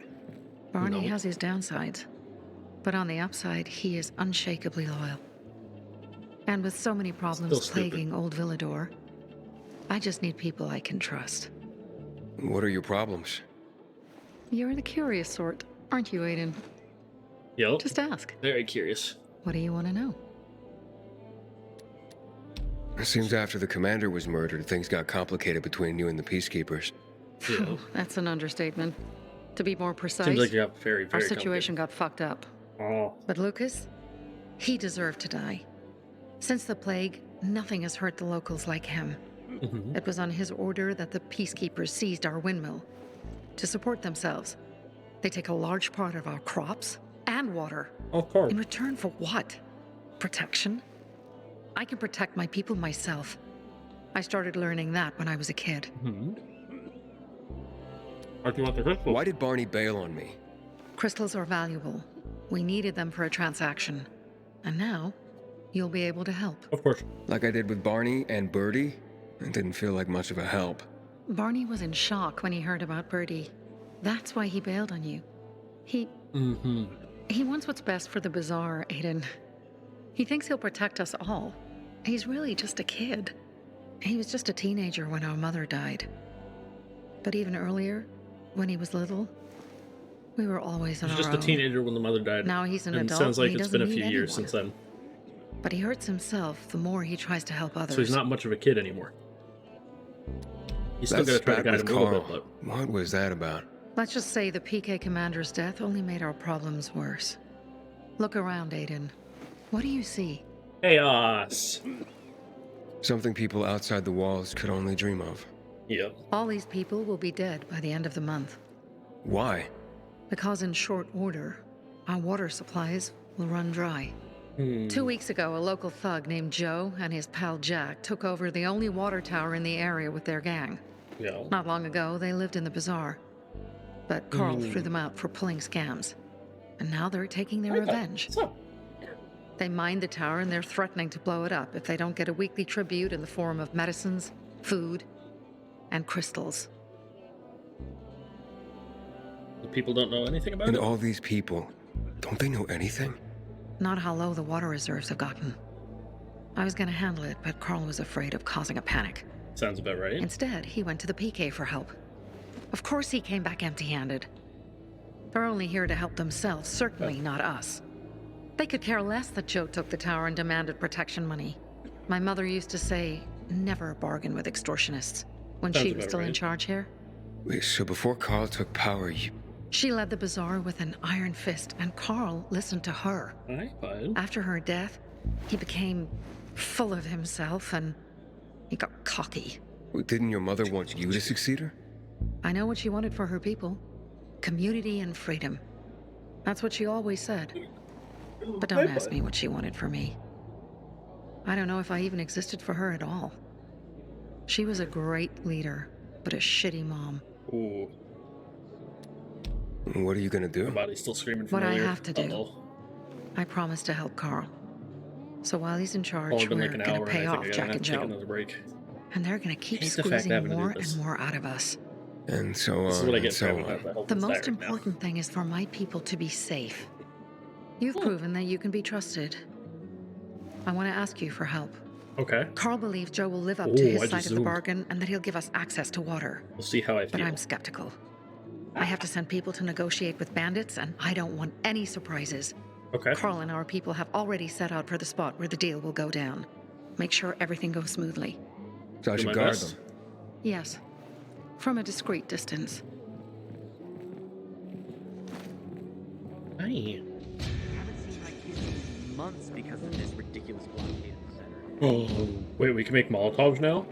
Barney has his downsides. But on the upside, he is unshakably loyal. And with so many problems plaguing old Villedor, I just need people I can trust. What are your problems? You're the curious sort, aren't you, Aiden? Yep. Just ask. Very curious. What do you want to know? It seems after the commander was murdered, things got complicated between you and the Peacekeepers. Yeah. That's an understatement. To be more precise, Seems like you got very our situation got fucked up. Oh. But Lucas, he deserved to die. Since the plague, nothing has hurt the locals like him. It was on his order that the Peacekeepers seized our windmill. To support themselves, they take a large part of our crops and water. Of course. In return for what? Protection? I can protect my people myself. I started learning that when I was a kid. Why do you want the crystals? Why did Barney bail on me? Crystals are valuable. We needed them for a transaction. And now, you'll be able to help. Of course. Like I did with Barney and Birdie? It didn't feel like much of a help. Barney was in shock when he heard about Birdie. That's why he bailed on you. He wants what's best for the Bazaar, Aiden. He thinks he'll protect us all. He's really just a kid. He was just a teenager when our mother died. But even earlier, when he was little, we were always on He our was just own. a teenager when the mother died. Now he's an and adult. It sounds like and he it's been a doesn't few need years anyone. since then. But he hurts himself the more he tries to help others. So he's not much of a kid anymore. He's still That gonna try to spat guide with him a little Carl. bit, but What was that about? Let's just say the PK commander's death only made our problems worse. Look around, Aiden. What do you see? chaos. Something people outside the walls could only dream of. Yep. All these people will be dead by the end of the month. Why? Because in short order, our water supplies will run dry. 2 weeks ago, a local thug named Joe and his pal Jack took over the only water tower in the area with their gang. Yeah. Not long ago, they lived in the bazaar. But Carl threw them out for pulling scams. And now they're taking their revenge. They mined the tower and they're threatening to blow it up if they don't get a weekly tribute in the form of medicines, food, and crystals. The people don't know anything about And it? all these people, don't they know anything? Not how low the water reserves have gotten. I was gonna handle it, but Carl was afraid of causing a panic. Sounds about right. Instead, he went to the PK for help. Of course he came back empty-handed. They're only here to help themselves, certainly not us. They could care less that Joe took the tower and demanded protection money. My mother used to say, never bargain with extortionists, when Sounds she was about still in right. charge here. Wait, so before Carl took power, you... She led the bazaar with an iron fist, and Carl listened to her. After her death, he became full of himself, and he got cocky. Didn't your mother want you to succeed her? I know what she wanted for her people. Community and freedom. That's what she always said. But don't ask me what she wanted for me. I don't know if I even existed for her at all. She was a great leader, but a shitty mom. Ooh. What are you gonna do? My body's still screaming What I familiar. have to do. I promised to help Carl. So while he's in charge, Only been we're like an gonna hour, pay and I off think Jack I'm and gonna have to Joe. take another break. And they're gonna keep Hate the fact squeezing having to do more this. and more out of us. And so on. This is what I and get for so having on. that help The is most that right now. important thing is for my people to be safe. You've proven that you can be trusted. I want to ask you for help. Okay. Carl believes Joe will live up Ooh, to I his just side of the zoomed. bargain and that he'll give us access to water. We'll see how I But feel. I'm skeptical. I have to send people to negotiate with bandits, and I don't want any surprises. Okay. Carl and our people have already set out for the spot where the deal will go down. Make sure everything goes smoothly. So I Do should my guard best. them. Yes. From a discreet distance. Hi. Haven't seen my kids in months because of this ridiculous blockade of the center. Oh, wait, we can make Molotovs now?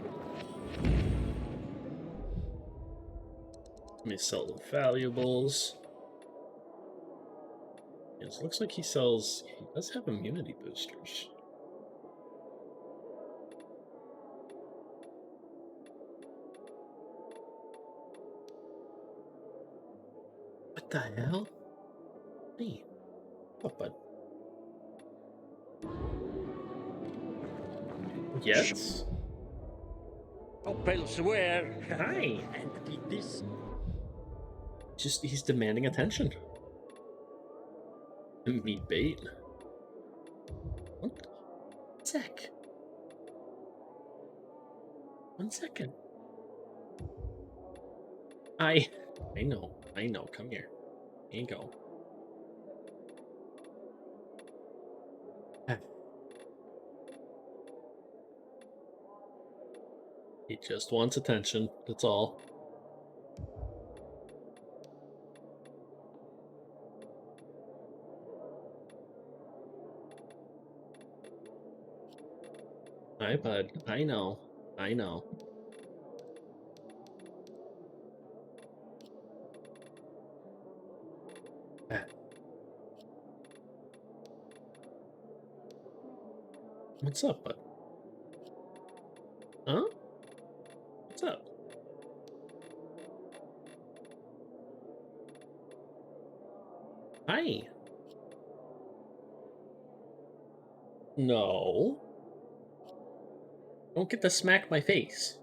Let me sell the valuables. Yes, looks like he does have immunity boosters. What the hell? Hey. Oh, bud. Yes. I'll swear. Hi. And eat this. Just, he's demanding attention. Meat bait. What? Sec. 1 second. I know. Come here. Here you go. He just wants attention. That's all. Hi, bud. I know. What's up, bud? Huh? What's up? Hi. No. Don't get to smack my face.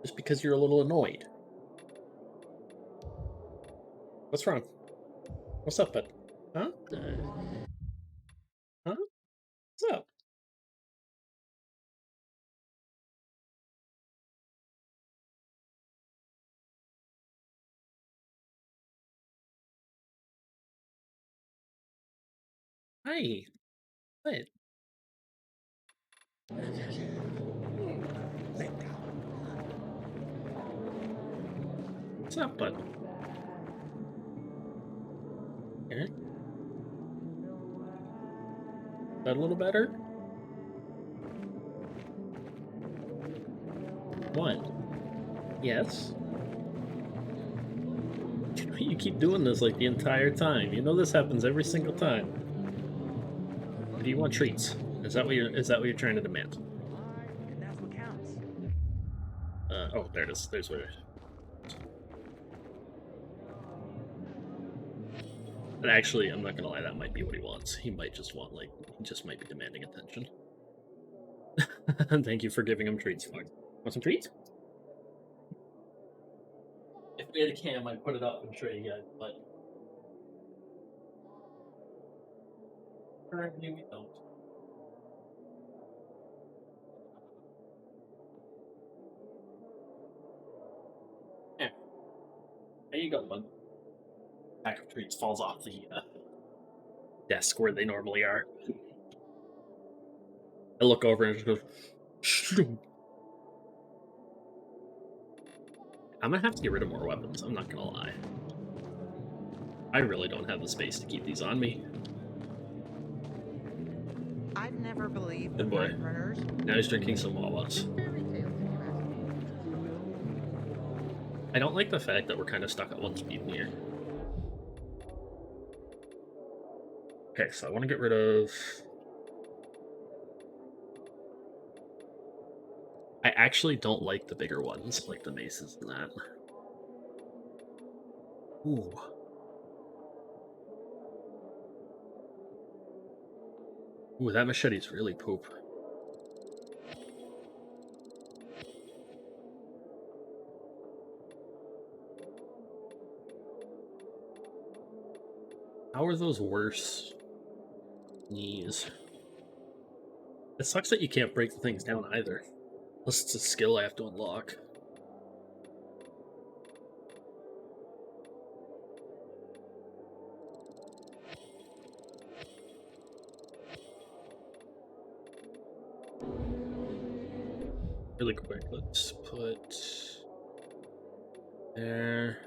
Just because you're a little annoyed. What's wrong? What's up, bud? Huh? Huh? What's up? Hi. What? What's up, bud? Here. That a little better? What? Yes? You keep doing this like the entire time. You know this happens every single time. Or do you want treats? Is that what you're trying to demand? And that's what counts. Oh, there it is. There's where. But actually, I'm not gonna lie, that might be what he wants. He might just want, like, he just might be demanding attention. Thank you for giving him treats, Fog. Want some treats? we had a cam, I'd put it up and show you guys, but currently we don't. Yeah. There you go, bud. Pack of treats falls off the desk where they normally are. I look over and it just goes. Shoo. I'm gonna have to get rid of more weapons, I'm not gonna lie. I really don't have the space to keep these on me. I've never believed Good boy. night runners. Now he's drinking some Wawas. I don't like the fact that we're kind of stuck at one speed here. Okay, so I want to get rid of... I actually don't like the bigger ones, like the maces and that. Ooh. Ooh, that machete's really poop. How are those worse? Knees. It sucks that you can't break the things down either. Unless it's a skill I have to unlock. Really quick, let's put there,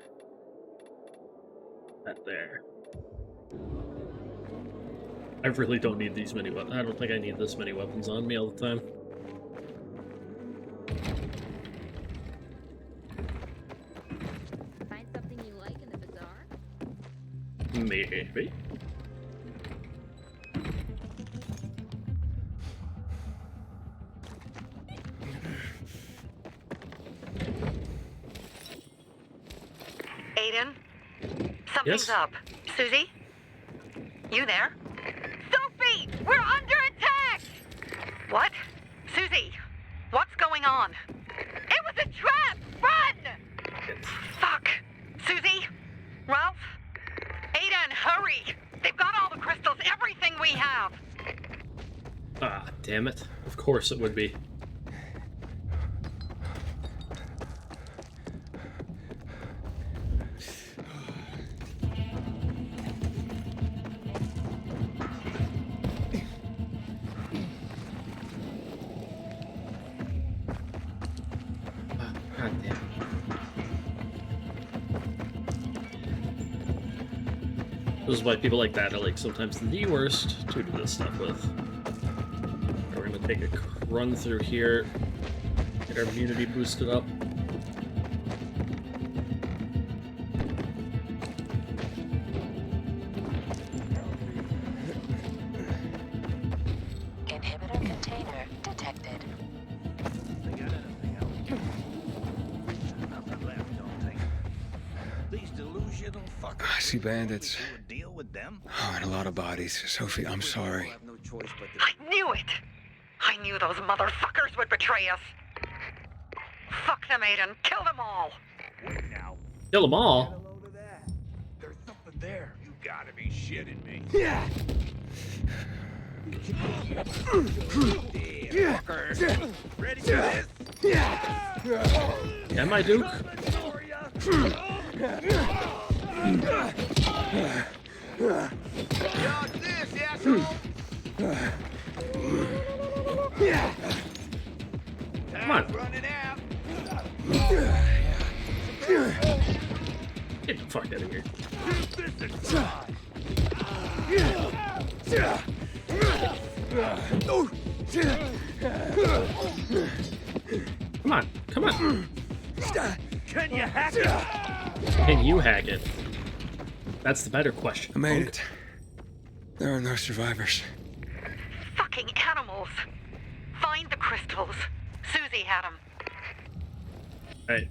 that there. I really don't need these many weapons. I don't think I need this many weapons on me all the time. Find something you like in the bazaar? Maybe. Aiden? Something's up. Susie? You there? Sophie! We're under attack! What? Susie, what's going on? It was a trap! Run! Fuck! Susie? Ralph? Aiden, hurry! They've got all the crystals, everything we have! Ah, damn it. Of course it would be. This is why people like that are like sometimes the worst to do this stuff with. We're gonna take a run through here, get our immunity boosted up. Inhibitor container detected. These delusional fuckers. I see bandits. Deal with them. Oh, and a lot of bodies. Sophie, I'm sorry. I knew it! I knew those motherfuckers would betray us! Fuck them, Aiden! Kill them all! Wait now. Kill them all? There's something there. You gotta be shitting me. Yeah. Fuckers. Ready for this? Am I, Duke? Dodge this, asshole! Come on. Running out. Get the fuck out of here. Come on, come on. Can you hack it? Can you hack it? That's the better question. I made it. There are no survivors. Fucking animals! Find the crystals. Susie had them. Right.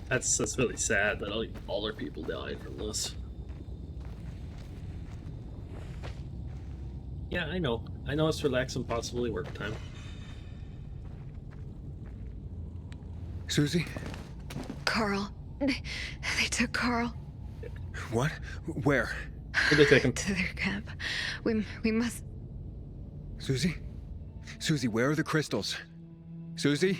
That's really sad that all our people died from this. Yeah, I know. I know it's relaxing, possibly work time. Susie? Carl. They took Carl. What? Where? Where'd they take him? To their camp. We must... Susie? Susie, where are the crystals? Susie?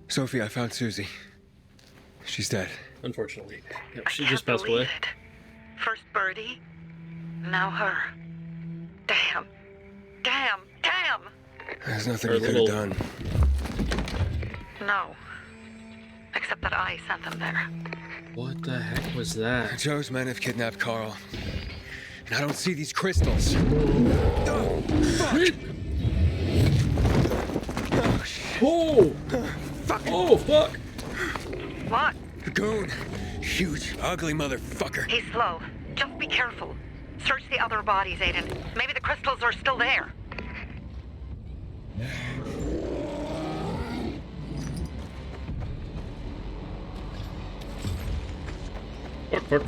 Sophie, I found Susie. She's dead. Unfortunately. Yep, I she can't just passed believe away. it. First Birdie, now her. Damn. Damn. Damn! There's nothing you could have done. No. Except that I sent them there. What the heck was that? Joe's men have kidnapped Carl. And I don't see these crystals. Oh, fuck! Oh! Fuck! Oh, fuck! What? Goon. Huge, ugly motherfucker. He's slow. Just be careful. Search the other bodies, Aiden. Maybe the crystals are still there. Fuck.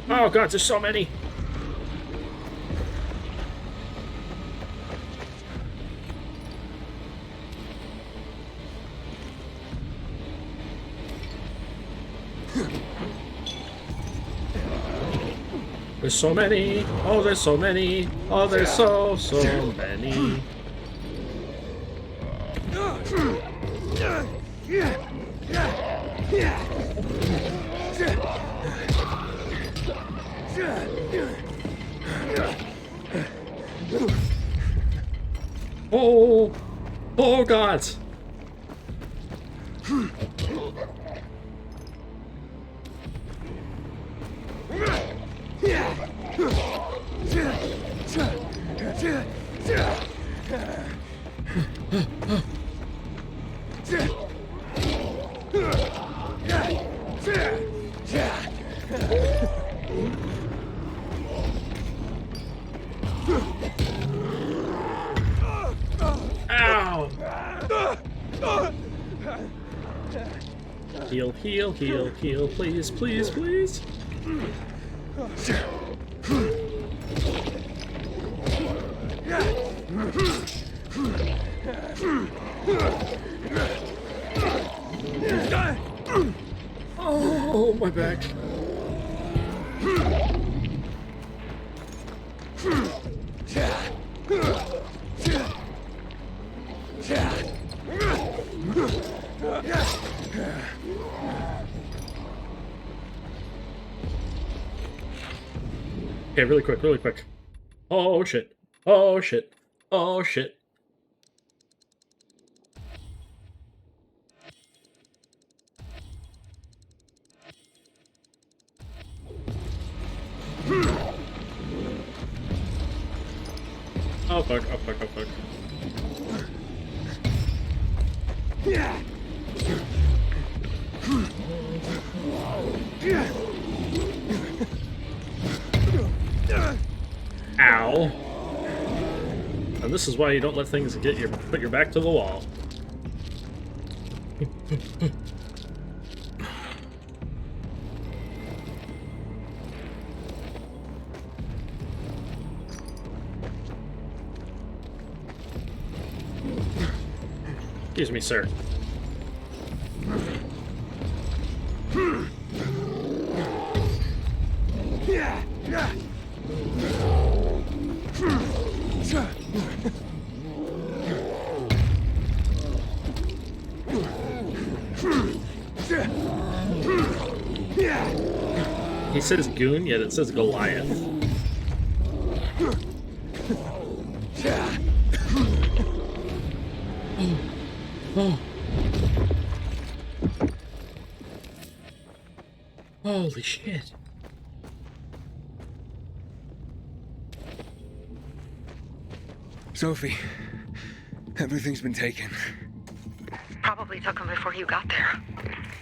Oh god, there's so many. There's so many. Oh, there's so many. Oh, there's so many. Oh, oh God. Ow! Heal, heal, heal, heal, please, please, please. Oh, my back. Okay, really quick, really quick. Oh shit. Oh shit. Oh shit. Oh fuck, oh fuck, oh fuck. Ow. And this is why you don't let things put your back to the wall. Excuse me, sir. He says goon, yet it says Goliath. Oh. Holy shit. Sophie, everything's been taken. Probably took him before you got there.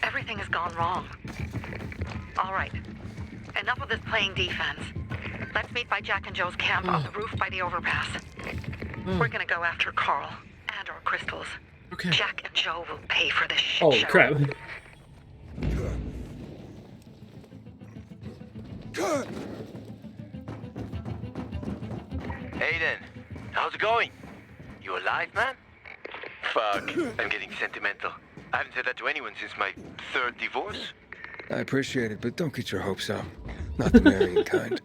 Everything has gone wrong. All right. enough of this playing defense. Let's meet by Jack and Joe's camp on the roof by the overpass. We're gonna go after Carl and our crystals. Okay. Jack and Joe will pay for this shit Holy show. crap. Aiden, how's it going? You alive, man? Fuck, I'm getting sentimental. I haven't said that to anyone since my third divorce. I appreciate it, but don't get your hopes up. Not the marrying kind.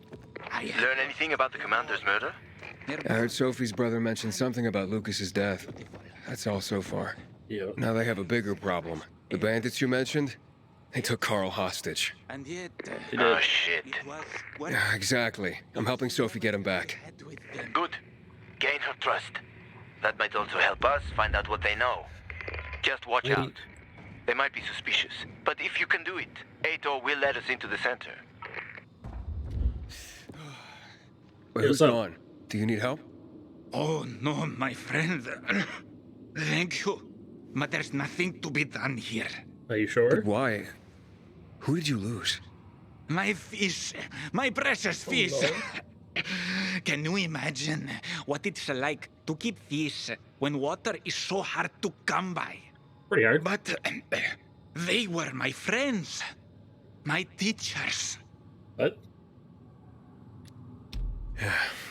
Learn anything about the commander's murder? I heard Sophie's brother mention something about Lucas's death. That's all so far. Yeah. Now they have a bigger problem. The bandits you mentioned, they took Carl hostage. And yet... Oh, shit. Yeah, exactly. I'm helping Sophie get him back. Good. Gain her trust. That might also help us find out what they know. Just watch out. They might be suspicious. But if you can do it, Ato will let us into the center. Wait, who's gone? Do you need help? Oh, no, my friend. Thank you. But there's nothing to be done here. Are you sure? But why? Who did you lose? My fish. My precious fish. no. Can you imagine what it's like to keep fish when water is so hard to come by? Pretty hard. But they were my friends. My teachers. What?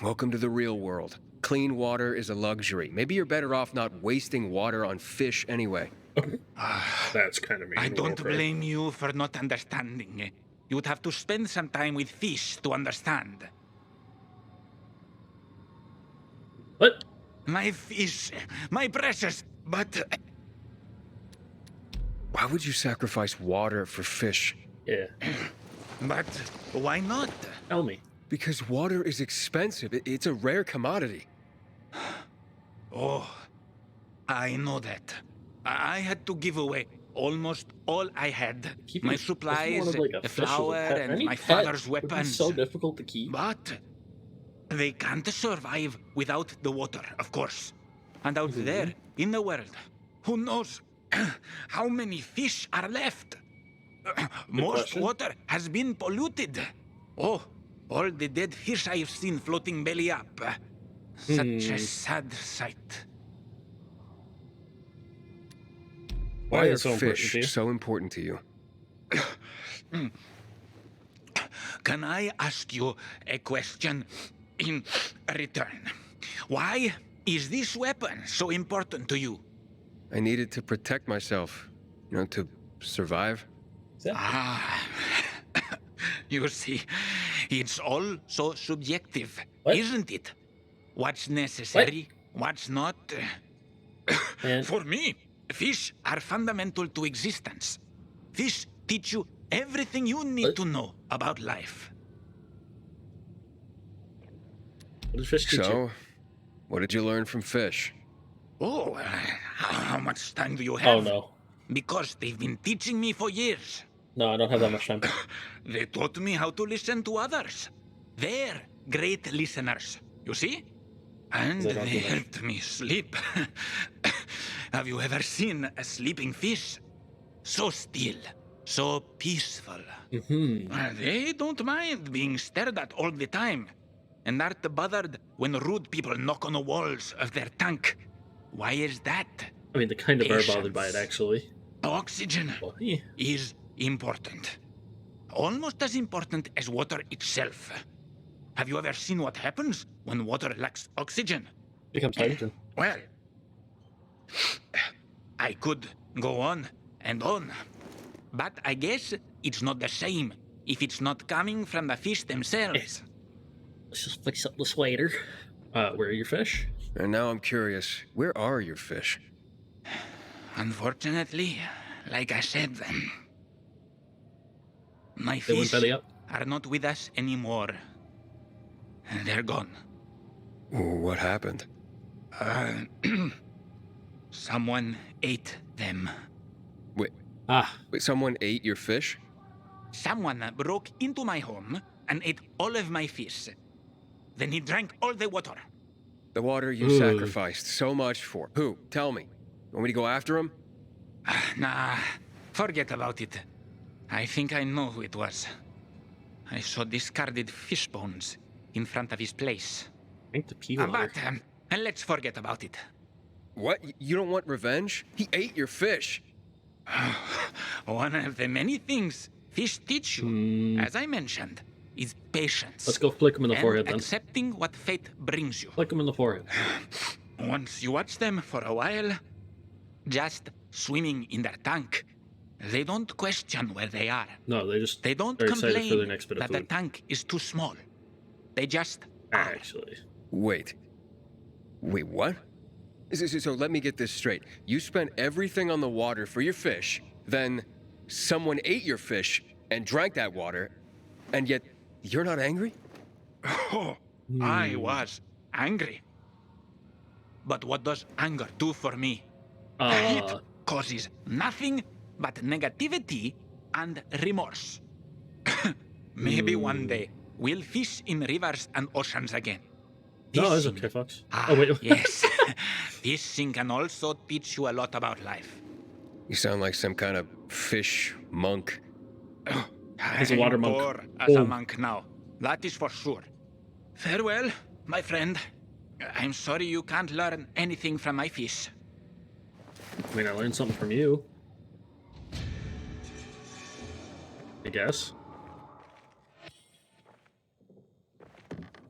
Welcome to the real world. Clean water is a luxury. Maybe you're better off not wasting water on fish anyway. That's kind of mean. I don't blame you for not understanding. You would have to spend some time with fish to understand. What? My fish, my precious, but... Why would you sacrifice water for fish? Yeah. But why not? Tell me. Because water is expensive. It's a rare commodity. Oh, I know that. I had to give away almost all I had. My supplies, the flour, and my father's weapons. Would be so difficult to keep. But they can't survive without the water, of course. And out there, in the world, who knows how many fish are left? Most water has been polluted. Oh, all the dead fish I have seen floating belly up. Such a sad sight. Why are fish so important to you? Can I ask you a question in return? Why is this weapon so important to you? I needed to protect myself, you know, to survive. Ah, you see, it's all so subjective, isn't it? What's necessary, what's not? For me, fish are fundamental to existence. Fish teach you everything you need to know about life. What does fish teach you? So, what did you learn from fish? Oh, how much time do you have? Oh, no. Because they've been teaching me for years. No, I don't have that much time. They taught me how to listen to others. They're great listeners, you see? And they helped me sleep. Have you ever seen a sleeping fish? So still, so peaceful. They don't mind being stared at all the time, and aren't bothered when rude people knock on the walls of their tank. Why is that? I mean, they kind of are bothered by it, actually. Oxygen is important. Almost as important as water itself. Have you ever seen what happens when water lacks oxygen? It becomes hydrogen. Well, I could go on and on, but I guess it's not the same if it's not coming from the fish themselves. Let's just fix up this later. Where are your fish? And now I'm curious, where are your fish? Unfortunately, like I said, my They went fish belly up? are not with us anymore. They're gone. What happened? Someone ate them. Wait, someone ate your fish? Someone broke into my home and ate all of my fish. Then he drank all the water. The water you sacrificed so much for. Who? Tell me. Want me to go after him? Nah, forget about it. I think I know who it was. I saw discarded fish bones in front of his place. Drink the pea But water. let's forget about it. What? You don't want revenge? He ate your fish. One of the many things fish teach you, as I mentioned, is patience. Let's go flick him in the and forehead then. Accepting what fate brings you. Flick him in the forehead. Once you watch them for a while, just swimming in their tank, they don't question where they are. No, they don't are excited for complain their next bit of that the food. tank is too small. They just Actually. Wait, what? So let me get this straight. You spent everything on the water for your fish, then someone ate your fish and drank that water, and yet you're not angry? Oh, I was angry. But what does anger do for me? It causes nothing but negativity and remorse. Maybe one day we'll fish in rivers and oceans again. No, it's okay, Fox. Oh, wait. Yes. Fishing can also teach you a lot about life. You sound like some kind of fish monk. He's a water I'm monk. poor as a monk now. That is for sure. Farewell, my friend. I'm sorry you can't learn anything from my fish. I mean, I learned something from you. I guess.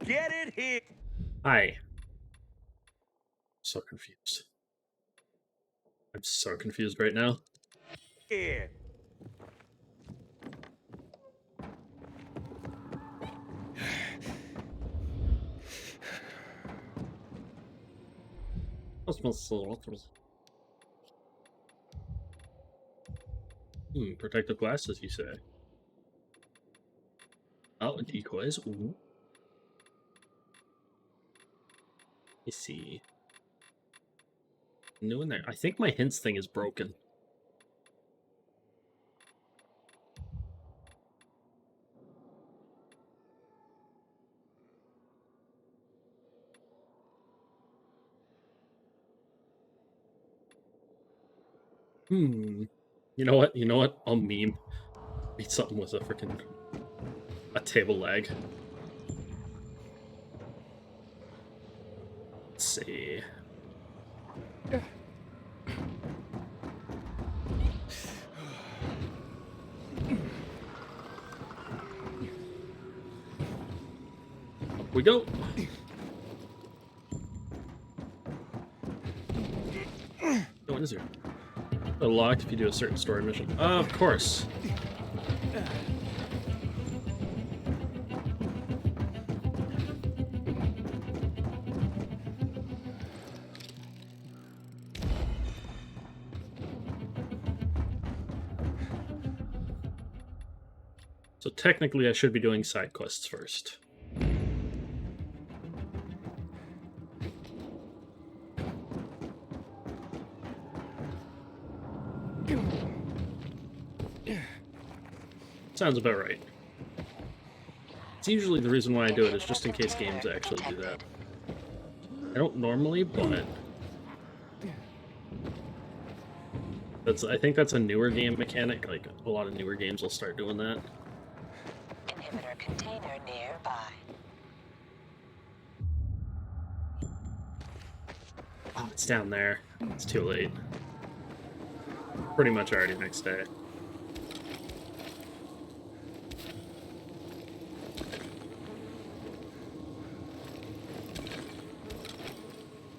Get it here. Hi. So confused. I'm so confused right now. Here. Protective glasses, you say? Oh, decoys. Ooh. Let's see. New in there. I think my hints thing is broken. You know what? You know what? I'll meme. Beat something with a table leg. Let's see. Up we go. Oh, what is there? Locked if you do a certain story mission. Of course. So technically I should be doing side quests first. Sounds about right. It's usually the reason why I do it is just in case games actually do that. I don't normally, but I think that's a newer game mechanic. Like a lot of newer games will start doing that. Inhibitor container nearby. Oh, it's down there. It's too late. Pretty much already next day.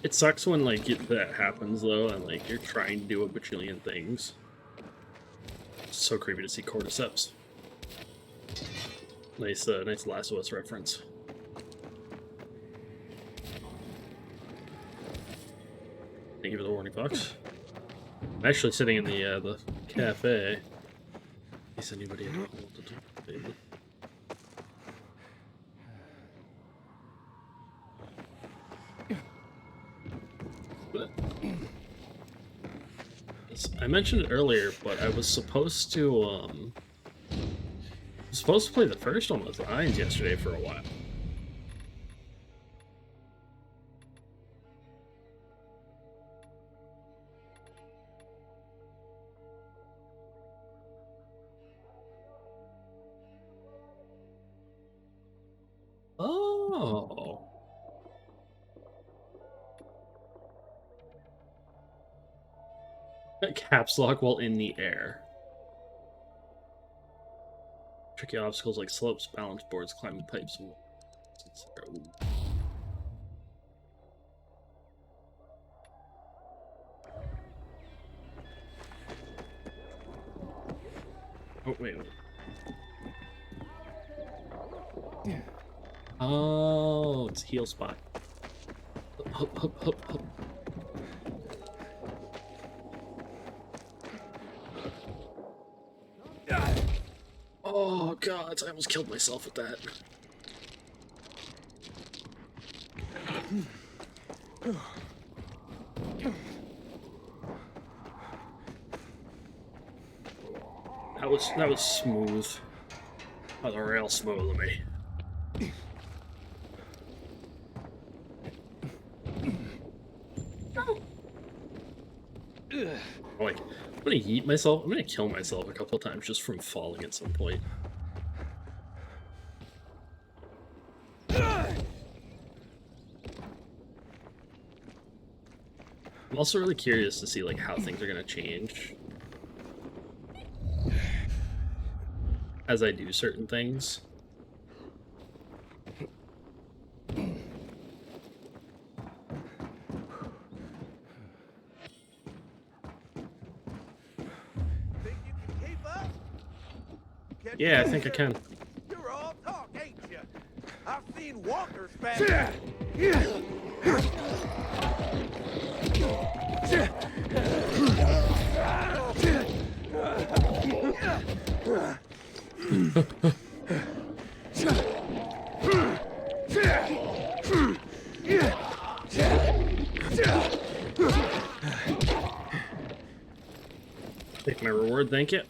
It sucks when like that happens though, and like you're trying to do a bajillion things. It's so creepy to see cordyceps. Nice, nice Last of Us reference. Thank you for the warning, Fox. I'm actually sitting in the cafe. In case anybody had wanted to talk to me. I mentioned it earlier, but I was supposed to play the first one with Ryan's yesterday for a while. Caps lock while in the air. Tricky obstacles like slopes, balance boards, climbing pipes, and etc. Oh, wait. Oh, it's a heal spot. Hup, hup, hup, hup. Oh god, I almost killed myself with that. That was smooth. That was real smooth of me. Like, I'm gonna yeet myself. I'm gonna kill myself a couple of times just from falling at some point. I'm also really curious to see like how things are gonna change as I do certain things. Yeah, I think I can. You're all talk, ain't you? I've seen walkers fast. Take my reward, thank you.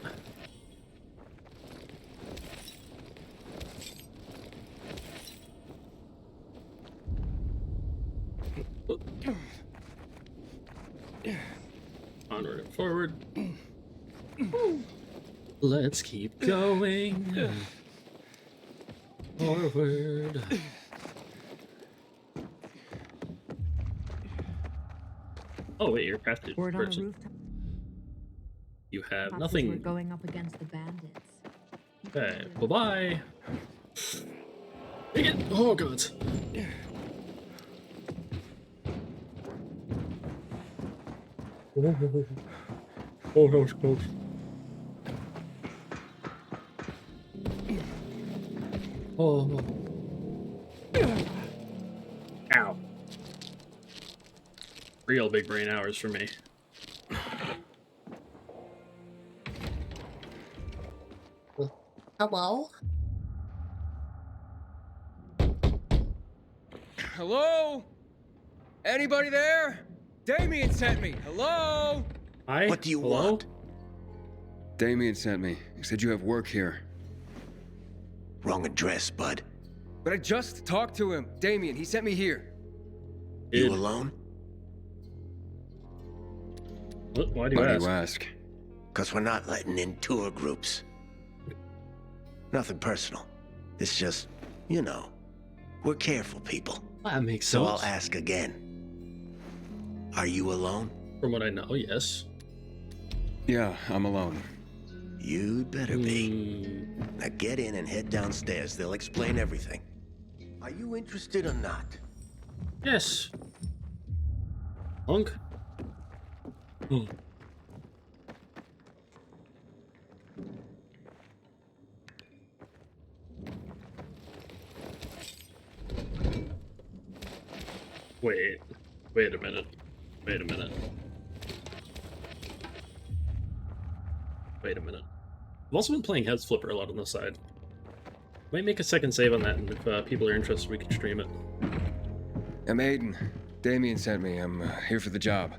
Onward and forward. Let's keep going. Forward. Oh wait, you're crafted Word on the person. rooftop. You have We're nothing. going up against the bandits. Okay, bye-bye. Take it! Oh god. Oh, that was close. Oh. Ow. Real big brain hours for me. Hello? Hello? Anybody there? Damien sent me. Hello? Hi? What do you want? Damien sent me. He said you have work here. Wrong address, bud. But I just talked to him. Damien, he sent me here. You alone? Why do you ask? Because we're not letting in tour groups. Nothing personal. It's just, you know, we're careful people. That makes So sense. I'll ask again. Are you alone? From what I know, yes. Yeah, I'm alone. You'd better be. Now get in and head downstairs. They'll explain everything. Are you interested or not? Yes. Hunk. Wait a minute. Wait a minute. Wait a minute. I've also been playing Heads Flipper a lot on the side. Might make a second save on that, and if people are interested, we can stream it. I'm Aiden. Damien sent me. I'm here for the job.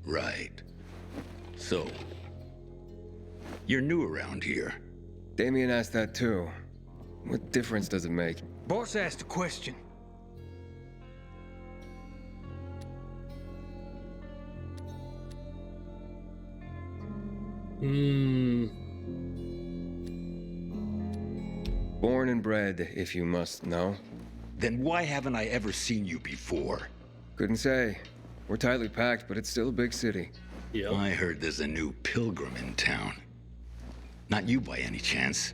Right. So, you're new around here. Damien asked that too. What difference does it make? Boss asked a question. Born and bred, if you must know. Then why haven't I ever seen you before? Couldn't say. We're tightly packed, but it's still a big city. Yep. I heard there's a new pilgrim in town. Not you by any chance.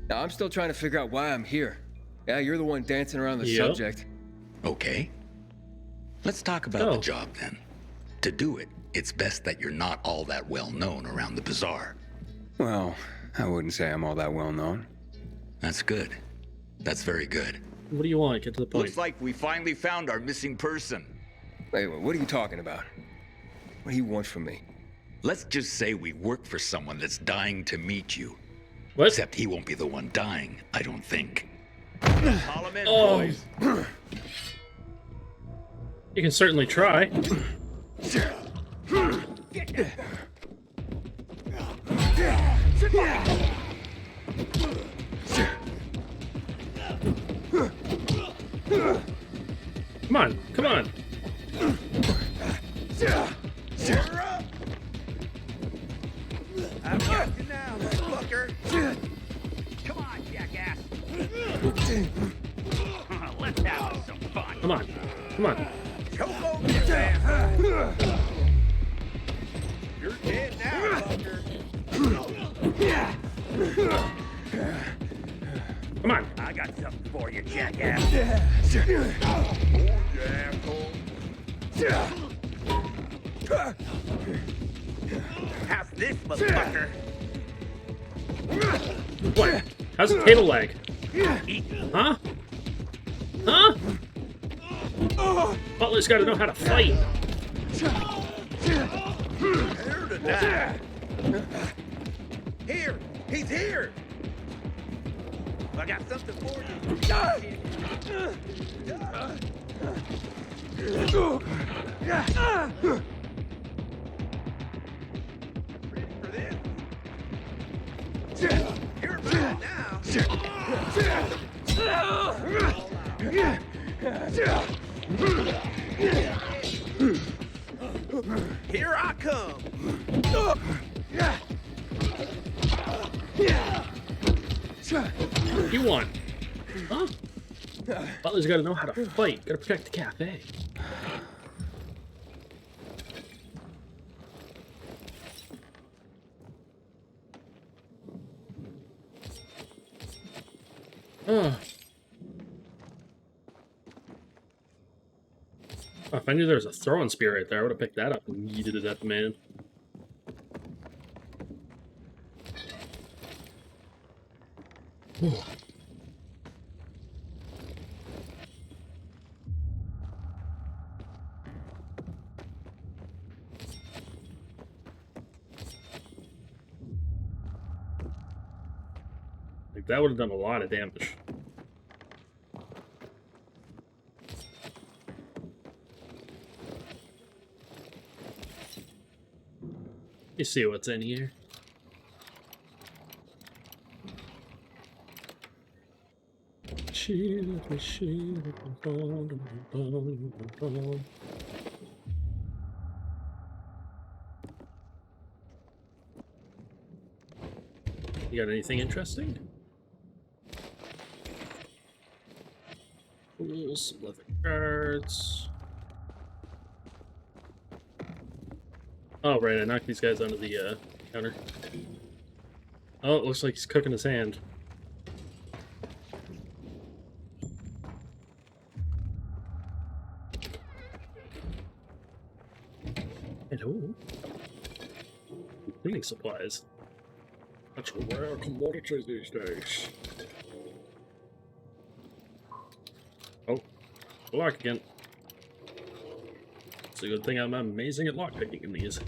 Now, I'm still trying to figure out why I'm here. Yeah, you're the one dancing around the subject. Okay. Let's talk about the job then. To do it, it's best that you're not all that well known around the bazaar. Well, I wouldn't say I'm all that well known. That's good. That's very good. What do you want? Get to the point. Looks like we finally found our missing person. Wait, what are you talking about? What do you want from me? Let's just say we work for someone that's dying to meet you. What? Except he won't be the one dying, I don't think. Call him in, boys. You can certainly try. Come on, come on. I've got you now, motherfucker. Come on, jackass. Let's have some fun. Come on, come on. Choke over this asshole. You're dead now, fucker. Come on. I got something for you, jackass. You asshole. How's this, motherfucker? What? How's the table lag? Huh? Huh? Butler's gotta know how to fight. Here to die. Here, he's here. I got something for you. You're mine now. Here I come. You won. Huh? Butler's gotta know how to fight. Gotta protect the cafe. Oh, if I knew there was a throwing spear right there, I would have picked that up and yeeted it at the man. Ooh. Like, that would have done a lot of damage. You see what's in here? You got anything interesting? Tools, leather cards. Oh, right, I knocked these guys onto the counter. Oh, it looks like he's cooking his hand. Hello. Cleaning supplies. That's a rare commodity these days. Oh, lock again. It's a good thing I'm amazing at lockpicking in these.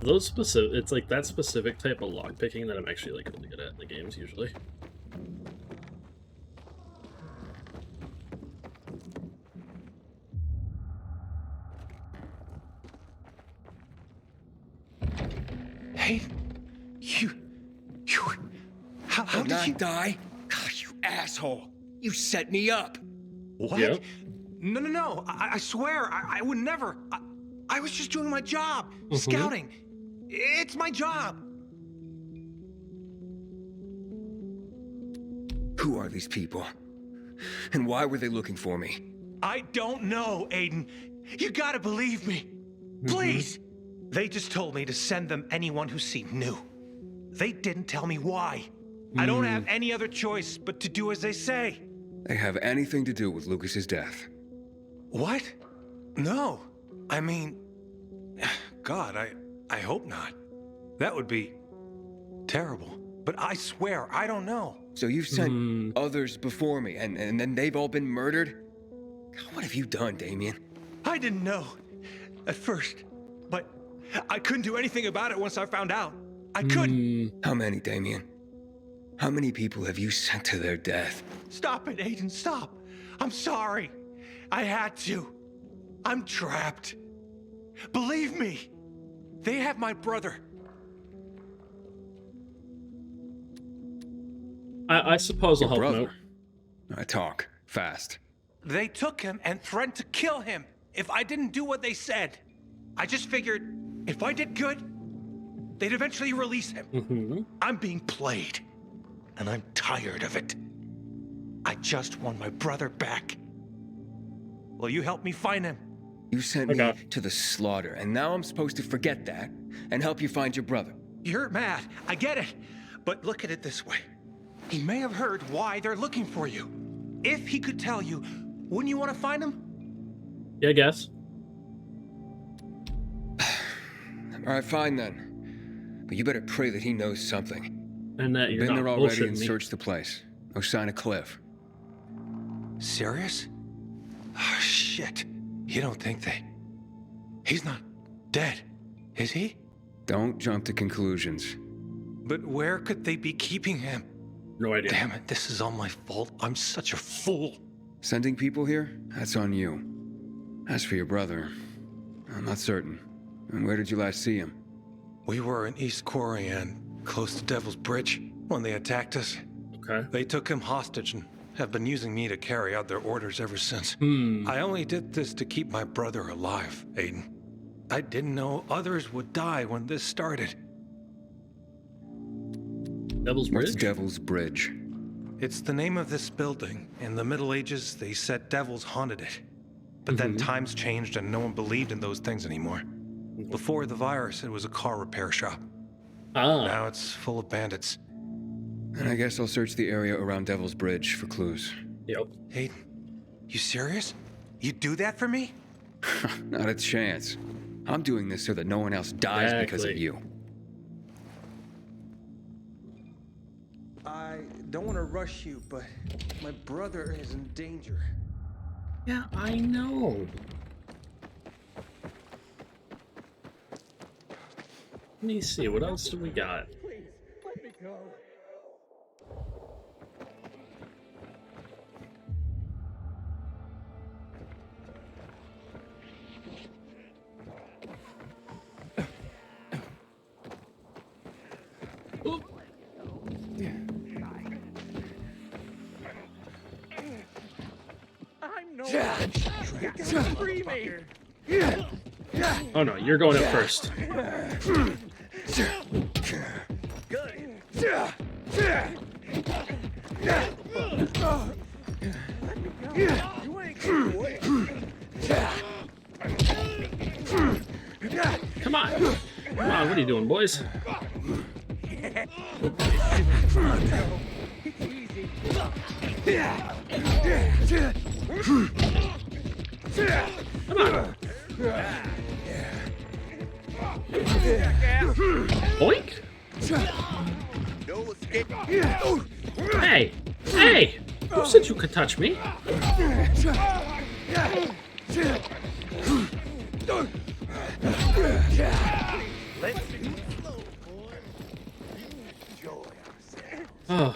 Those specific, it's like that specific type of lockpicking that I'm actually like really good at in the games usually. Hey, you, how did you die? God, you asshole! You set me up. What? Yep. No. I swear, I would never. I was just doing my job, scouting. It's my job. Who are these people? And why were they looking for me? I don't know, Aiden. You gotta believe me. Please! They just told me to send them anyone who seemed new. They didn't tell me why. I don't have any other choice but to do as they say. They have anything to do with Lucas's death? What? No. I mean... God, I hope not. That would be... terrible. But I swear, I don't know. So you've sent others before me, and then they've all been murdered? What have you done, Damien? I didn't know. At first. But I couldn't do anything about it once I found out. I couldn't. How many, Damien? How many people have you sent to their death? Stop it, Aiden, stop. I'm sorry. I had to. I'm trapped. Believe me. They have my brother. I suppose I'll help brother. Talk. Fast. They took him and threatened to kill him if I didn't do what they said. I just figured if I did good, they'd eventually release him. I'm being played, and I'm tired of it. I just want my brother back. Will you help me find him? You sent me to the slaughter, and now I'm supposed to forget that and help you find your brother. You're mad. I get it. But look at it this way. He may have heard why they're looking for you. If he could tell you, wouldn't you want to find him? Yeah, I guess. All right, fine then. But you better pray that he knows something. And that you're been not there already and me. searched the place. No sign of Cliff. Serious? Oh, shit. You don't think they... He's not dead, is he? Don't jump to conclusions. But where could they be keeping him? No idea. Damn it, this is all my fault. I'm such a fool. Sending people here? That's on you. As for your brother, I'm not certain. And where did you last see him? We were in East Quarry and close to Devil's Bridge when they attacked us. Okay. They took him hostage and have been using me to carry out their orders ever since. I only did this to keep my brother alive, Aiden. I didn't know others would die when this started. Devil's Bridge? What's Devil's Bridge? It's the name of this building. In the Middle Ages, they said devils haunted it. But then times changed and no one believed in those things anymore. Before the virus, it was a car repair shop. Now it's full of bandits. And I guess I'll search the area around Devil's Bridge for clues. Yep. Aiden, you serious? You do that for me? Not a chance. I'm doing this so that no one else dies because of you. I don't want to rush you, but my brother is in danger. Yeah, I know. Let me see, what else do we got? Please, let me go. I'm no free me. Oh no, you're going up first. Come on. Come on, what are you doing, boys? Come on. Boink. Hey! Hey! Who said you could touch me? Oh.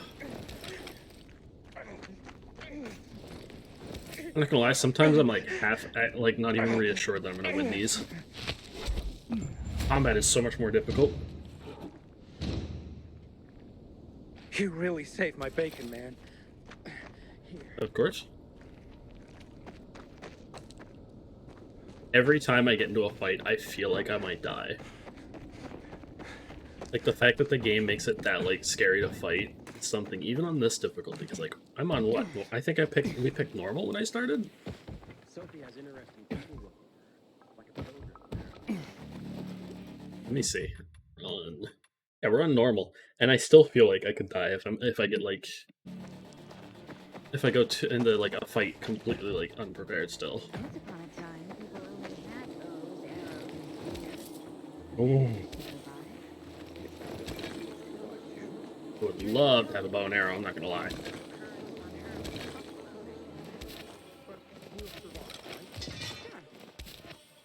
I'm not gonna lie, sometimes I'm like not even reassured that I'm gonna win these. Combat is so much more difficult. You really saved my bacon, man. Of course. Every time I get into a fight, I feel like I might die. Like, the fact that the game makes it that, like, scary to fight need something, even on this difficulty, because like I'm on what? I think we picked normal when I started. Sophie has interesting people like a builder. Let me see. Yeah, we're on normal, and I still feel like I could die if I get like if I go into like a fight completely like unprepared still. Once upon a time, people only had bows, arrows, and spears. Oh. I would love to have a bow and arrow, I'm not gonna lie.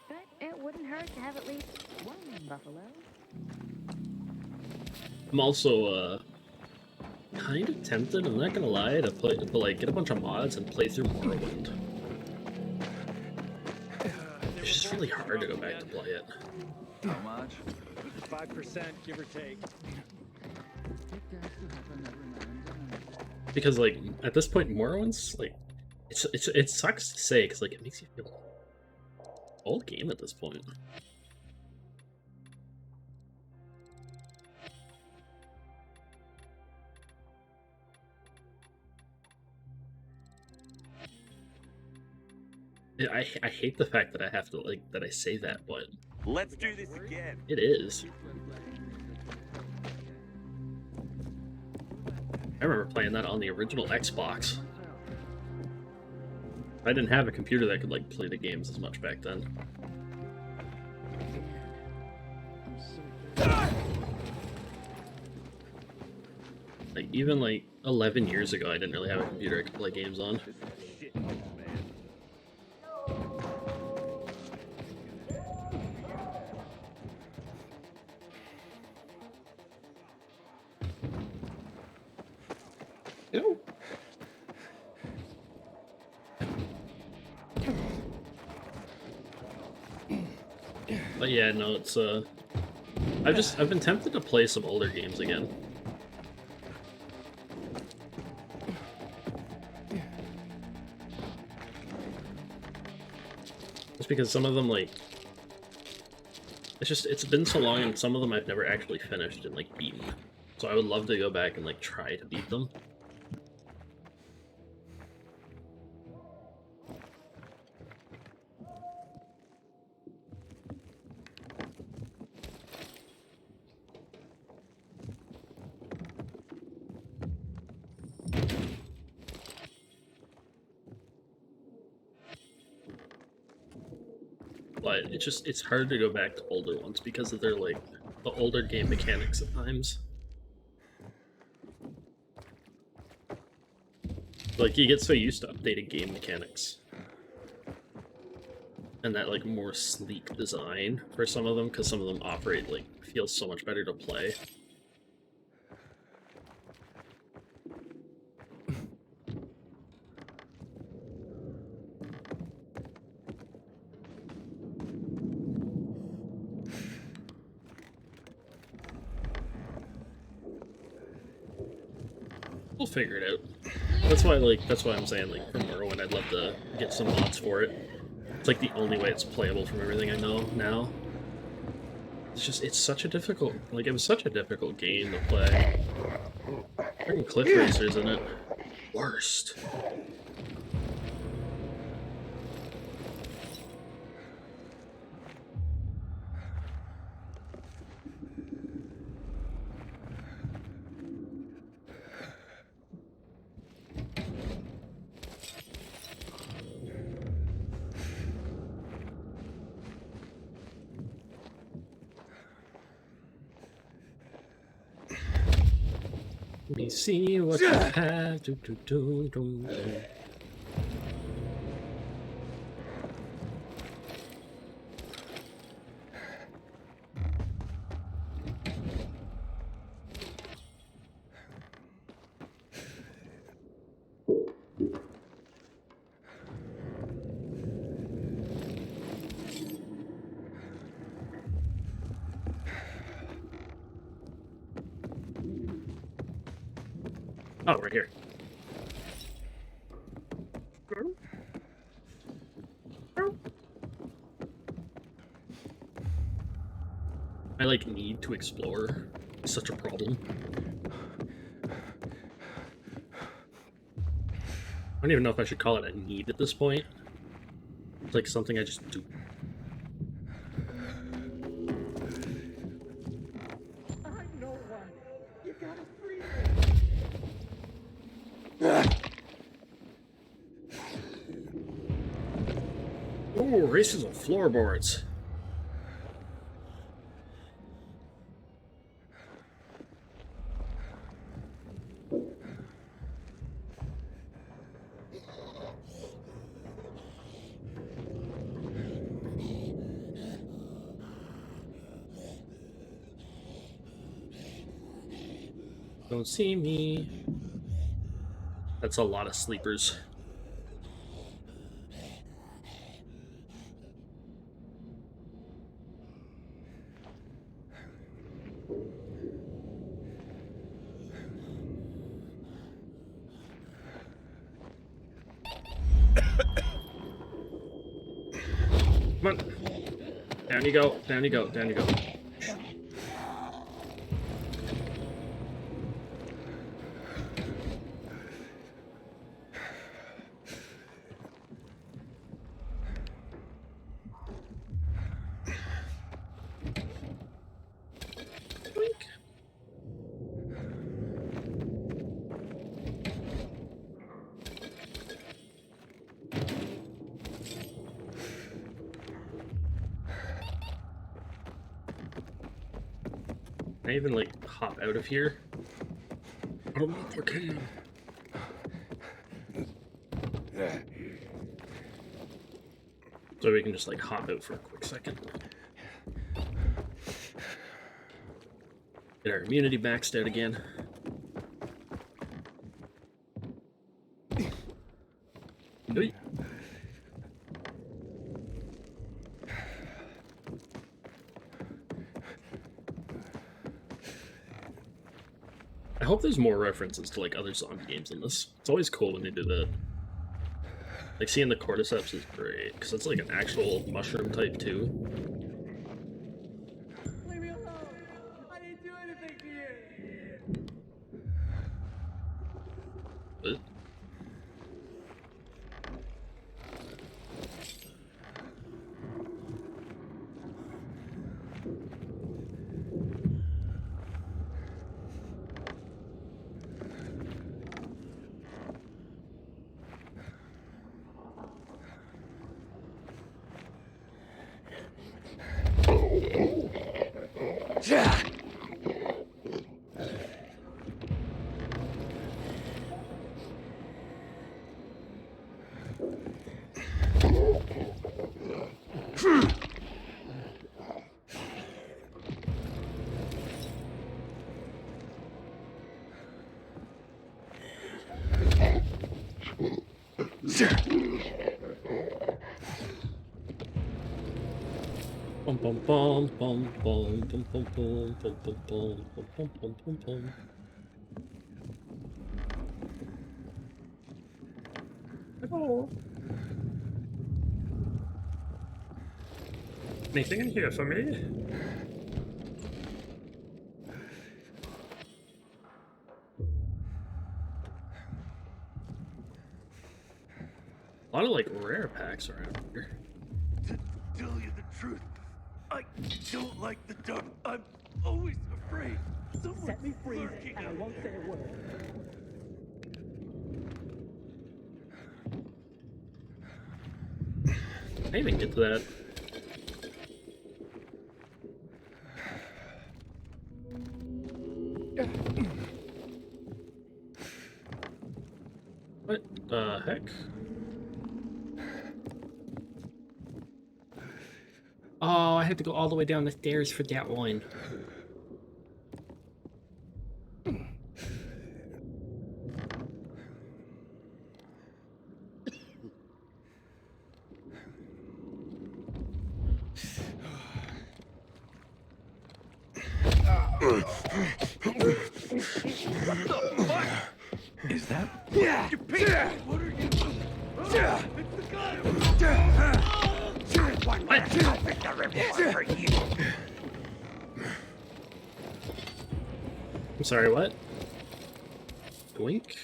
But it wouldn't hurt to have at least one buffalo. I'm also kind of tempted, I'm not gonna lie, to like get a bunch of mods and play through Morrowind. It's just really hard to go back to play it. How much? 5%, give or take. Because like at this point, Morrowind's like it sucks to say because like it makes you feel old game at this point. I hate the fact that I have to like that I say that, but let's do this again. It is. I remember playing that on the original Xbox. I didn't have a computer that could like play the games as much back then. Like even like 11 years ago, I didn't really have a computer I could play games on. Ew. But yeah, no, it's I've been tempted to play some older games again. Just because some of them like it's been so long and some of them I've never actually finished and like beaten. So I would love to go back and like try to beat them. But it's hard to go back to older ones because of their like the older game mechanics at times. Like you get so used to updated game mechanics and that like more sleek design for some of them, because some of them operate like feels so much better to play. We'll figure it out. That's why I'm saying like for Morrowind I'd love to get some mods for it. It's like the only way it's playable from everything I know now. It's such a difficult, like it was such a difficult game to play. Freaking cliff racers in it. Worst. Let me see what you have. Oh, right here. I like need to explore. It's such a problem. I don't even know if I should call it a need at this point. It's like something I just do. I'm no one. You gotta free me. Ooh, races of floorboards. Don't see me. That's a lot of sleepers. Come on. Down you go, down you go, down you go. Can I even, like, hop out of here? I don't know if I can. So we can just, like, hop out for a quick second. Get our immunity maxed out again. Hey. I hope there's more references to like other zombie games in this. It's always cool when they do that. Like seeing the cordyceps is great because it's like an actual mushroom type too. Leave me alone. I didn't do anything to you. What? Bum bum bum bum bum bum bum bum bum bum bum bum bum bum bum. Hello. Anything in here for me? A lot of like rare packs around here. To tell you the truth, I don't like the dark. I'm always afraid. Someone's Set me free, lurking and I out won't say there. a word. I didn't even get to that. What the heck? Oh, I had to go all the way down the stairs for that one. What the fuck? Is that? Yeah. What are you doing? It's the guy. One last outfit to reward for you. I'm sorry, what? Doink?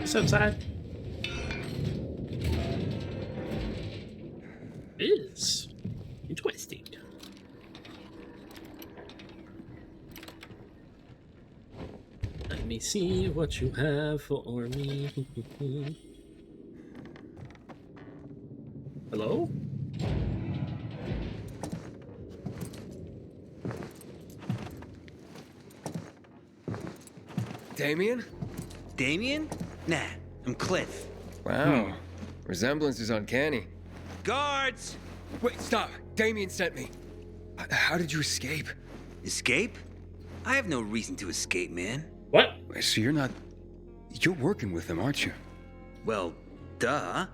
It's outside. It is interesting. Let me see what you have for me. Hello? Damien? Damien? Nah, I'm Cliff. Wow. Resemblance is uncanny. Guards! Wait, stop. Damien sent me. How did you escape? Escape? I have no reason to escape, man. What? So you're not... You're working with them, aren't you? Well, duh.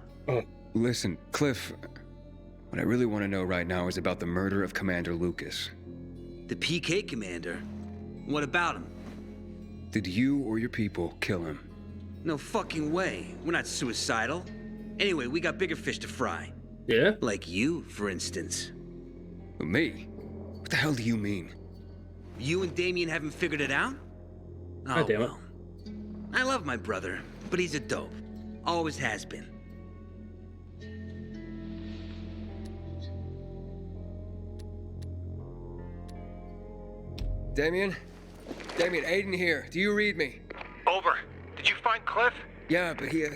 Listen, Cliff, what I really want to know right now is about the murder of Commander Lucas. The PK commander? What about him? Did you or your people kill him? No fucking way. We're not suicidal. Anyway, we got bigger fish to fry. Yeah? Like you, for instance. Me? What the hell do you mean? You and Damien haven't figured it out? God damn it. Well. I love my brother, but he's a dope. Always has been. Damien? Damien, Aiden here. Do you read me? Over. Did you find Cliff? Yeah, but he...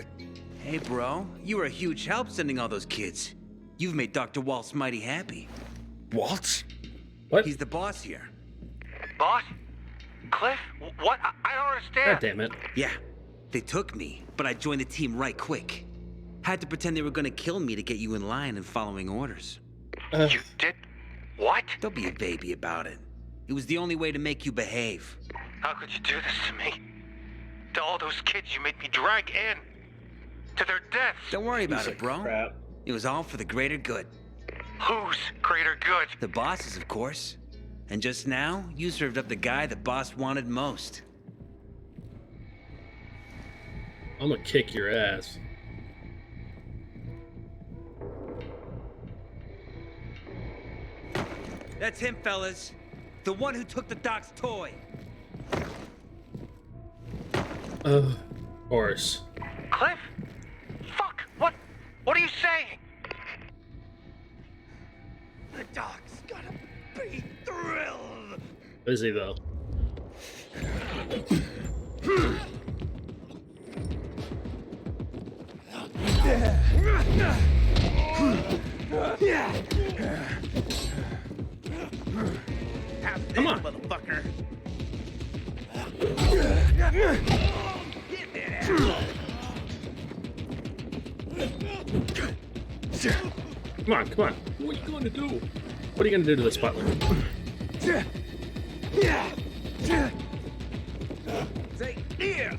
Hey, bro. You were a huge help sending all those kids. You've made Dr. Waltz mighty happy. Waltz? What? He's the boss here. Boss? Cliff? What? I don't understand. God damn it. Yeah. They took me, but I joined the team right quick. Had to pretend they were gonna kill me to get you in line and following orders. You did? What? Don't be a baby about it. It was the only way to make you behave. How could you do this to me? To all those kids you made me drag in. To their deaths. Don't worry about it, bro. Crap. It was all for the greater good. Whose greater good? The boss's, of course. And just now, you served up the guy the boss wanted most. I'm gonna kick your ass. That's him, fellas. The one who took the doc's toy. Of course. Cliff? Fuck! What are you saying? The doc's gonna be thrilled. Is he though? Come on. Motherfucker. Come on, come on. What are you going to do? What are you going to do to this butler? Say, here.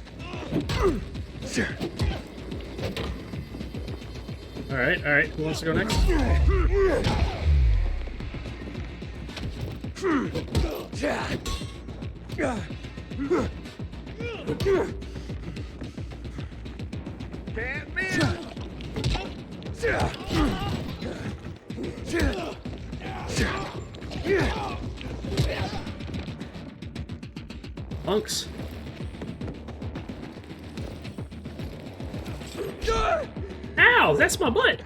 Alright, alright. Who wants to go next? Can't miss. Punks. Ow! That's my butt!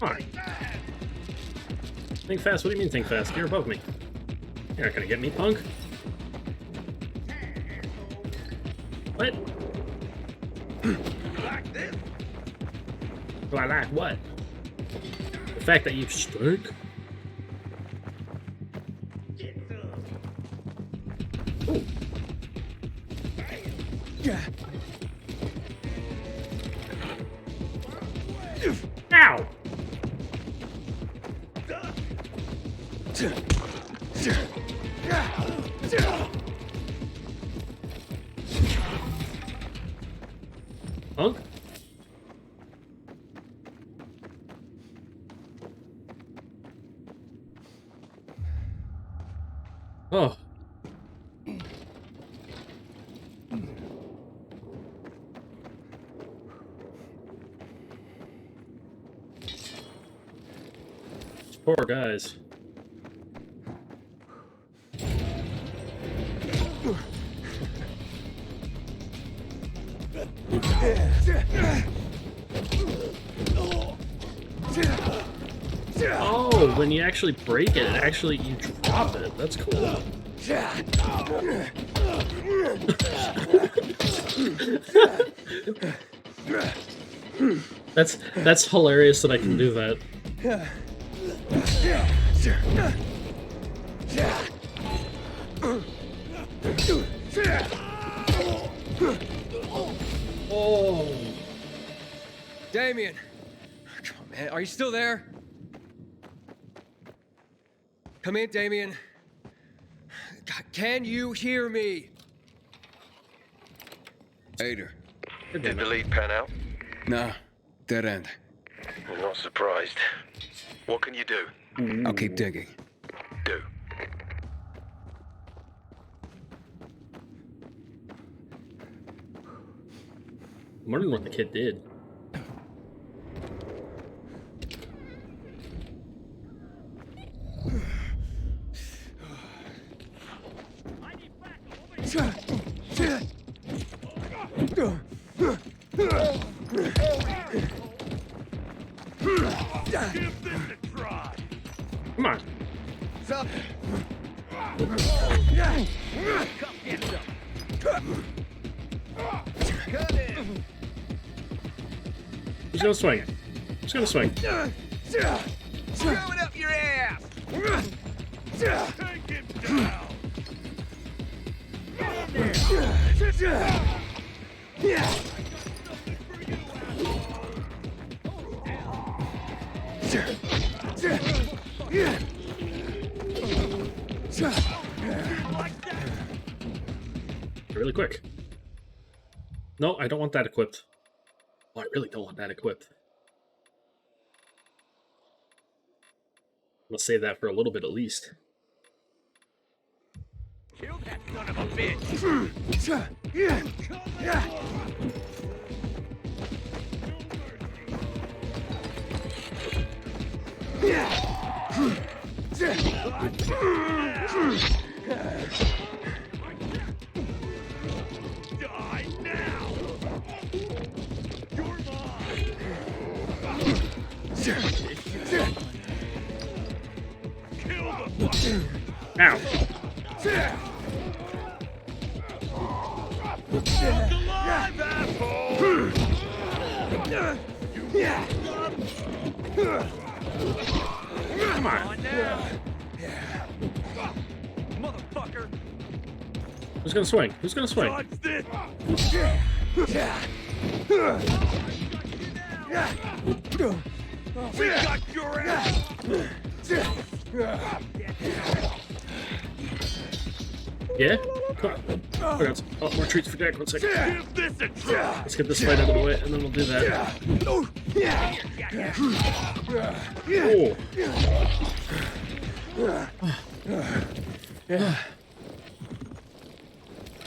Alright. Think fast? What do you mean think fast? You're above me. You're not gonna get me, punk. What? Like this? Do I like what? The fact that you stink? Ooh. Ow! Punk? Oh. poor guys. Oh, when you actually break it, actually you drop it. That's cool. That's hilarious that I can do that. Oh, Damien, come on, man, are you still there? Come in, Damien. God, can you hear me? Ader. Did the lead pan out? Nah, dead end. I'm not surprised. What can you do? I'll keep digging. Do. I'm wondering what the kid did. Come on. He's gonna swing it. He's gonna swing. Throw it up your ass! Take him down! Really quick. No, I don't want that equipped. Oh, I really don't want that equipped. I'm gonna save that for a little bit at least. Kill that son of a bitch! Die now! You're mine! Kill the fucker! Ow! Walk alive, asshole! Come on. Now. Motherfucker! Who's gonna swing? Who's gonna swing? Dodge this! We got your ass! Yeah? Come on. I got some more treats for Jack. 1 second. Give this a try! Let's get this fight out of the way, and then we'll do that. Oh.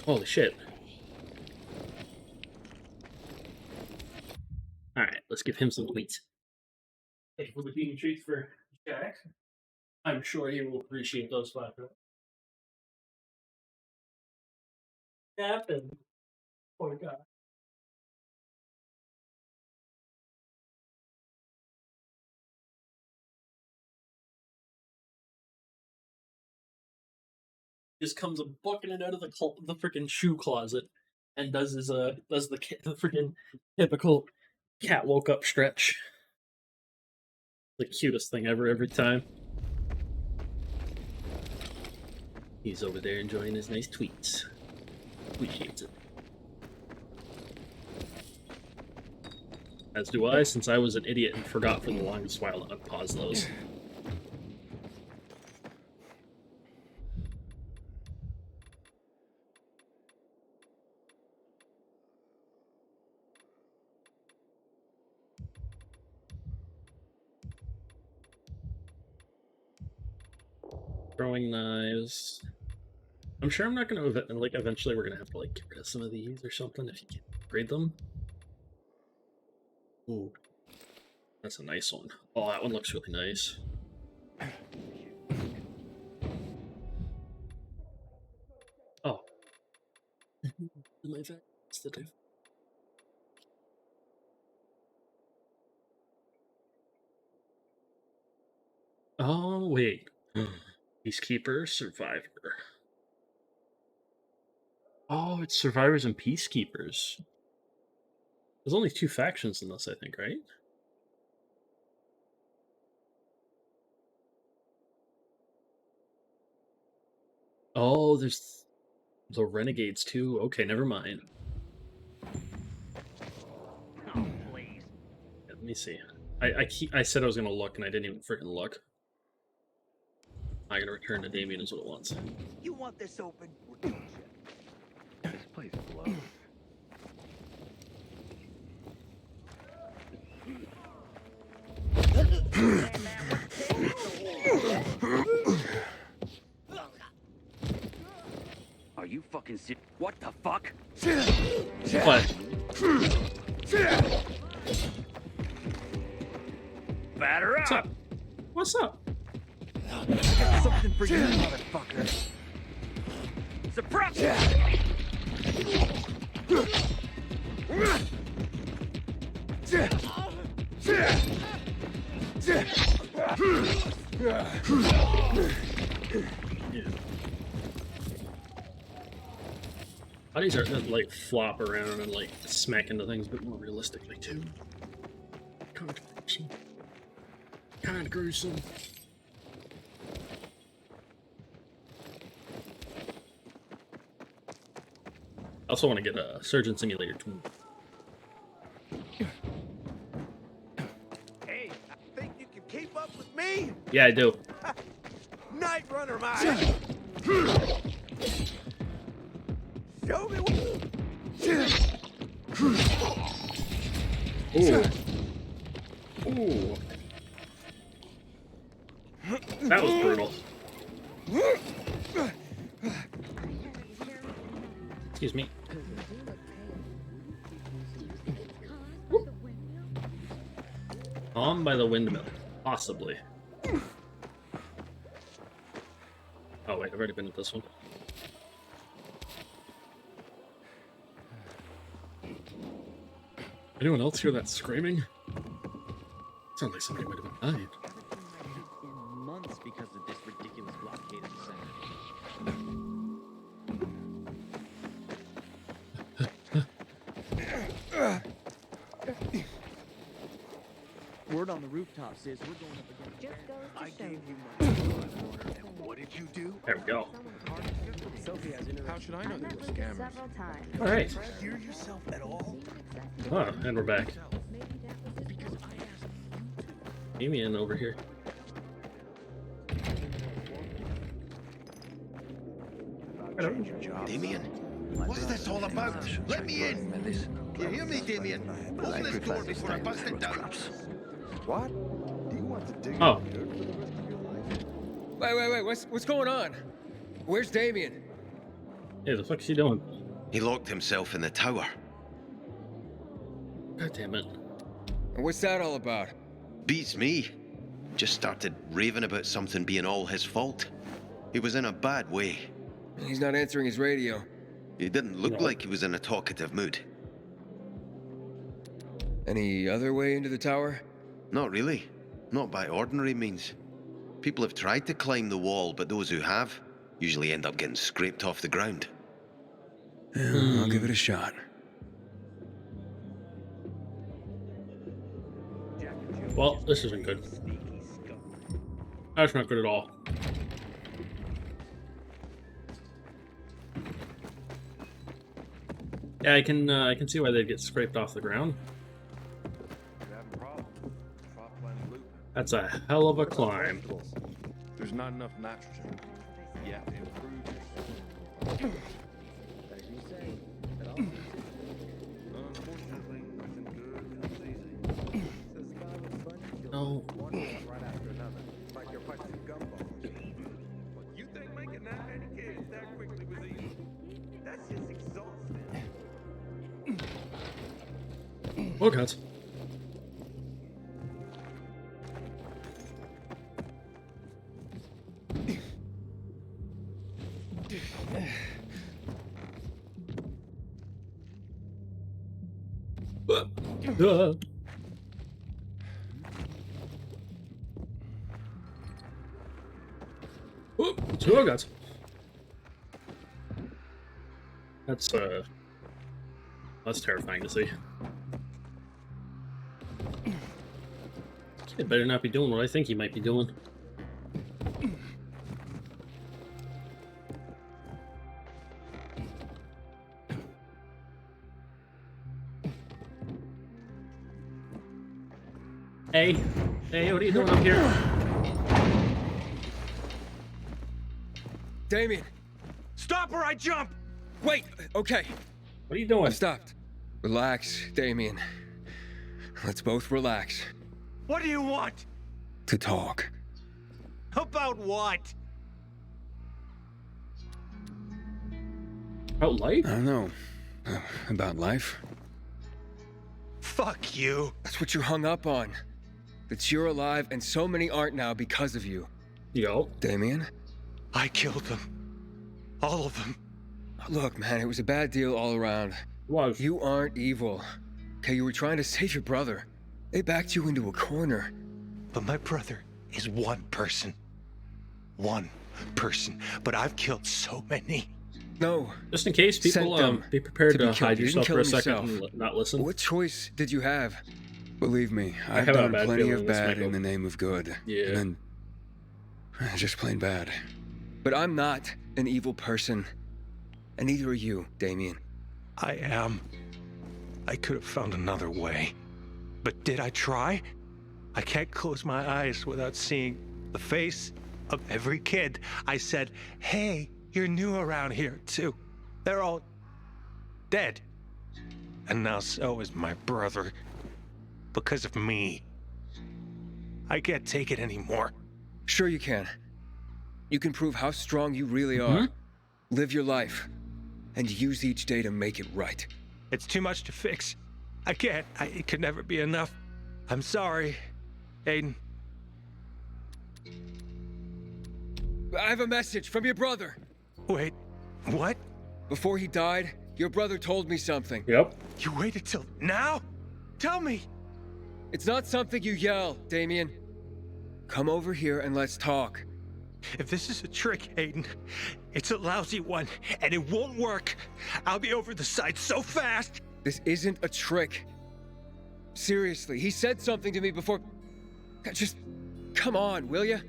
Holy shit. Alright, let's give him some treats. Thank you for the being treats for Jack. I'm sure he will appreciate those 5 minutes. Happened. Poor guy. Just comes a booking it out of the freaking shoe closet and does his the freaking typical cat woke up stretch. The cutest thing ever every time. He's over there enjoying his nice tweets. Appreciates it. As do I, since I was an idiot and forgot for the longest while to unpause those. Throwing knives. I'm sure I'm not going to, like, eventually we're going to have to, like, get rid of some of these or something if you can upgrade them. Ooh. That's a nice one. Oh, that one looks really nice. My sensitive. Oh wait. Peacekeeper, Survivor. Oh, it's Survivors and Peacekeepers. There's only 2 factions in this, I think, right? Oh, there's the Renegades too. Okay, never mind. Oh, please. Let me see. I said I was gonna look, and I didn't even freaking look. I'm gonna return to Damien is what it wants. You want this open? This place blows. Are you fucking sick? What the fuck? What? Batter What's up? What's up? Something for you, motherfucker. Suppress! Bodies are like flop around and like smack into things a bit more realistically too. Kind of gruesome. Kind of gruesome. I also want to get a Surgeon Simulator 2. Hey, I think you can keep up with me? Yeah, I do. Night Runner, man! Show me what... Ooh. Ooh. That was brutal. Excuse me. On by the windmill. Possibly. Oh wait, I've already been at this one. Anyone else hear that screaming? Sounds like somebody might have been dying. In months because of this ridiculous blockade of the center. Word on the rooftops is we're going up against. I gave you my order, and what did you do? There we go. How should I know they were scammers? All right. Hear yourself at all? Oh, and we're back. Damien over here. Hello. Damien, what is this all about? Let me in! You hear me, Damien? Open this door before I bust it down. What? Do you want to dig Oh. Wait, what's going on? Where's Damien? Hey, the fuck's he doing? He locked himself in the tower. God damn it. And what's that all about? Beats me. Just started raving about something being all his fault. He was in a bad way. He's not answering his radio. He didn't look like he was in a talkative mood. Any other way into the tower? Not really. Not by ordinary means. People have tried to climb the wall, but those who have usually end up getting scraped off the ground. Yeah, I'll give it a shot. Well, this isn't good. That's not good at all. Yeah, I can see why they'd get scraped off the ground. That's a hell of a climb. There's not enough nitrogen. You have to improve. As you say, it all unfortunately, nothing good comes easy. Says the guy with a bunch of No. one right after another, like you're punching gumballs. What you think making that many kids that quickly was easy? That's just exhausting. Oh god. Two guns. That's terrifying to see. Kid better not be doing what I think he might be doing. Hey, what are you doing up here? Damien! Stop or I jump! Wait! Okay. What are you doing? I stopped. Relax, Damien. Let's both relax. What do you want? To talk. About what? About life? I don't know. About life? Fuck you. That's what you're hung up on. That you're alive and so many aren't now because of you. Yo. Damien? I killed them. All of them. Look, man, it was a bad deal all around. Was. You aren't evil. Okay, you were trying to save your brother. They backed you into a corner. But my brother is one person. One person. But I've killed so many. No. Just in case, people, be prepared to hide yourself for a second and not listen. What choice did you have? Believe me, I've have a done bad plenty feeling of this bad might go- in the name of good. Yeah. And then, just plain bad. But I'm not an evil person. And neither are you, Damien. I am. I could have found another way. But did I try? I can't close my eyes without seeing the face of every kid. I said, hey, you're new around here, too. They're all dead. And now so is my brother. Because of me. I can't take it anymore. Sure you can. You can prove how strong you really are. Live your life. And use each day to make it right. It's too much to fix. I can't. It could never be enough. I'm sorry, Aiden. I have a message from your brother. Wait, what? Before he died, your brother told me something. Yep. You waited till now? Tell me. It's not something you yell, Damien. Come over here and let's talk. If this is a trick, Aiden, it's a lousy one, and it won't work. I'll be over the side so fast. This isn't a trick. Seriously, he said something to me before. Just come on, will you?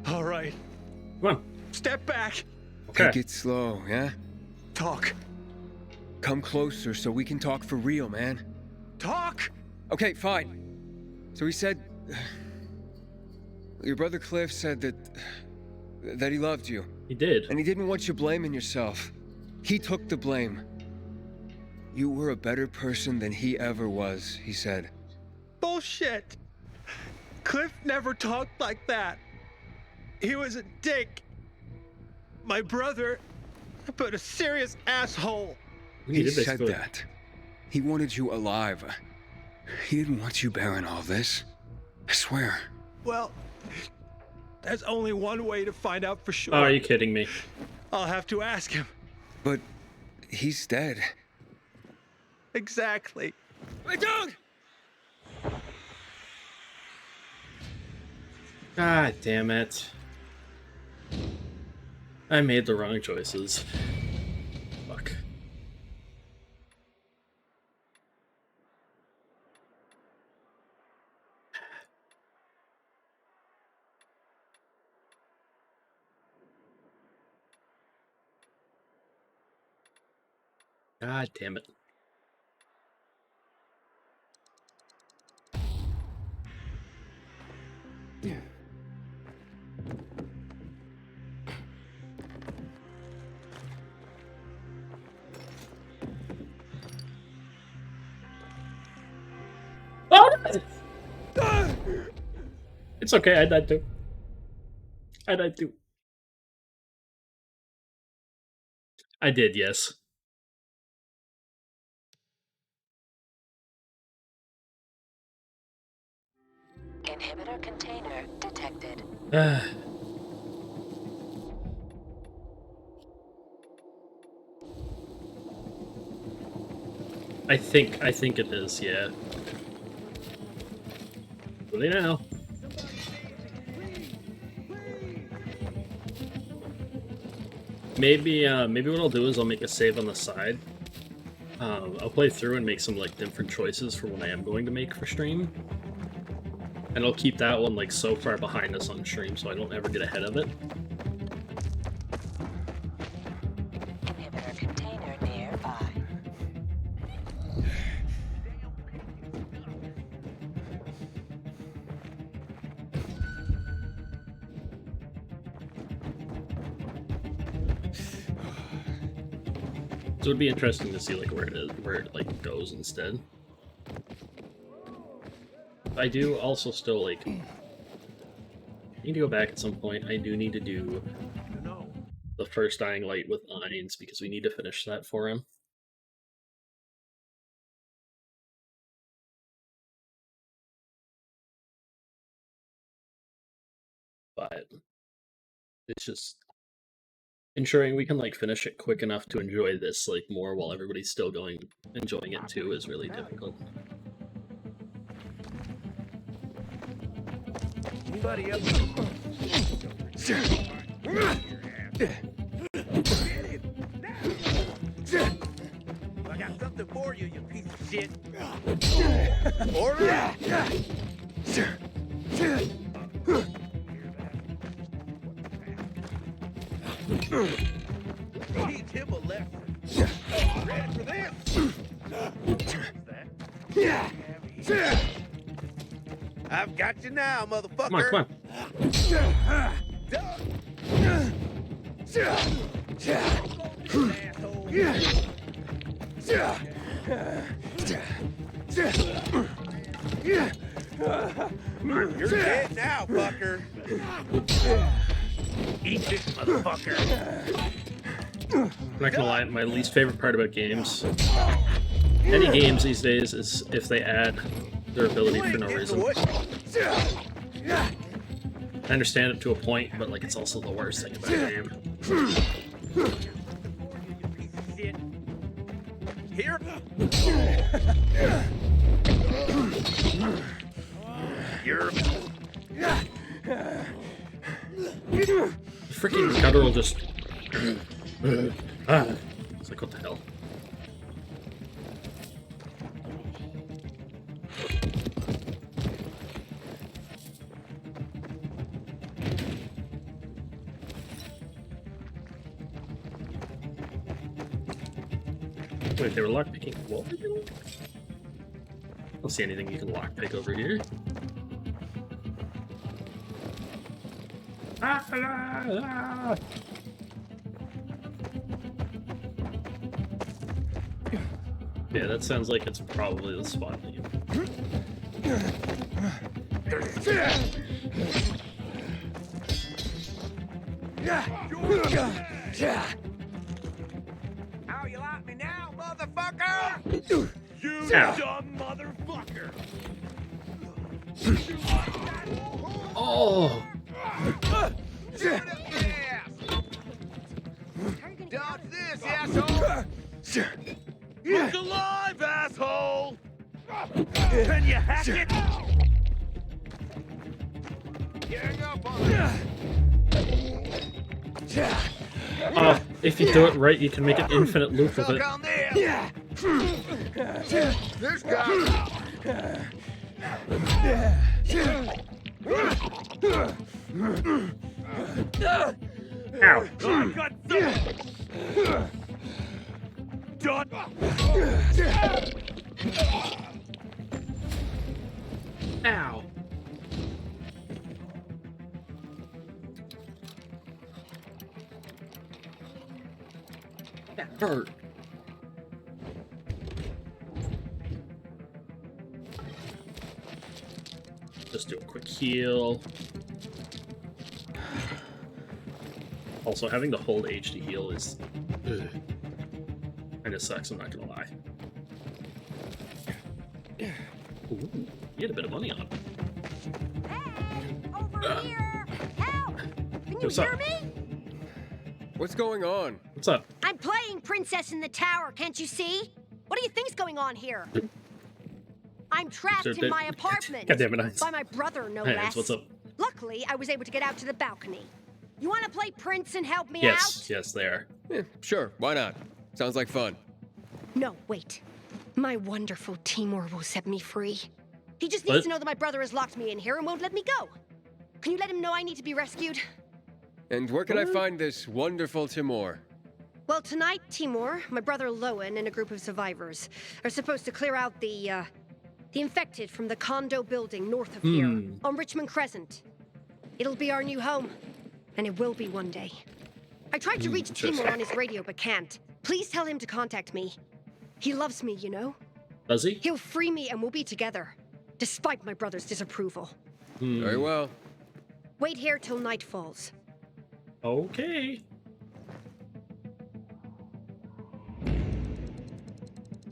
All right. Come on. Step back. Okay. Take it slow, yeah? Talk. Come closer so we can talk for real, man. Talk! Okay, fine. So he said... Your brother Cliff said that he loved you. He did. And he didn't want you blaming yourself. He took the blame. You were a better person than he ever was, he said. Bullshit. Cliff never talked like that. He was a dick. My brother, but a serious asshole. He said that. He wanted you alive. He didn't want you bearing all this. I swear. Well, there's only one way to find out for sure. Oh, are you kidding me? I'll have to ask him. But he's dead. Exactly. My dog! God damn it. I made the wrong choices. Fuck. God damn it. Yeah. Oh! It's okay, I died too. I died too. I did, yes. Inhibitor container detected. I think it is, yeah. What do you know? Maybe what I'll do is I'll make a save on the side. I'll play through and make some like different choices for what I am going to make for stream. And I'll keep that one like so far behind us on stream so I don't ever get ahead of it. Inhibitor container nearby. So it'd be interesting to see like where it like goes instead. I do also still like need to go back at some point. I do need to do the first Dying Light with Ainz because we need to finish that for him. But it's just ensuring we can like finish it quick enough to enjoy this like more while everybody's still enjoying it too is really difficult. Anybody else? I got something for you, you piece of shit. Order! Teach him a lesson. Ready for this? I've got you now, motherfucker. Come on. You're dead now, fucker. Eat this, motherfucker. I'm not gonna lie, my least favorite part about games, any games these days, is if they add durability for no reason. I understand it to a point, but like it's also the worst thing about a game. Here. You're freaking guttural just it's like what the hell. Wait, they were lockpicking what? I don't see anything you can lockpick over here. Yeah, that sounds like it's probably the spot that you... How you like me now, motherfucker? You dumb motherfucker! Oh! Dodge this, asshole! Look alive, asshole! Can you hack it? Gang up on Oh, if you do it right, you can make an infinite loop of it. This guy. Ow. I got done. Ow. That hurt. Just do a quick heal. Also, having to hold H to heal is kind of sucks, I'm not gonna lie. Ooh, you had a bit of money on him. Over here! Help! Can you What's hear up? me? What's going on? What's up? I'm playing Princess in the Tower, can't you see? What do you think's going on here? I'm trapped in my apartment. God damn it, Hines. By my brother, no Hey, less. Hines, what's up? Luckily, I was able to get out to the balcony. You want to play Prince and help me Yes, out? yes, they are. Sure, why not? Sounds like fun. No, wait. My wonderful Timur will set me free. He just needs to know that my brother has locked me in here and won't let me go. Can you let him know I need to be rescued? And where can I find this wonderful Timur? Well, tonight, Timur, my brother Lowen, and a group of survivors are supposed to clear out the infected from the condo building north of here, on Richmond Crescent. It'll be our new home, and it will be one day. I tried to reach Timur on his radio, but can't. Please tell him to contact me. He loves me, you know? Does he? He'll free me and we'll be together, despite my brother's disapproval. Very well. Wait here till night falls. Okay.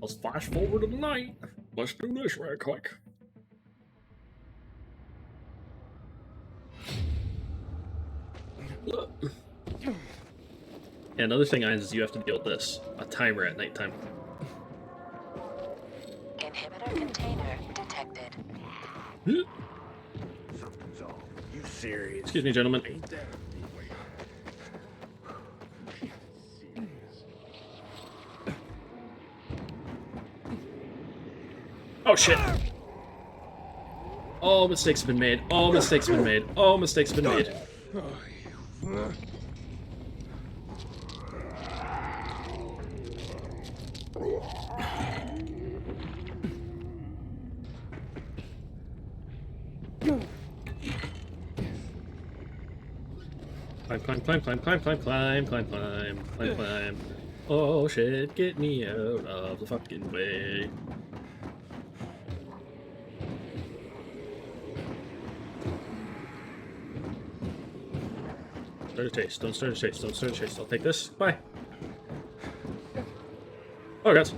Let's flash forward to the night. Let's do this right quick. Yeah, another thing, Hines, is you have to deal with this. A timer at nighttime. Inhibitor container detected. Something's off. You serious? Excuse me, gentlemen. Ain't that Oh shit! All mistakes have been made. All mistakes have been made. All mistakes have been made. Climb. Oh shit, get me out of the fucking way. Start a chase, don't start a chase, don't start a chase. I'll take this. Bye. Oh, guys.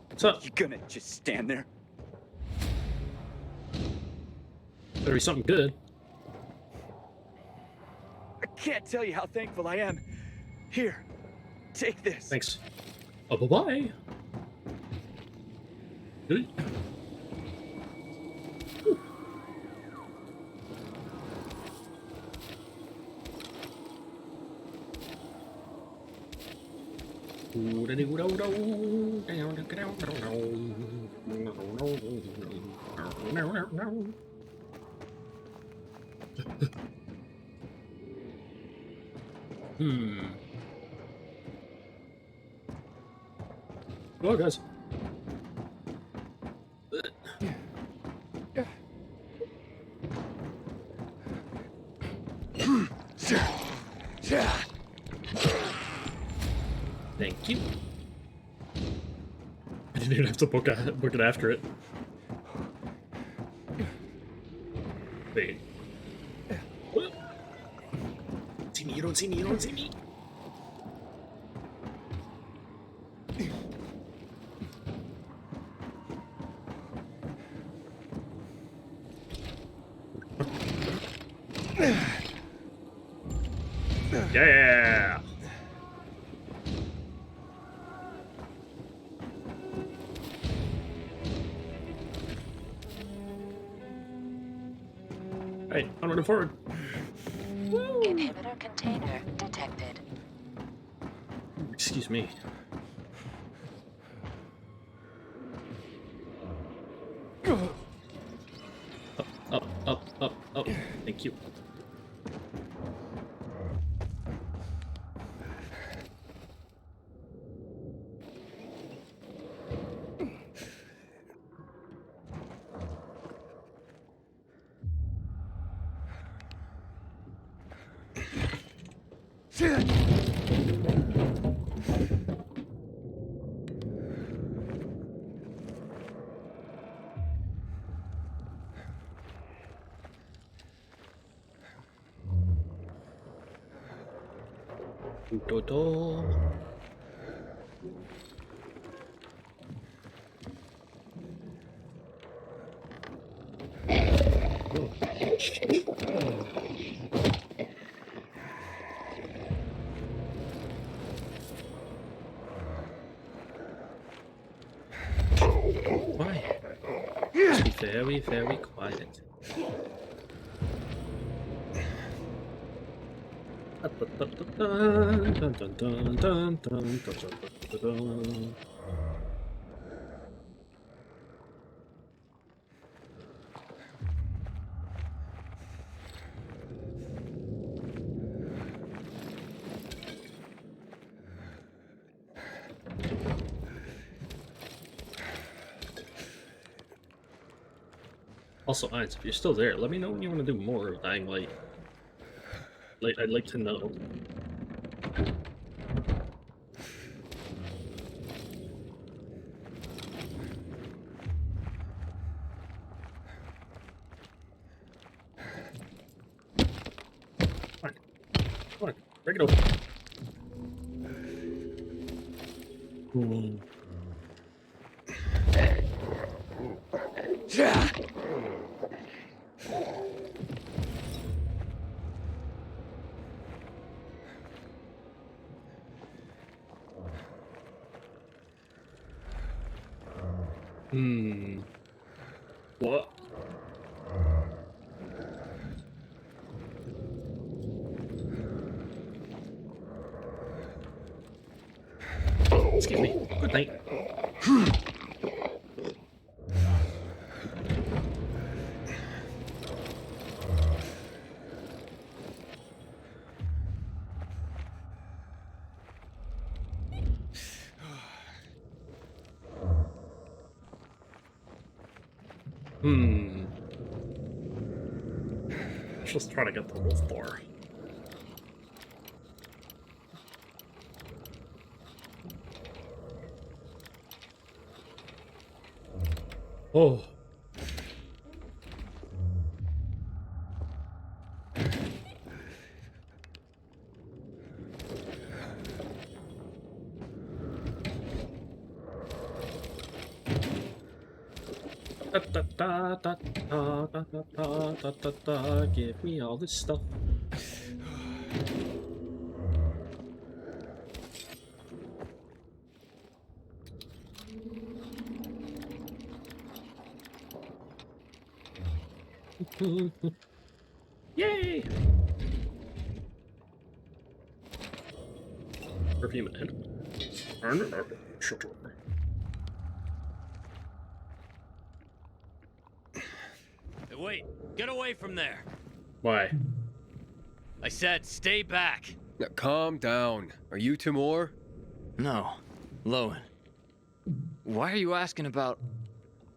What's up? You gonna just stand there? Better be something good. I can't tell you how thankful I am. Here, take this. Thanks. Oh, bye-bye. Good. Oh, guys. Thank you. I didn't even have to book it after it. Wait. See me, you don't see me, you don't see me. Yeah. Hey, onward and forward. Inhibitor container detected. Excuse me. Up. Thank you. Do-do-do. Why? Just be very, very quiet. Also, Ainz, if you're still there, let me know when you want to do more of Dying Light. I'd like to know. Come on, break it open. What? Excuse me. Good night. Just try to get the wolf door. Oh. Give me all this stuff. Yay! Perfume in. Shut up. Hey, wait! Get away from there! Why? I said stay back! Now, calm down. Are you Timur? No. Lowen. Why are you asking about...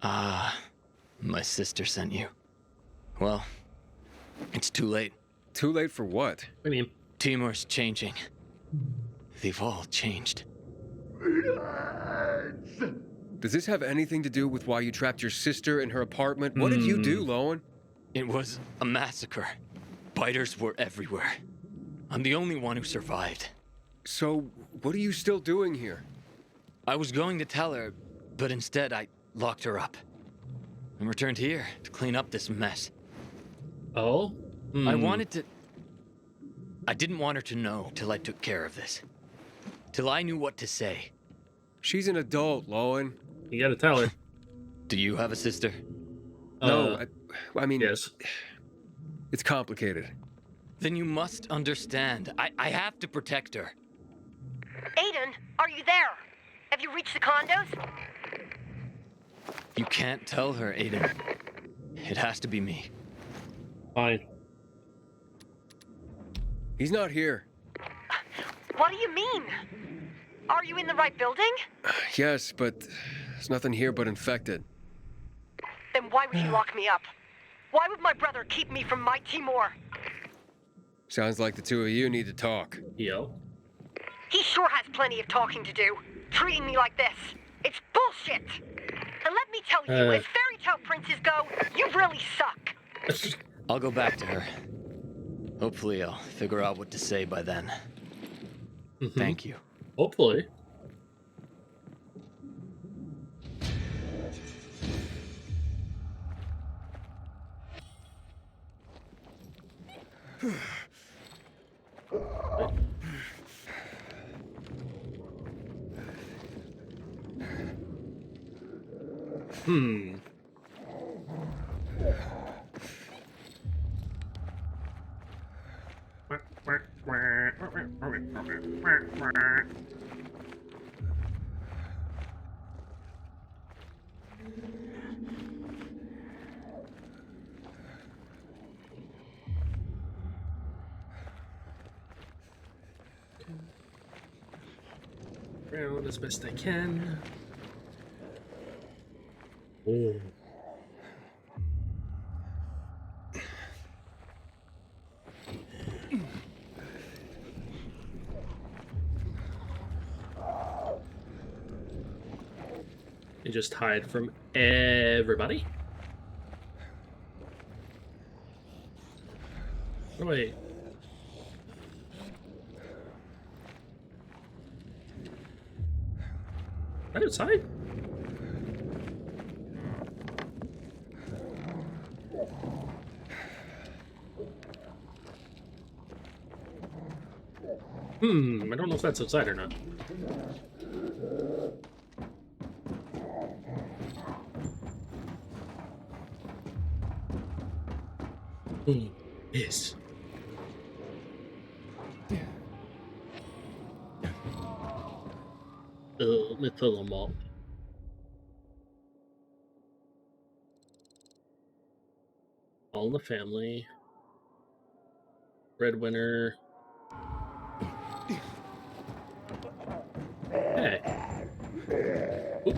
my sister sent you. Well, it's too late. Too late for what? I mean... Timur's changing. They've all changed. Does this have anything to do with why you trapped your sister in her apartment? What did you do, Lowen? It was a massacre. Biters were everywhere. I'm the only one who survived. So, what are you still doing here? I was going to tell her, but instead I locked her up. And returned here to clean up this mess. Oh? I didn't want her to know till I took care of this. Till I knew what to say. She's an adult, Lowen. You gotta tell her. Do you have a sister? No, I mean... Yes. It's complicated. Then you must understand. I have to protect her. Aiden, are you there? Have you reached the condos? You can't tell her, Aiden. It has to be me. Fine. He's not here. What do you mean? Are you in the right building? Yes, but there's nothing here but infected. Then why would you lock me up? Why would my brother keep me from my Timur? Sounds like the two of you need to talk. Yo. He sure has plenty of talking to do. Treating me like this. It's bullshit. And let me tell you, as fairy tale princes go, you really suck. I'll go back to her. Hopefully I'll figure out what to say by then. Thank you. Hopefully. Hmm. Around as best I can. Oh. You just hide from everybody. Oh, wait. Right outside? I don't know if that's outside or not. Yes. Let me fill them up. All in the family. Breadwinner. Hey. Oop.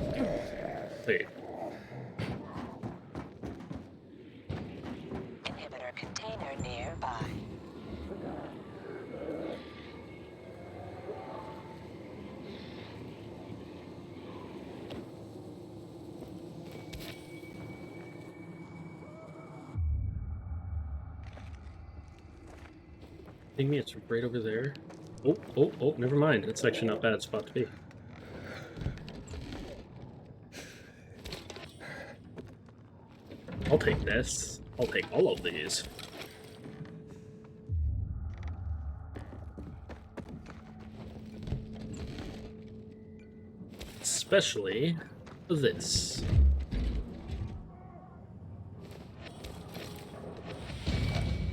Wait. Inhibitor container nearby. Think me, it's right over there. Oh, never mind. It's actually not a bad spot to be. I'll take this. I'll take all of these. Especially this.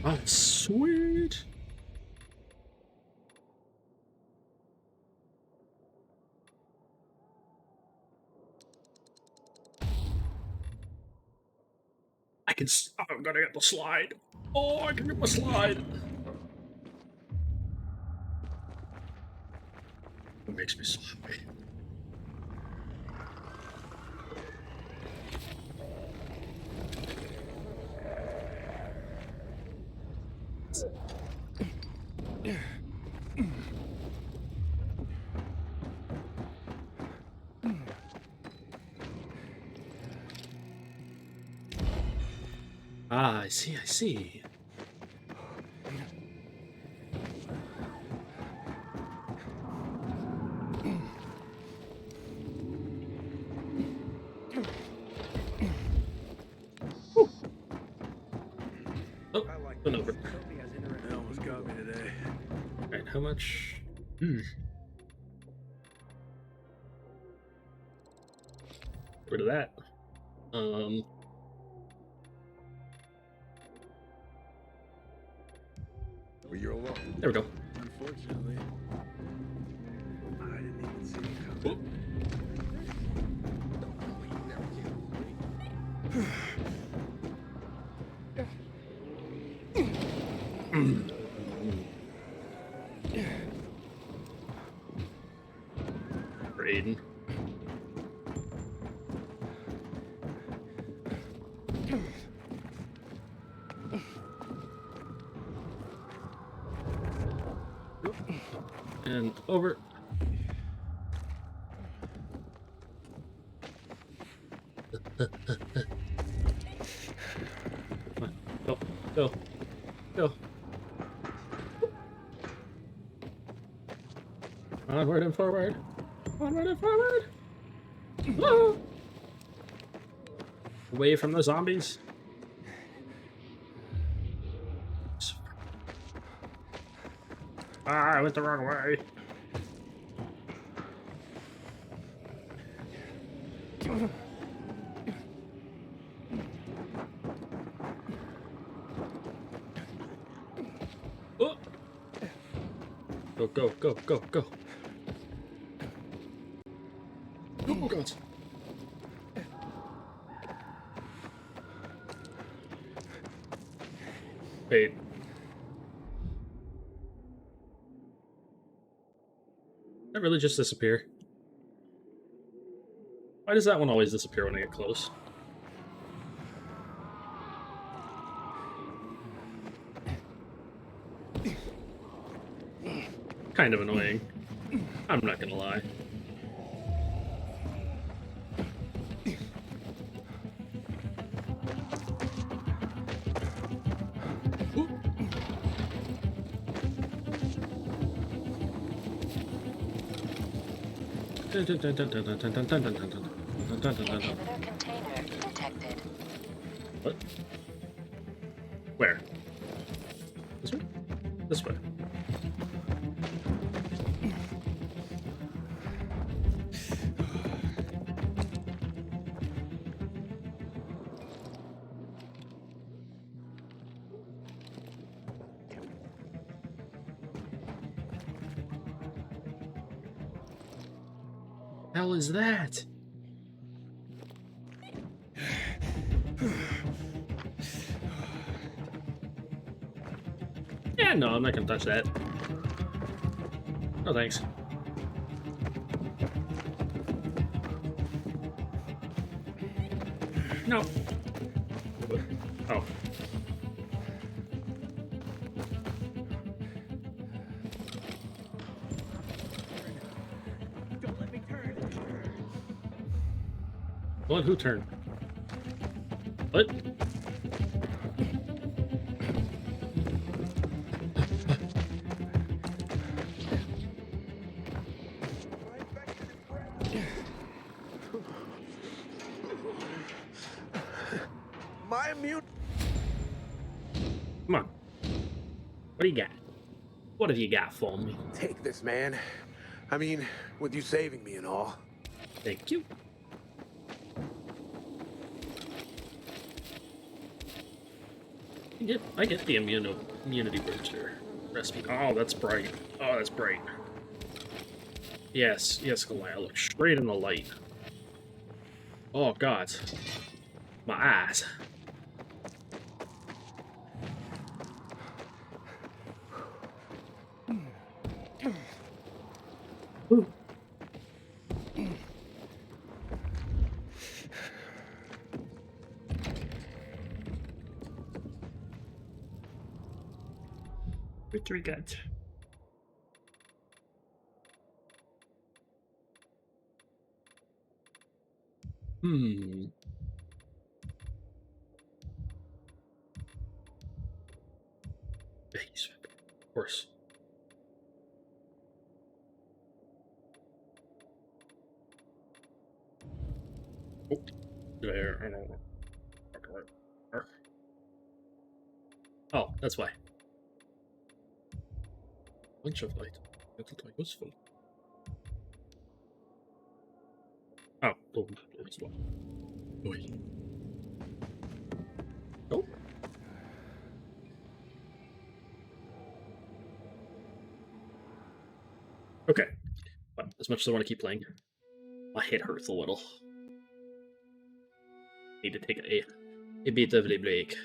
Oh, sweet. I'm gonna get the slide. Oh, I can get my slide. It makes me so happy. Ah, I see, I see. Oh, went over. They almost got me today. Alright, how much? Rid of that. Well, you're alone. There we go. Unfortunately, I didn't even see you coming. Raiden. And over. Go, go, go. Onward and forward. Onward and forward. Whoa. Away from the zombies. I went the wrong way. Oh. Go, go, go, go, go. Oh, God. Wait. Did that really just disappear? Why does that one always disappear when I get close? Kind of annoying. I'm not gonna lie. Inhibitor container detected. What? Where? This way? This way. Hell is that? Yeah, no, I'm not gonna touch that. No thanks. No. Oh. Don't let me turn. What? Who turned? What? My immune. Come on. What do you got? What have you got for me? Take this, man. I mean, with you saving me and all. Thank you. I get the immunity booster recipe. Oh, that's bright. Oh, that's bright. Yes, yes, Goliath. Look straight in the light. Oh God, my eyes. Ooh. Victory gut. Hmm. Base, of course. Oh, there. I don't know. Oh, that's why. Bunch of light. That looked like was full. Oh, that's why. Wait. Oh. Okay. But as much as I want to keep playing, my head hurts a little. Need to take a bit of a break.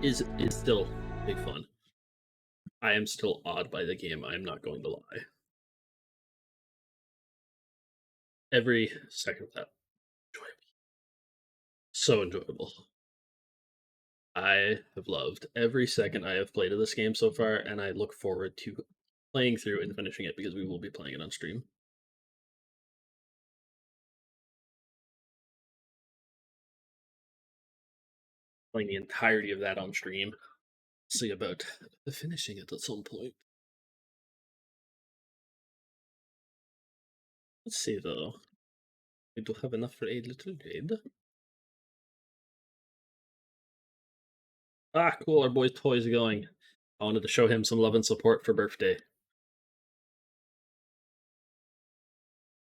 Is still big fun. I am still awed by the game, I am not going to lie. Every second of that, enjoyable. So enjoyable. I have loved every second I have played of this game so far, and I look forward to playing through and finishing it because we will be playing it on stream. Playing the entirety of that on stream. See about finishing it at some point. Let's see though. We do have enough for a little raid. Ah, cool, our boy's toys are going. I wanted to show him some love and support for birthday.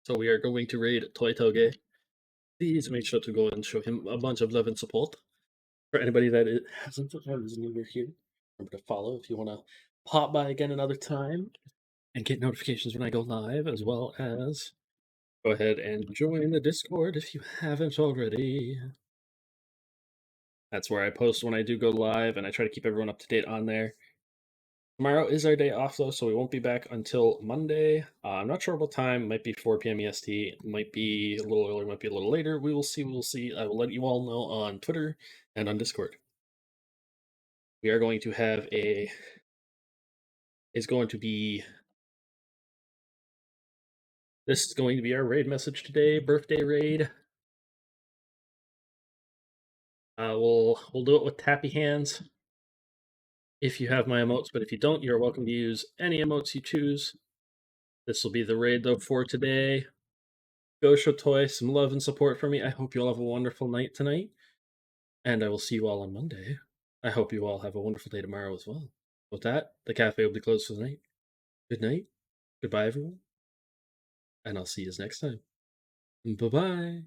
So we are going to raid Toy Toge. Please make sure to go and show him a bunch of love and support. For anybody that hasn't or is newer here, remember to follow if you want to pop by again another time and get notifications when I go live, as well as go ahead and join the Discord if you haven't already. That's where I post when I do go live, and I try to keep everyone up to date on there. Tomorrow is our day off, though, so we won't be back until Monday. I'm not sure what time. Might be 4 p.m. EST. Might be a little earlier, might be a little later. We will see. We will see. I will let you all know on Twitter and on Discord. We are going to have a... It's going to be... This is going to be our raid message today. Birthday raid. We'll do it with tappy hands if you have my emotes, but if you don't, you're welcome to use any emotes you choose. This will be the raid, though, for today. Go show Toy some love and support for me. I hope you all have a wonderful night tonight, and I will see you all on Monday. I hope you all have a wonderful day tomorrow as well. With that, the cafe will be closed for the night. Good night. Goodbye, everyone. And I'll see you next time. Bye-bye.